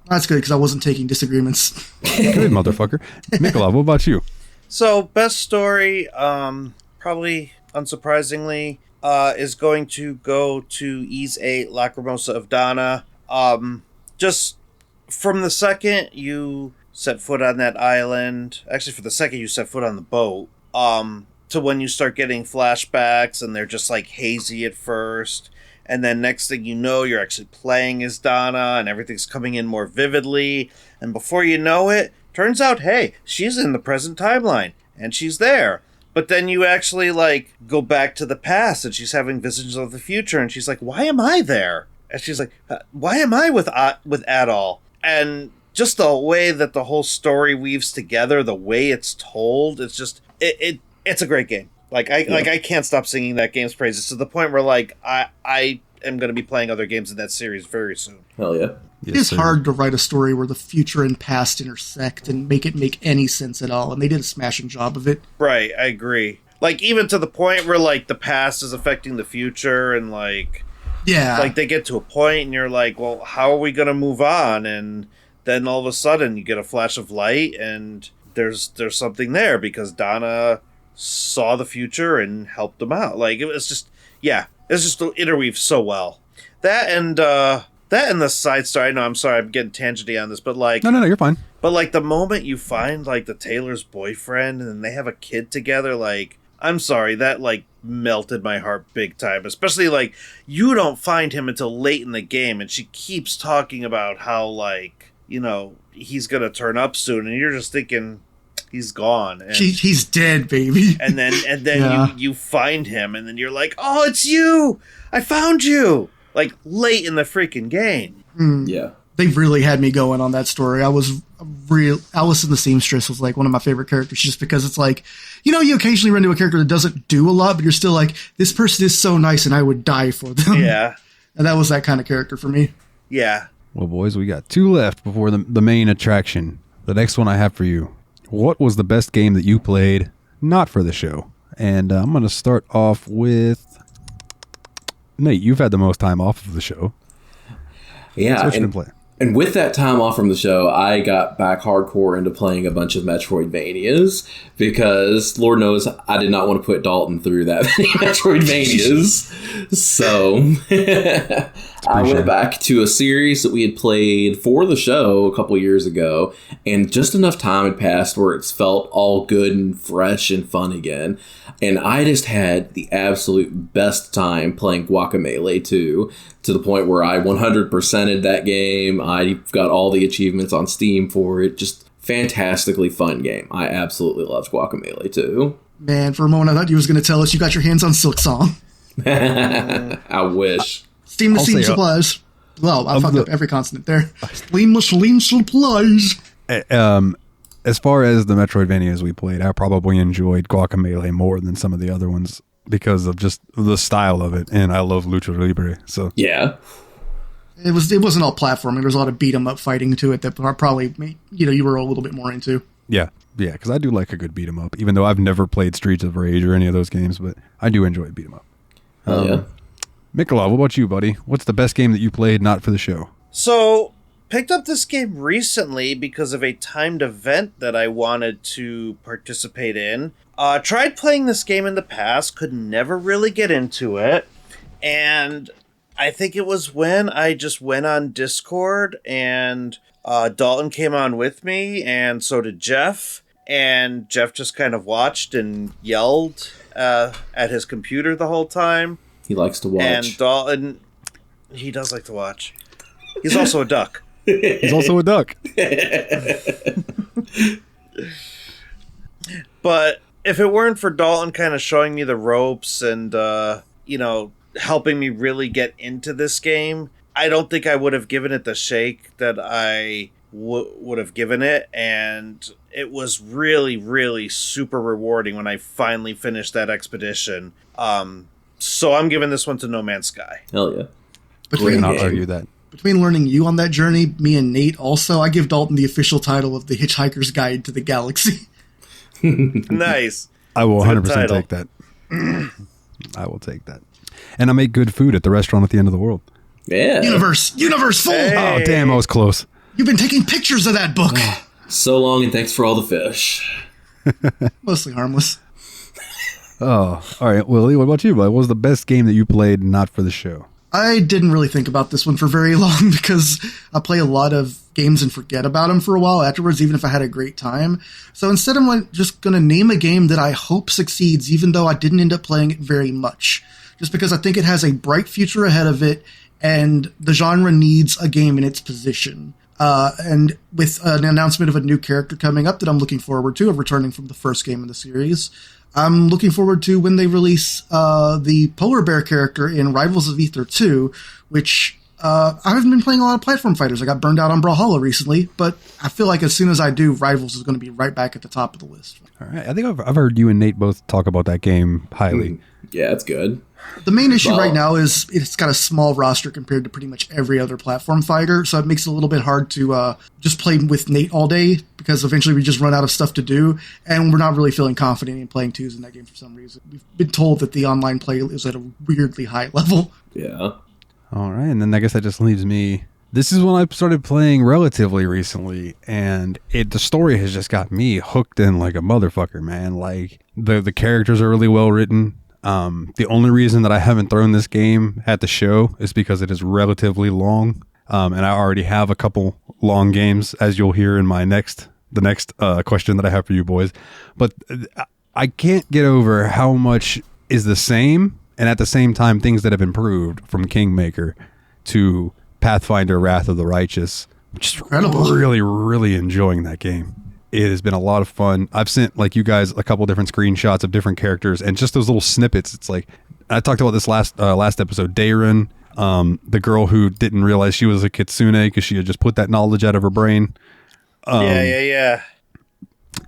That's good, because I wasn't taking disagreements. Good motherfucker. Mikhailov, what about you? So, best story, probably unsurprisingly, is going to go to Ys 8, Lacrimosa of Dana. Just from the second you set foot on that island, actually for the second you set foot on the boat, to when you start getting flashbacks and they're just like hazy at first, and then next thing you know, you're actually playing as Dana and everything's coming in more vividly, and before you know it, turns out, hey, she's in the present timeline, and she's there. But then you actually, like, go back to the past, and she's having visions of the future, and she's like, why am I there? And she's like, why am I with Adol? And just the way that the whole story weaves together, the way it's told, it's just, it's a great game. I can't stop singing that game's praises to the point where, like, I am going to be playing other games in that series very soon. Hell yeah. Yes, it's hard to write a story where the future and past intersect and make it make any sense at all, and they did a smashing job of it. Right, I agree. Like, even to the point where, like, the past is affecting the future, and, like... Yeah. Like, they get to a point, and you're like, well, how are we going to move on? And then all of a sudden, you get a flash of light, and there's something there, because Dana saw the future and helped them out. Like, it was just... Yeah, it's just interweaved so well. That and the side story, I know, I'm sorry, I'm getting tangenty on this, but like... No, you're fine. But like the moment you find like the Taylor's boyfriend and they have a kid together, like, I'm sorry, that like melted my heart big time. Especially like, you don't find him until late in the game and she keeps talking about how like, he's gonna turn up soon and you're just thinking... He's gone. And, he's dead, baby. And then yeah. you find him, and then you're like, "Oh, it's you! I found you!" Like late in the freaking game. Yeah, they really had me going on that story. Alice in the Seamstress was like one of my favorite characters, just because it's like, you occasionally run into a character that doesn't do a lot, but you're still like, this person is so nice, and I would die for them. Yeah, and that was that kind of character for me. Yeah. Well, boys, we got 2 left before the main attraction. The next one I have for you. What was the best game that you played not for the show? And I'm going to start off with Nate. You've had the most time off of the show. Yeah. So what you been playing? And with that time off from the show, I got back hardcore into playing a bunch of Metroidvanias because, Lord knows, I did not want to put Dalton through that many Metroidvanias. So I went back to a series that we had played for the show a couple years ago, and just enough time had passed where it's felt all good and fresh and fun again. And I just had the absolute best time playing Guacamelee 2, to the point where I 100%ed that game. I got all the achievements on Steam for it. Just fantastically fun game. I absolutely loved Guacamelee 2. Man, for a moment I thought you was going to tell us you got your hands on Silk Song. I wish. Steam the Steam supplies. Well, I fucked up every consonant there. Steam the Steam supplies. As far as the Metroidvanias we played, I probably enjoyed Guacamelee more than some of the other ones because of just the style of it, and I love Lucha Libre. So yeah, it wasn't all platforming. There's a lot of beat 'em up fighting to it that probably you were a little bit more into. Yeah, because I do like a good beat 'em up, even though I've never played Streets of Rage or any of those games, but I do enjoy beat 'em up. Yeah. Mikhailov, what about you, buddy? What's the best game that you played not for the show? So, picked up this game recently because of a timed event that I wanted to participate in. Tried playing this game in the past, could never really get into it, and I think it was when I just went on Discord and Dalton came on with me, and so did Jeff, and Jeff just kind of watched and yelled at his computer the whole time. He likes to watch. And Dalton, he does like to watch. He's also a duck. He's also a duck. But if it weren't for Dalton kind of showing me the ropes and, helping me really get into this game, I don't think I would have given it the shake that I would have given it. And it was really, really super rewarding when I finally finished that expedition. So I'm giving this one to No Man's Sky. Hell yeah. Between, I'll argue that. Between learning you on that journey, me and Nate also, I give Dalton the official title of The Hitchhiker's Guide to the Galaxy. Nice. I will 100% take that. I will take that. And I make good food at the restaurant at the end of the world. Yeah. Universe full. Hey. Oh, damn, I was close. You've been taking pictures of that book. So long, and thanks for all the fish. Mostly harmless. Oh, all right. Willie, what about you? What was the best game that you played not for the show? I didn't really think about this one for very long because I play a lot of games and forget about them for a while afterwards, even if I had a great time. So instead, I'm just going to name a game that I hope succeeds, even though I didn't end up playing it very much. Just because I think it has a bright future ahead of it, and the genre needs a game in its position. And with an announcement of a new character coming up that I'm looking forward to, of returning from the first game in the series, I'm looking forward to when they release the Polar Bear character in Rivals of Aether 2, which I haven't been playing a lot of platform fighters. I got burned out on Brawlhalla recently, but I feel like as soon as I do, Rivals is going to be right back at the top of the list. All right. I think I've heard you and Nate both talk about that game highly. Yeah, it's good. The main issue right now is it's got a small roster compared to pretty much every other platform fighter, so it makes it a little bit hard to just play with Nate all day, because eventually we just run out of stuff to do, and we're not really feeling confident in playing twos in that game for some reason. We've been told that the online play is at a weirdly high level. Yeah. All right, and then I guess that just leaves me. This is when I started playing relatively recently, and the story has just got me hooked in like a motherfucker, man. Like, the characters are really well written. The only reason that I haven't thrown this game at the show is because it is relatively long, and I already have a couple long games, as you'll hear in the next question that I have for you boys. But I can't get over how much is the same, and at the same time, things that have improved from Kingmaker to Pathfinder Wrath of the Righteous. Just really, really enjoying that game. It has been a lot of fun. I've sent you guys a couple different screenshots of different characters, and just those little snippets. It's like, I talked about this last episode. Doran, the girl who didn't realize she was a kitsune because she had just put that knowledge out of her brain. Yeah.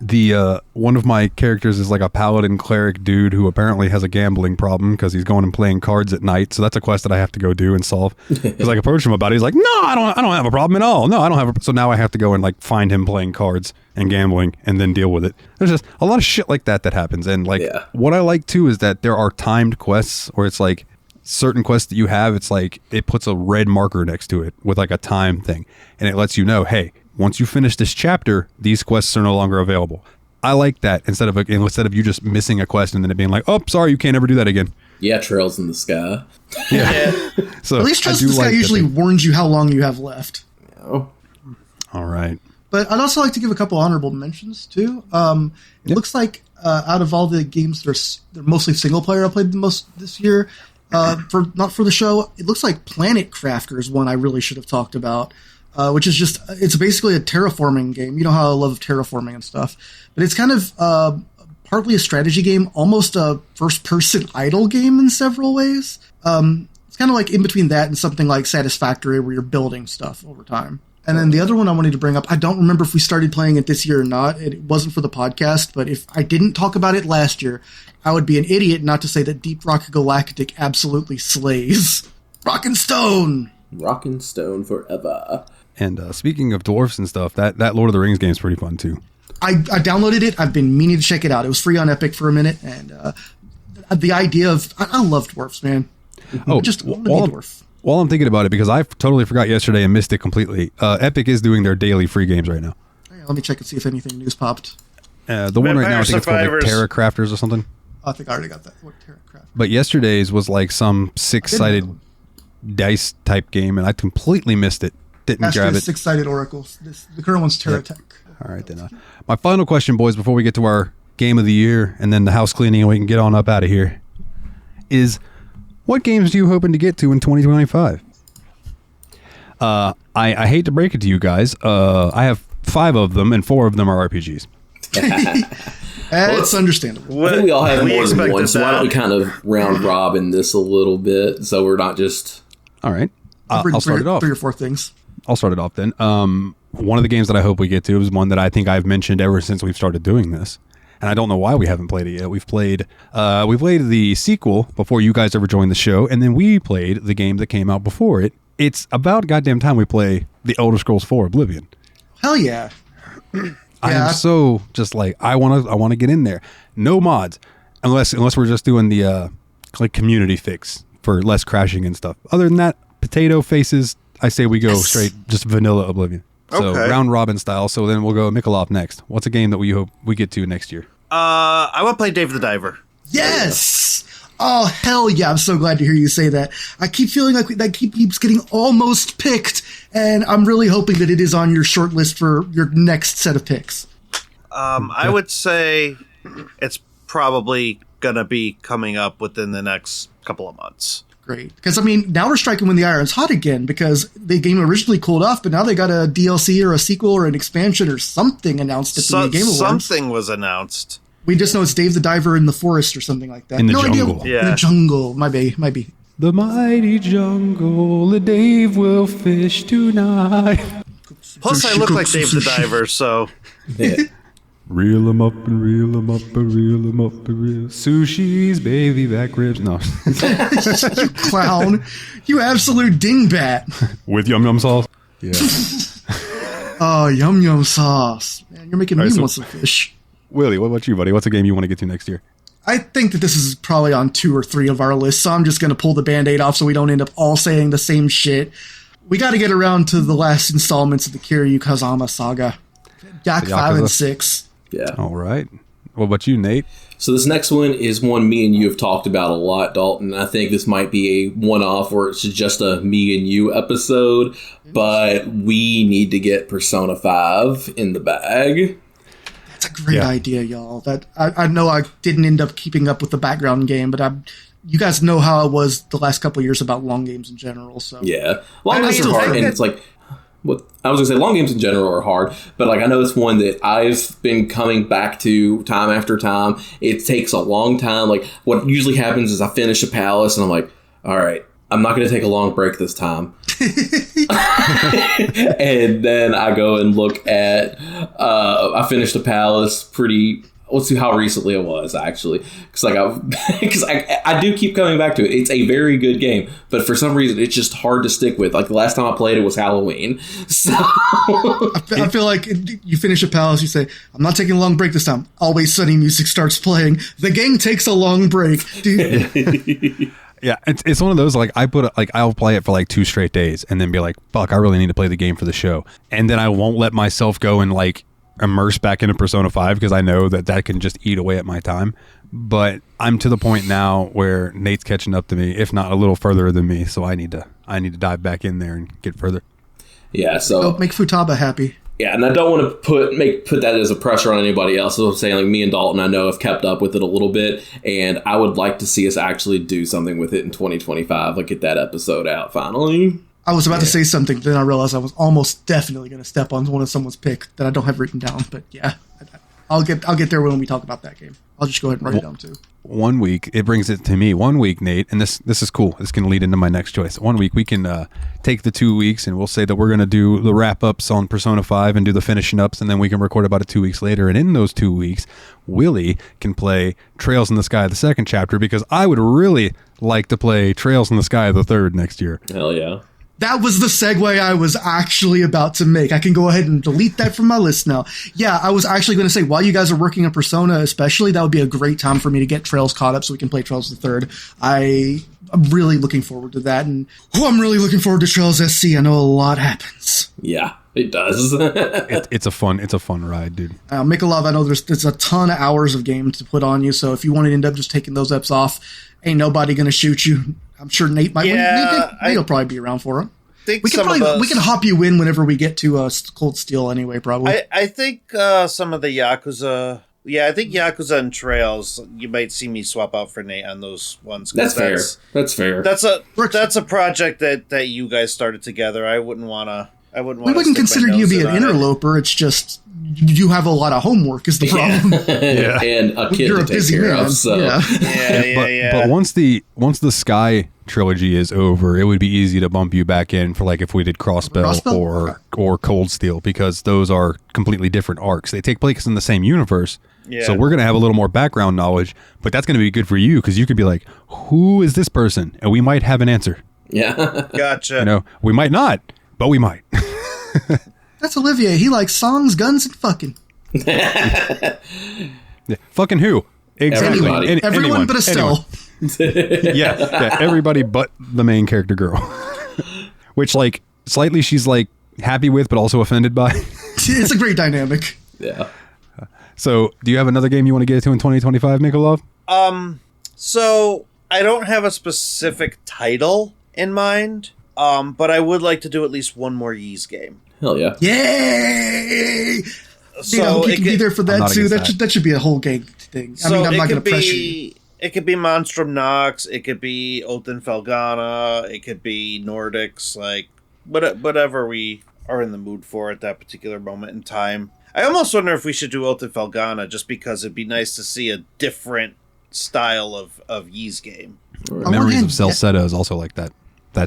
The one of my characters is like a paladin cleric dude who apparently has a gambling problem because he's going and playing cards at night. So that's a quest that I have to go do and solve. Because I approach him about it, he's like, "No, I don't have a problem at all. No, I don't have." So now I have to go and find him playing cards and gambling and then deal with it. There's just a lot of shit like that happens. And what I like too is that there are timed quests where it's like certain quests that you have. It's like it puts a red marker next to it with like a time thing, and it lets you know, hey, once you finish this chapter, these quests are no longer available. I like that instead of you just missing a quest and then it being like, oh, sorry, you can't ever do that again. Yeah, Trails in the Sky. Yeah. So at least Trails in the Sky usually warns you how long you have left. Oh. All right. But I'd also like to give a couple honorable mentions too. It looks like out of all the games they're mostly single player I played the most this year. Not for the show, it looks like Planet Crafter is one I really should have talked about. Which is it's basically a terraforming game. You know how I love terraforming and stuff. But it's kind of partly a strategy game, almost a first-person idle game in several ways. It's kind of like in between that and something like Satisfactory, where you're building stuff over time. And then the other one I wanted to bring up, I don't remember if we started playing it this year or not. It wasn't for the podcast, but if I didn't talk about it last year, I would be an idiot not to say that Deep Rock Galactic absolutely slays. Rockin' Stone! Rockin' Stone forever. And speaking of dwarfs and stuff, that Lord of the Rings game is pretty fun too. I downloaded it. I've been meaning to check it out. It was free on Epic for a minute, and the idea of I love dwarfs, man. Oh, just want to be a dwarf. While I'm thinking about it, because I totally forgot yesterday and missed it completely. Epic is doing their daily free games right now. Hey, let me check and see if anything news popped. The one right now, I think it's called like Terra Crafters or something. I think I already got that. What Terra Crafters? But yesterday's was like some 6-sided dice type game, and I completely missed it. Didn't grab it. 6-sided oracles. The current one's Terra Tech. All right, then. My final question, boys, before we get to our game of the year and then the house cleaning and we can get on up out of here, is what games are you hoping to get to in 2025? I hate to break it to you guys. I have 5 of them, and 4 of them are RPGs. That's understandable. I think we all have more than one, so why don't we kind of round robin this a little bit so we're not just... All right. I'll start it off. 3 or 4 things. I'll start it off then. One of the games that I hope we get to is one that I think I've mentioned ever since we've started doing this. And I don't know why we haven't played it yet. We played the sequel before you guys ever joined the show, and then we played the game that came out before it. It's about goddamn time we play The Elder Scrolls 4 Oblivion. Hell yeah. I am so just like I want to get in there. No mods, unless we're just doing the like community fix for less crashing and stuff. Other than that, potato faces. I say we go straight just vanilla Oblivion. So round robin style. So then we'll go Mikhailov next. What's a game that we hope we get to next year? I want to play Dave the Diver. Yes. Oh hell yeah! I'm so glad to hear you say that. I keep feeling like that keeps getting almost picked, and I'm really hoping that it is on your short list for your next set of picks. I would say it's probably gonna be coming up within the next couple of months. Great, because I mean now we're striking when the iron's hot again, because the game originally cooled off, but now they got a DLC or a sequel or an expansion or something announced at the Game Awards. Something was announced. We just know it's Dave the Diver in the forest or something like that. In the jungle. Idea. Yeah. In the jungle. Might be. The mighty jungle, the Dave will fish tonight. Plus, I look like Dave the Diver, so... Yeah. Reel 'em up and reel 'em up and reel 'em up and reel. Sushi's baby back ribs. No. You clown. You absolute dingbat. With yum yum sauce? Yeah. Oh, yum yum sauce. Man, you're making me want some fish. Willie, what about you, buddy? What's a game you want to get to next year? I think that this is probably on 2 or 3 of our lists, so I'm just going to pull the Band-Aid off so we don't end up all saying the same shit. We got to get around to the last installments of the Kiryu Kazama saga. Yak 5 and 6. Yeah. All right. What about you, Nate? So this next one is one me and you have talked about a lot, Dalton. I think this might be a one-off where it's just a me and you episode, but we need to get Persona 5 in the bag. That's a great idea, y'all. That I know I didn't end up keeping up with the background game, but you guys know how it was the last couple of years about long games in general. So yeah, long games are hard, and it's like what I was gonna say. Long games in general are hard, but like I know it's one that I've been coming back to time after time. It takes a long time. Like what usually happens is I finish a palace, and I'm like, all right, I'm not going to take a long break this time. And then I go and look at, I finished the palace pretty, let's see how recently it was actually. Because I do keep coming back to it. It's a very good game, but for some reason it's just hard to stick with. Like the last time I played it was Halloween. So I feel like you finish a palace, you say, I'm not taking a long break this time. Always Sunny music starts playing. The game takes a long break. Dude. Yeah, it's one of those like I'll play it for like 2 straight days and then be like, fuck, I really need to play the game for the show, and then I won't let myself go and like immerse back into Persona 5 because I know that can just eat away at my time. But I'm to the point now where Nate's catching up to me, if not a little further than me. So I need to dive back in there and get further. Yeah, so make Futaba happy. Yeah, and I don't want to put that as a pressure on anybody else. So I'm saying, like, me and Dalton, I know, have kept up with it a little bit, and I would like to see us actually do something with it in 2025, like get that episode out finally. I was about to say something, then I realized I was almost definitely going to step on one of someone's pick that I don't have written down. But yeah, I'll get there when we talk about that game. I'll just go ahead and write it down too. 1 week, it brings it to me. 1 week, Nate, and this is cool. This can lead into my next choice. 1 week, we can take the 2 weeks, and we'll say that we're going to do the wrap-ups on Persona 5 and do the finishing ups, and then we can record about it 2 weeks later. And in those 2 weeks, Willie can play Trails in the Sky, the second chapter, because I would really like to play Trails in the Sky, the third next year. Hell yeah. That was the segue I was actually about to make. I can go ahead and delete that from my list now. Yeah, I was actually going to say, while you guys are working on Persona especially, that would be a great time for me to get Trails caught up so we can play Trails the Third. I'm really looking forward to that, and I'm really looking forward to Trails SC. I know a lot happens. Yeah, it does. It's a fun ride, dude. Mikhailov, I know there's a ton of hours of game to put on you, so if you want to end up just taking those eps off, ain't nobody going to shoot you. I'm sure Nate might. Yeah, Nate'll probably be around for him. think we can hop you in whenever we get to Cold Steel anyway, probably. I think some of the Yakuza... Yeah, I think Yakuza and Trails, you might see me swap out for Nate on those ones. That's fair. That's fair. That's a project that you guys started together. I wouldn't want to... We wouldn't consider you to be an interloper. It's just you have a lot is the problem. Yeah. And a kid to take care of. So. Yeah. But once the Sky trilogy is over, it would be easy to bump you back in for like if we did Crossbell or Cold Steel, because those are completely different arcs. They take place in the same universe. Yeah. So we're going to have a little more background knowledge, but that's going to be good for you because you could be like, who is this person? And we might have an answer. Yeah. Gotcha. We might not, but we might. That's Olivier. He likes songs, guns, and fucking. Yeah. Fucking who? Exactly. Everyone but Estelle. Yeah, everybody but the main character girl. Which, like, slightly she's, like, happy with, but also offended by. It's a great dynamic. Yeah. So, do you have another game you want to get to in 2025, Mikhailov? So, I don't have a specific title in mind, but I would like to do at least one more Ys game. Hell yeah. Yay! So you can be there for that too. That should be a whole game thing. I mean, I'm not going to pressure you. It could be Monstrum Nox. It could be Oath Felgana. It could be Nordics. Like whatever we are in the mood for at that particular moment in time. I almost wonder if we should do Oath Felgana just because it'd be nice to see a different style of Ys game. Memories of Celceta is also like that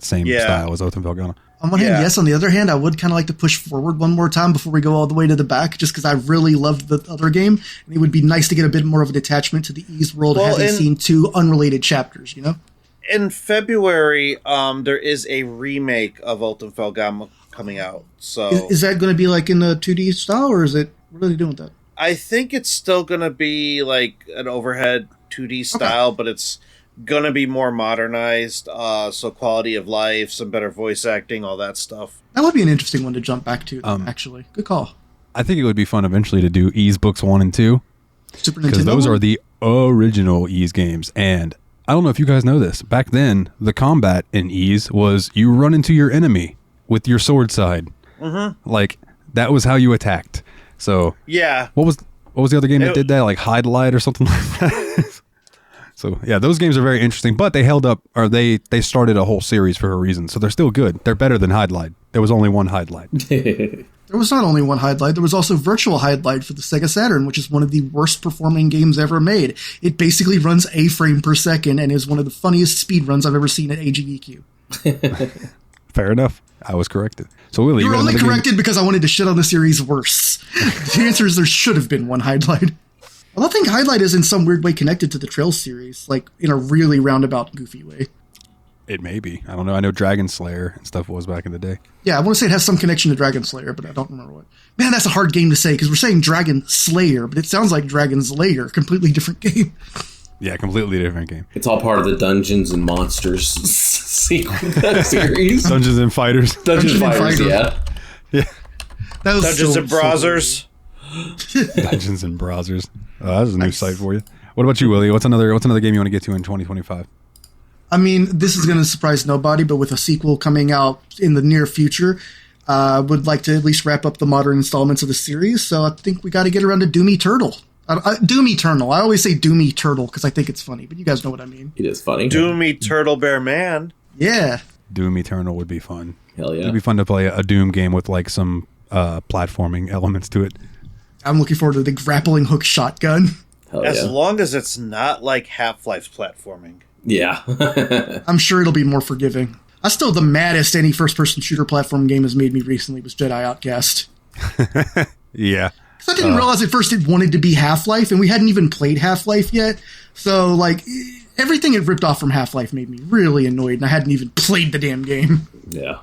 same style as Oath Felgana. On one hand, yes. On the other hand, I would kind of like to push forward one more time before we go all the way to the back, just because I really loved the other game, and it would be nice to get a bit more of an attachment to the Ys world, having seen two unrelated chapters, In February, there is a remake of Ultim Felgama coming out. So is that going to be like in a 2D style, or is it what are they doing with that? I think it's still going to be like an overhead 2D style, but it's going to be more modernized, so quality of life, some better voice acting, all that stuff. That would be an interesting one to jump back to, actually. Good call. I think it would be fun eventually to do Ys Books 1 and 2. Super Nintendo? Because those are the original Ys games. And I don't know if you guys know this. Back then, the combat in Ys was you run into your enemy with your sword side. Mm-hmm. Like, that was how you attacked. So, yeah. What was the other game that did that? Like Hide Light or something like that? So, yeah, those games are very interesting, but they held up, or they started a whole series for a reason, so they're still good. They're better than Hide Light. There was only one Hide Light. There was not only one Hide Light, there was also Virtual Hide Light for the Sega Saturn, which is one of the worst performing games ever made. It basically runs a frame per second and is one of the funniest speed runs I've ever seen at AGEQ. Fair enough. I was corrected. So, Willie, you were only corrected because I wanted to shit on the series worse. The answer is there should have been one Hide Light. I don't think Hide Light is in some weird way connected to the Trails series, like in a really roundabout, goofy way. It may be. I don't know. I know Dragon Slayer and stuff was back in the day. Yeah, I want to say it has some connection to Dragon Slayer, but I don't remember what. Man, that's a hard game to say because we're saying Dragon Slayer, but it sounds like Dragon's Lair. Completely different game. Yeah, completely different game. It's all part of the Dungeons and Monsters series. Dungeons and Fighters. Dungeons and Fighters, yeah. Yeah. That was Dungeons and Browsers. Dungeons and Browsers. Oh, that's a new site for you. What about you, Willie? What's another game you want to get to in 2025? I mean, this is going to surprise nobody, but with a sequel coming out in the near future, would like to at least wrap up the modern installments of the series. So I think we got to get around to Doom Eternal. Doom Eternal. I always say Doom Eternal because I think it's funny, but you guys know what I mean. It is funny. Doom Eternal Bear Man. Yeah. Doom Eternal would be fun. Hell yeah. It'd be fun to play a Doom game with like some platforming elements to it. I'm looking forward to the grappling hook shotgun. As long as it's not like Half-Life's platforming. Yeah. I'm sure it'll be more forgiving. The maddest any first-person shooter platform game has made me recently was Jedi Outcast. Yeah. Because I didn't realize at first it wanted to be Half-Life, and we hadn't even played Half-Life yet. So, like, everything it ripped off from Half-Life made me really annoyed, and I hadn't even played the damn game. Yeah.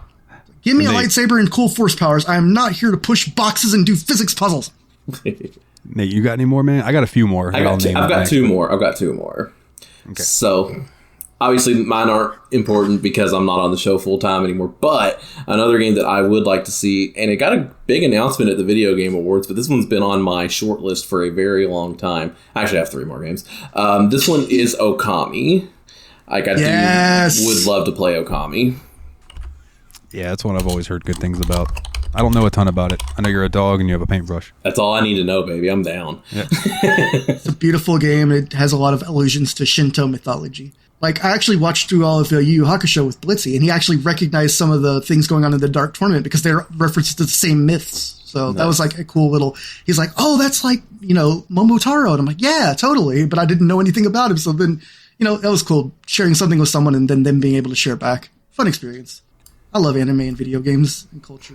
Give me a lightsaber and cool force powers. I am not here to push boxes and do physics puzzles. Nate, you got any more, man? I got a few more. I've got two more. Okay. So, obviously, mine aren't important because I'm not on the show full time anymore. But another game that I would like to see, and it got a big announcement at the Video Game Awards, but this one's been on my short list for a very long time. I actually have 3 more games. This one is Okami. Would love to play Okami. Yeah, that's one I've always heard good things about. I don't know a ton about it. I know you're a dog and you have a paintbrush. That's all I need to know, baby. I'm down. Yeah. It's a beautiful game. It has a lot of allusions to Shinto mythology. Like, I actually watched through all of Yu Yu Hakusho with Biltzy, and he actually recognized some of the things going on in the Dark Tournament because they're references to the same myths. So that was like a cool little, he's like, oh, that's like, Momotaro. And I'm like, yeah, totally. But I didn't know anything about him. So then, that was cool sharing something with someone and then them being able to share it back. Fun experience. I love anime and video games and culture.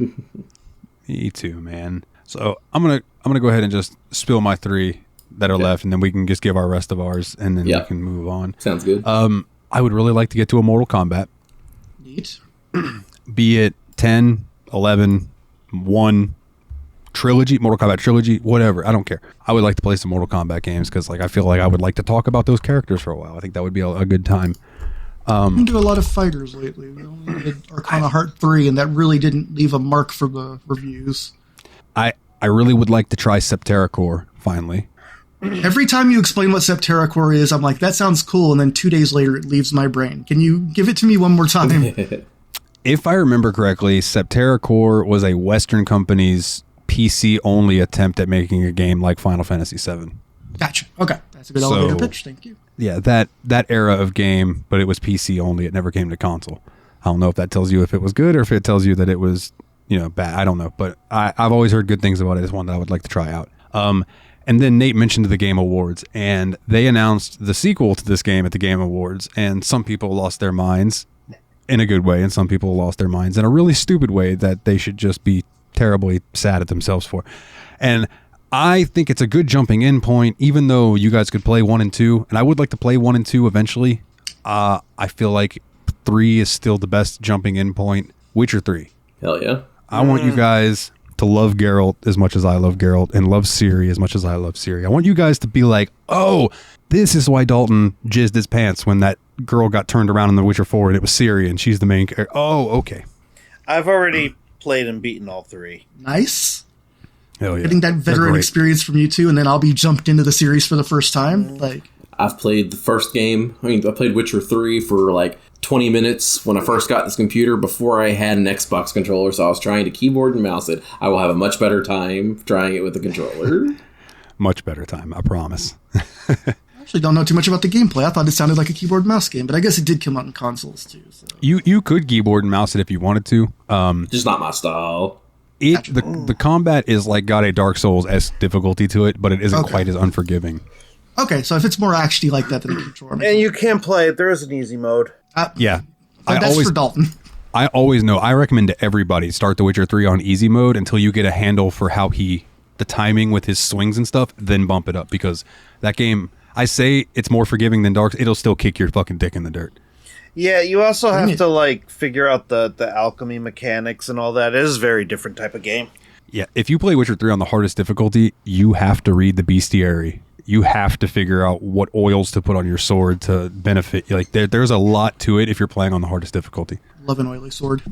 Me too, man. So I'm gonna go ahead and just spill my 3 that are left, and then we can just give our rest of ours, and then we can move on. Sounds good. I would really like to get to a Mortal Kombat. Neat. Be it 10, 11, 1, trilogy, Mortal Kombat trilogy, whatever. I don't care. I would like to play some Mortal Kombat games because, I feel like I would like to talk about those characters for a while. I think that would be a good time. We do a lot of fighters lately. We only did Arcana Heart 3, and that really didn't leave a mark for the reviews. I really would like to try Septerra Core, finally. Every time you explain what Septerra Core is, I'm like, that sounds cool, and then 2 days later it leaves my brain. Can you give it to me one more time? If I remember correctly, Septerra Core was a Western company's PC-only attempt at making a game like Final Fantasy VII. Gotcha. Okay. That's a good elevator pitch. Thank you. Yeah, that era of game, but it was PC only. It never came to console. I don't know if that tells you if it was good or if it tells you that it was, bad. I don't know, but I've always heard good things about it. It's one that I would like to try out. And then Nate mentioned the Game Awards, and they announced the sequel to this game at the Game Awards, and some people lost their minds in a good way, and some people lost their minds in a really stupid way that they should just be terribly sad at themselves for. And I think it's a good jumping in point, even though you guys could play 1 and 2, and I would like to play 1 and 2 eventually. I feel like 3 is still the best jumping in point. Witcher 3. Hell yeah. I want you guys to love Geralt as much as I love Geralt and love Ciri as much as I love Ciri. I want you guys to be like, oh, this is why Dalton jizzed his pants when that girl got turned around in The Witcher 4 and it was Ciri and she's the main character. Oh, okay. I've already played and beaten all 3. Nice. Hell yeah. Getting that veteran experience from you two, and then I'll be jumped into the series for the first time. I've played the first game. I played Witcher 3 for 20 minutes when I first got this computer before I had an Xbox controller, so I was trying to keyboard and mouse it. I will have a much better time trying it with a controller. Much better time, I promise. I actually don't know too much about the gameplay. I thought it sounded like a keyboard mouse game, but I guess it did come out in consoles too. So. You could keyboard and mouse it if you wanted to. Just not my style. The combat is got a Dark Souls-esque difficulty to it, but it isn't quite as unforgiving. Okay, so if it's more actiony like that than a controller. And you can play it. There is an easy mode. Yeah. That's for Dalton. I always know. I recommend to everybody start The Witcher 3 on easy mode until you get a handle for how the timing with his swings and stuff, then bump it up. Because that game, I say it's more forgiving than Dark. It'll still kick your fucking dick in the dirt. Yeah, you also have to figure out the alchemy mechanics and all that. It is a very different type of game. Yeah, if you play Witcher 3 on the hardest difficulty, you have to read the bestiary. You have to figure out what oils to put on your sword to benefit. There's a lot to it if you're playing on the hardest difficulty. Love an oily sword.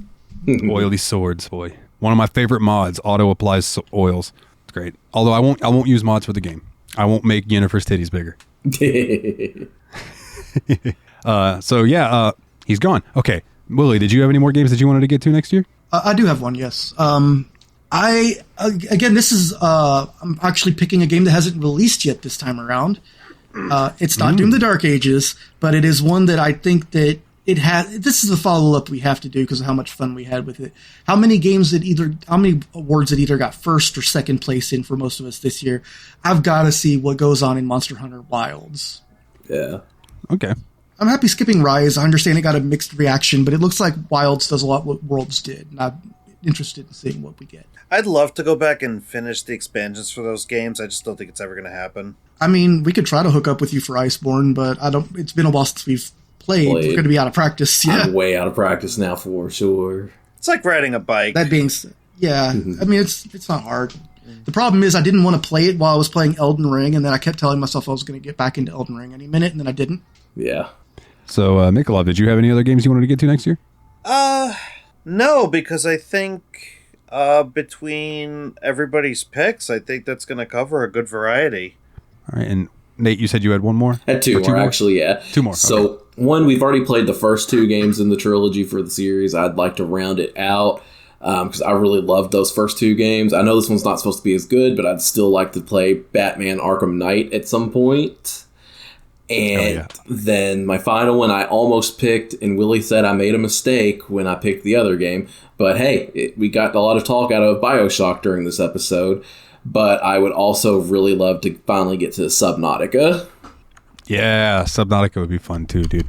Oily swords, boy. One of my favorite mods, auto applies oils. It's great. Although I won't use mods for the game. I won't make Yennefer's titties bigger. He's gone. Okay. Willie, did you have any more games that you wanted to get to next year? I do have one, yes. This is, I'm actually picking a game that hasn't released yet this time around. It's not Doom the Dark Ages, but it is one that I think that it has, this is a follow-up we have to do because of how much fun we had with it. How many awards that either got first or second place in for most of us this year. I've got to see what goes on in Monster Hunter Wilds. Yeah. Okay. I'm happy skipping Rise. I understand it got a mixed reaction, but it looks like Wilds does a lot what Worlds did. And I'm interested in seeing what we get. I'd love to go back and finish the expansions for those games. I just don't think it's ever going to happen. I mean, we could try to hook up with you for Iceborne, but it's been a while since we've played. We're going to be out of practice. Yeah. I'm way out of practice now for sure. It's like riding a bike. That being said, yeah. I mean, it's not hard. The problem is I didn't want to play it while I was playing Elden Ring, and then I kept telling myself I was going to get back into Elden Ring any minute, and then I didn't. Yeah. So, Mikhailov, did you have any other games you wanted to get to next year? No, because I think between everybody's picks, I think that's going to cover a good variety. All right, and Nate, you said you had one more? I had two more, actually, yeah. Two more. So, one, we've already played the first 2 games in the trilogy for the series. I'd like to round it out because I really loved those first 2 games. I know this one's not supposed to be as good, but I'd still like to play Batman Arkham Knight at some point. And then my final one I almost picked, and Willie said I made a mistake when I picked the other game. But hey, we got a lot of talk out of BioShock during this episode. But I would also really love to finally get to Subnautica. Yeah, Subnautica would be fun too, dude.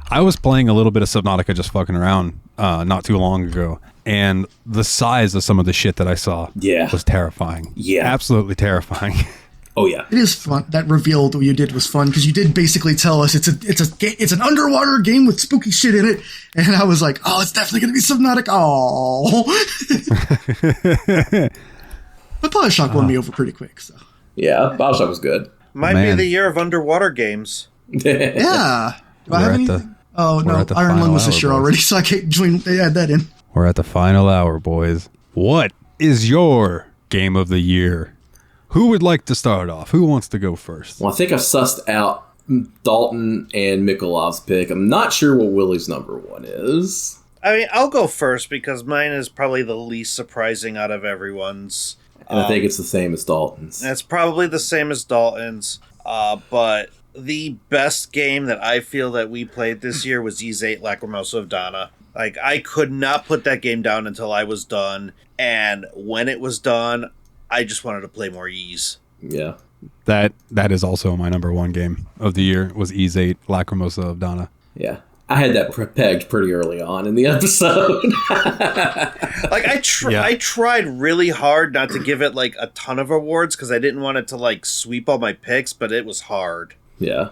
I was playing a little bit of Subnautica just fucking around not too long ago. And the size of some of the shit that I saw was terrifying. Yeah. Absolutely terrifying. Oh yeah, it is fun. That reveal that you did was fun because you did basically tell us it's an underwater game with spooky shit in it, and I was like, oh, it's definitely gonna be Subnautica. Oh, but BioShock won me over pretty quick. So yeah, BioShock was good. Might be the year of underwater games. Yeah. Do I have anything? Oh no, Iron Lung was this year already, so I can't add that in. We're at the final hour, boys. What is your game of the year? Who would like to start off? Who wants to go first? Well, I think I've sussed out Dalton and Mikhailov's pick. I'm not sure what Willie's number 1 is. I mean, I'll go first because mine is probably the least surprising out of everyone's. And I think it's the same as Dalton's. It's probably the same as Dalton's. But the best game that I feel that we played this year was Ys 8 Lacrimosa of Dana. Like, I could not put that game down until I was done. And when it was done, I just wanted to play more Ys. Yeah. That is also my number 1 game of the year was Ys 8 Lacrimosa of Dana. Yeah. I had that pegged pretty early on in the episode. Like I tried really hard not to give it like a ton of awards because I didn't want it to like sweep all my picks, but it was hard. Yeah.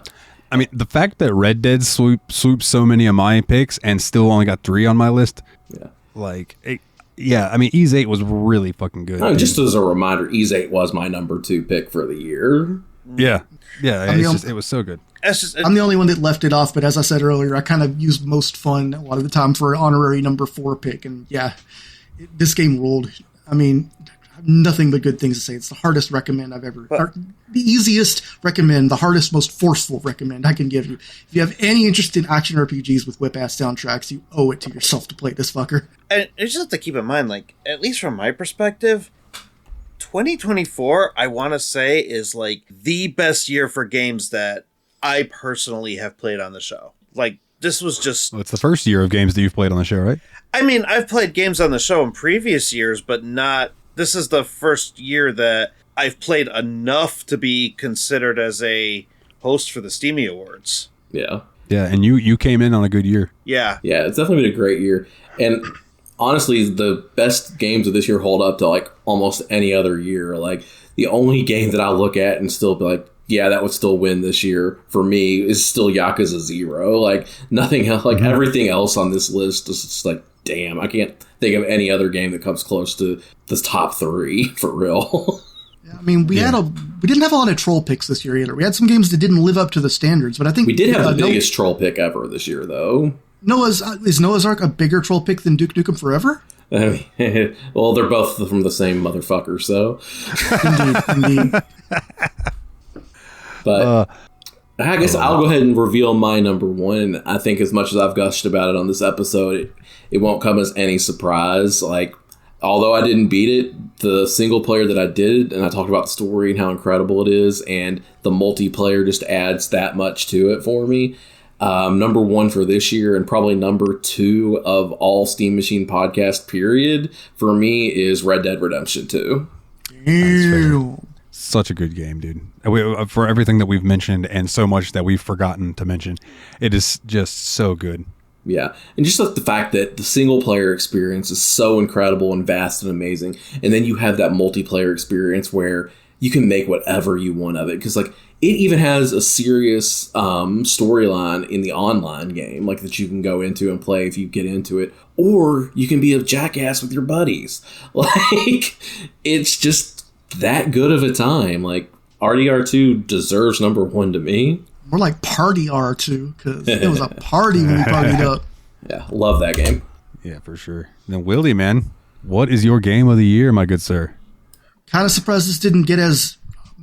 I mean, the fact that Red Dead swooped so many of my picks and still only got 3 on my list. Yeah. Like, I mean, Ys 8 was really fucking good. Just as a reminder, Ys 8 was my number 2 pick for the year. Yeah. Yeah, it was so good. I'm the only one that left it off, but as I said earlier, I kind of used most fun a lot of the time for an honorary number 4 pick, and yeah, this game ruled. I mean, nothing but good things to say. It's the hardest recommend I've ever... the easiest recommend, the hardest, most forceful recommend I can give you. If you have any interest in action RPGs with whip-ass soundtracks, you owe it to yourself to play this fucker. And you just have to keep in mind, like, at least from my perspective, 2024, I want to say, is like the best year for games that I personally have played on the show. Like, this was just... Well, it's the first year of games that you've played on the show, right? I mean, I've played games on the show in previous years, but not... This is the first year that I've played enough to be considered as a host for the Steamy Awards. Yeah. Yeah, and you came in on a good year. Yeah. Yeah, it's definitely been a great year. And honestly, the best games of this year hold up to, like, almost any other year. Like, the only game that I look at and still be like, yeah, that would still win this year for me is still Yakuza 0. Like, nothing else, like, everything else on this list is just like, damn, I can't think of any other game that comes close to this top 3 for real. Yeah, I mean, we didn't have a lot of troll picks this year either. We had some games that didn't live up to the standards, but I think we did have the biggest troll pick ever this year, though. Is Noah's Ark a bigger troll pick than Duke Nukem Forever? Well, they're both from the same motherfucker, so. Indeed. But I guess I'll go ahead and reveal my number 1. I think as much as I've gushed about it on this episode, it won't come as any surprise. Like, although I didn't beat it, the single player that I did, and I talked about the story and how incredible it is, and the multiplayer just adds that much to it for me. Number 1 for this year, and probably number 2 of all Steam Machine podcast period, for me is Red Dead Redemption 2. Ew. Such a good game, dude. For everything that we've mentioned and so much that we've forgotten to mention, it is just so good. Yeah, and just like the fact that the single player experience is so incredible and vast and amazing, and then you have that multiplayer experience where you can make whatever you want of it, because like it even has a serious storyline in the online game, like that you can go into and play if you get into it, or you can be a jackass with your buddies. Like, it's just that good of a time. Like, RDR2 deserves number 1 to me. More like Party R2, because it was a party when we partied up. Yeah, love that game. Yeah, for sure. Then Willie, man, what is your game of the year, my good sir? Kind of surprised this didn't get as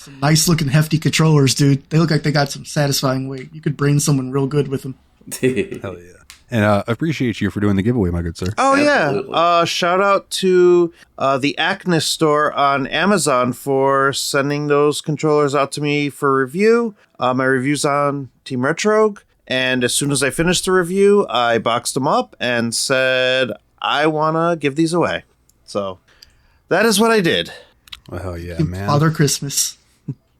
Some nice looking hefty controllers, dude. They look like they got some satisfying weight. You could brain someone real good with them. Hell yeah. And appreciate you for doing the giveaway, my good sir. Oh, Absolutely. yeah. Shout out to the Acnus store on Amazon for sending those controllers out to me for review. My review's on Team Retrogue. And as soon as I finished the review, I boxed them up and said, I want to give these away. So that is what I did. Well, hell yeah, man. Father Christmas.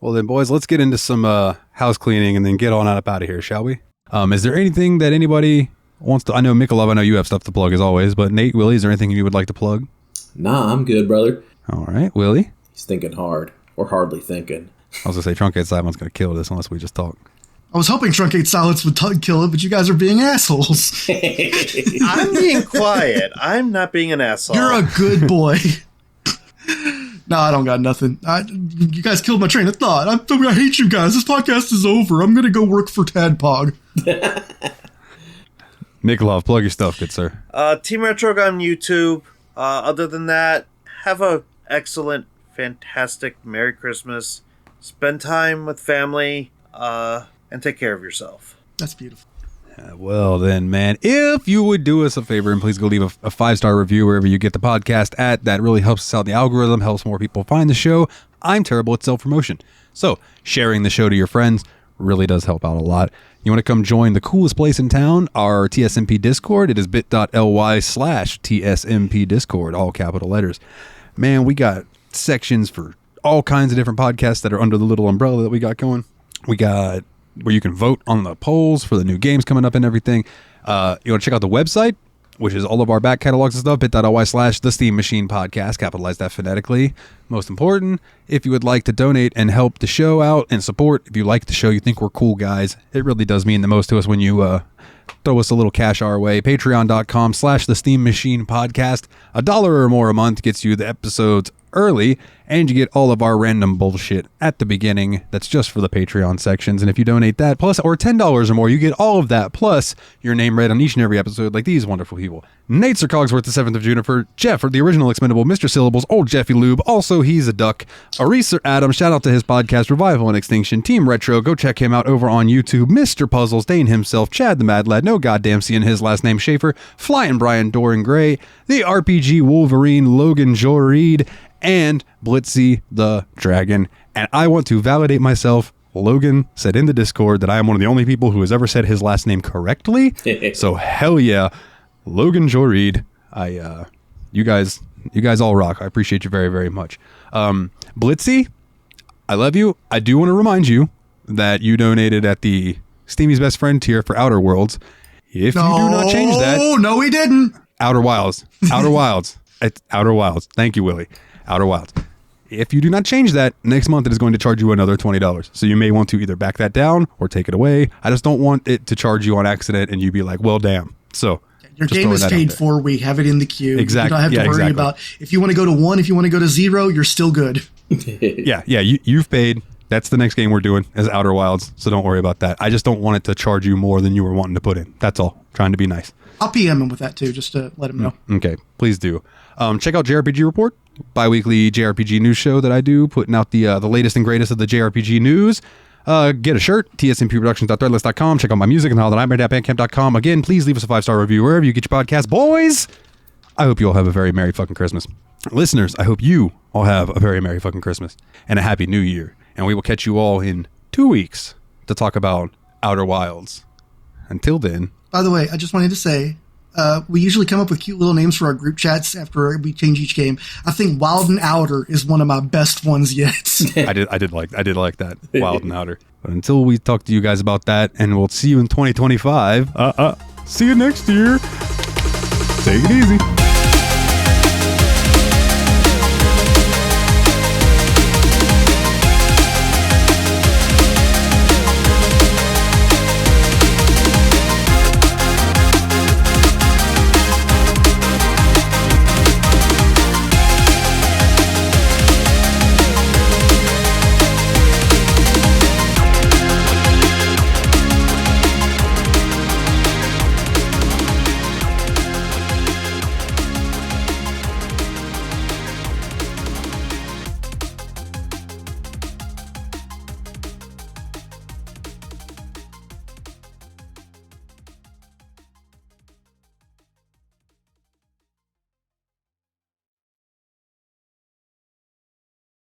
Well then, boys, let's get into some house cleaning and then get on up out of here, shall we? Is there anything that anybody wants to... I know, Mikhailov, I know you have stuff to plug as always, but Nate, Willie, is there anything you would like to plug? Nah, I'm good, brother. All right, Willie? He's thinking hard, or hardly thinking. I was going to say, Truncate Simon's going to kill this unless we just talk. I was hoping Truncate Solids would kill it, but you guys are being assholes. I'm being quiet. I'm not being an asshole. You're a good boy. No, I don't got nothing. You guys killed my train of thought. I hate you guys. This podcast is over. I'm going to go work for Tadpog. Mikhailov, plug your stuff, good sir. Team Retrogue on YouTube. Other than that, have a excellent, fantastic Merry Christmas. Spend time with family, and take care of yourself. That's beautiful. Well then, man, if you would do us a favor and please go leave a 5-star review wherever you get the podcast at, that really helps us out in the algorithm, helps more people find the show. I'm terrible at self-promotion. So sharing the show to your friends really does help out a lot. You want to come join the coolest place in town, our TSMP Discord. It is bit.ly/TSMP Discord, all capital letters. Man, we got sections for all kinds of different podcasts that are under the little umbrella that we got going. We got where you can vote on the polls for the new games coming up and everything. You want to check out the website, which is all of our back catalogs and stuff, bit.ly/the Steam Machine Podcast, capitalize that phonetically. Most important, if you would like to donate and help the show out and support, if you like the show, you think we're cool guys, it really does mean the most to us when you throw us a little cash our way. Patreon.com/the Steam Machine Podcast. $1 or more a month gets you the episodes early, and you get all of our random bullshit at the beginning. That's just for the Patreon sections. And if you donate that plus or $10 or more, you get all of that plus your name read on each and every episode like these wonderful people. Nate Sir Cogsworth, the 7th of June-iper, Jeff, the original Expendable, Mr. Syllables, old Jeffy Lube, also he's a duck, Ariesoradam, shout out to his podcast Revival and Extinction, Team Retro, go check him out over on YouTube, Mr. Puzzles, Dane himself, Chad the Mad Lad, no goddamn seeing his last name Shaffer, Flyin Brian, Doran Gray, the RPG Wolverine, Logan Joreid, and Biltzy the Dragon. And I want to validate myself. Logan said in the Discord that I am one of the only people who has ever said his last name correctly. So hell yeah, Logan Joreid. You guys all rock. I appreciate you very, very much. Biltzy, I love you. I do want to remind you that you donated at the Steamy's Best Friend tier for Outer Worlds. If you do not change that, no, we didn't. Outer Wilds. It's Outer Wilds. Thank you, Willie. Outer Wilds. If you do not change that, next month it is going to charge you another $20. So you may want to either back that down or take it away. I just don't want it to charge you on accident and you be like, well, damn. So your game is paid for. We have it in the queue. Exactly. You don't have to worry about if you want to go to 1, if you want to go to 0, you're still good. Yeah. You've paid. That's the next game we're doing is Outer Wilds. So don't worry about that. I just don't want it to charge you more than you were wanting to put in. That's all. Trying to be nice. I'll PM him with that too, just to let him know. Okay, please do. Check out JRPG Report, bi-weekly JRPG news show that I do, putting out the latest and greatest of the JRPG news. Get a shirt, tsmpproductions.threadless.com. Check out my music and howthenightmare.bandcamp.com. Again, please leave us a 5-star review wherever you get your podcast. Boys, I hope you all have a very Merry fucking Christmas. Listeners, I hope you all have a very Merry fucking Christmas and a Happy New Year. And we will catch you all in 2 weeks to talk about Outer Wilds. Until then. By the way, I just wanted to say, we usually come up with cute little names for our group chats after we change each game. I think Wild and Outer is one of my best ones yet. I did like that, Wild and Outer. But until we talk to you guys about that, and we'll see you in 2025. See you next year. Take it easy.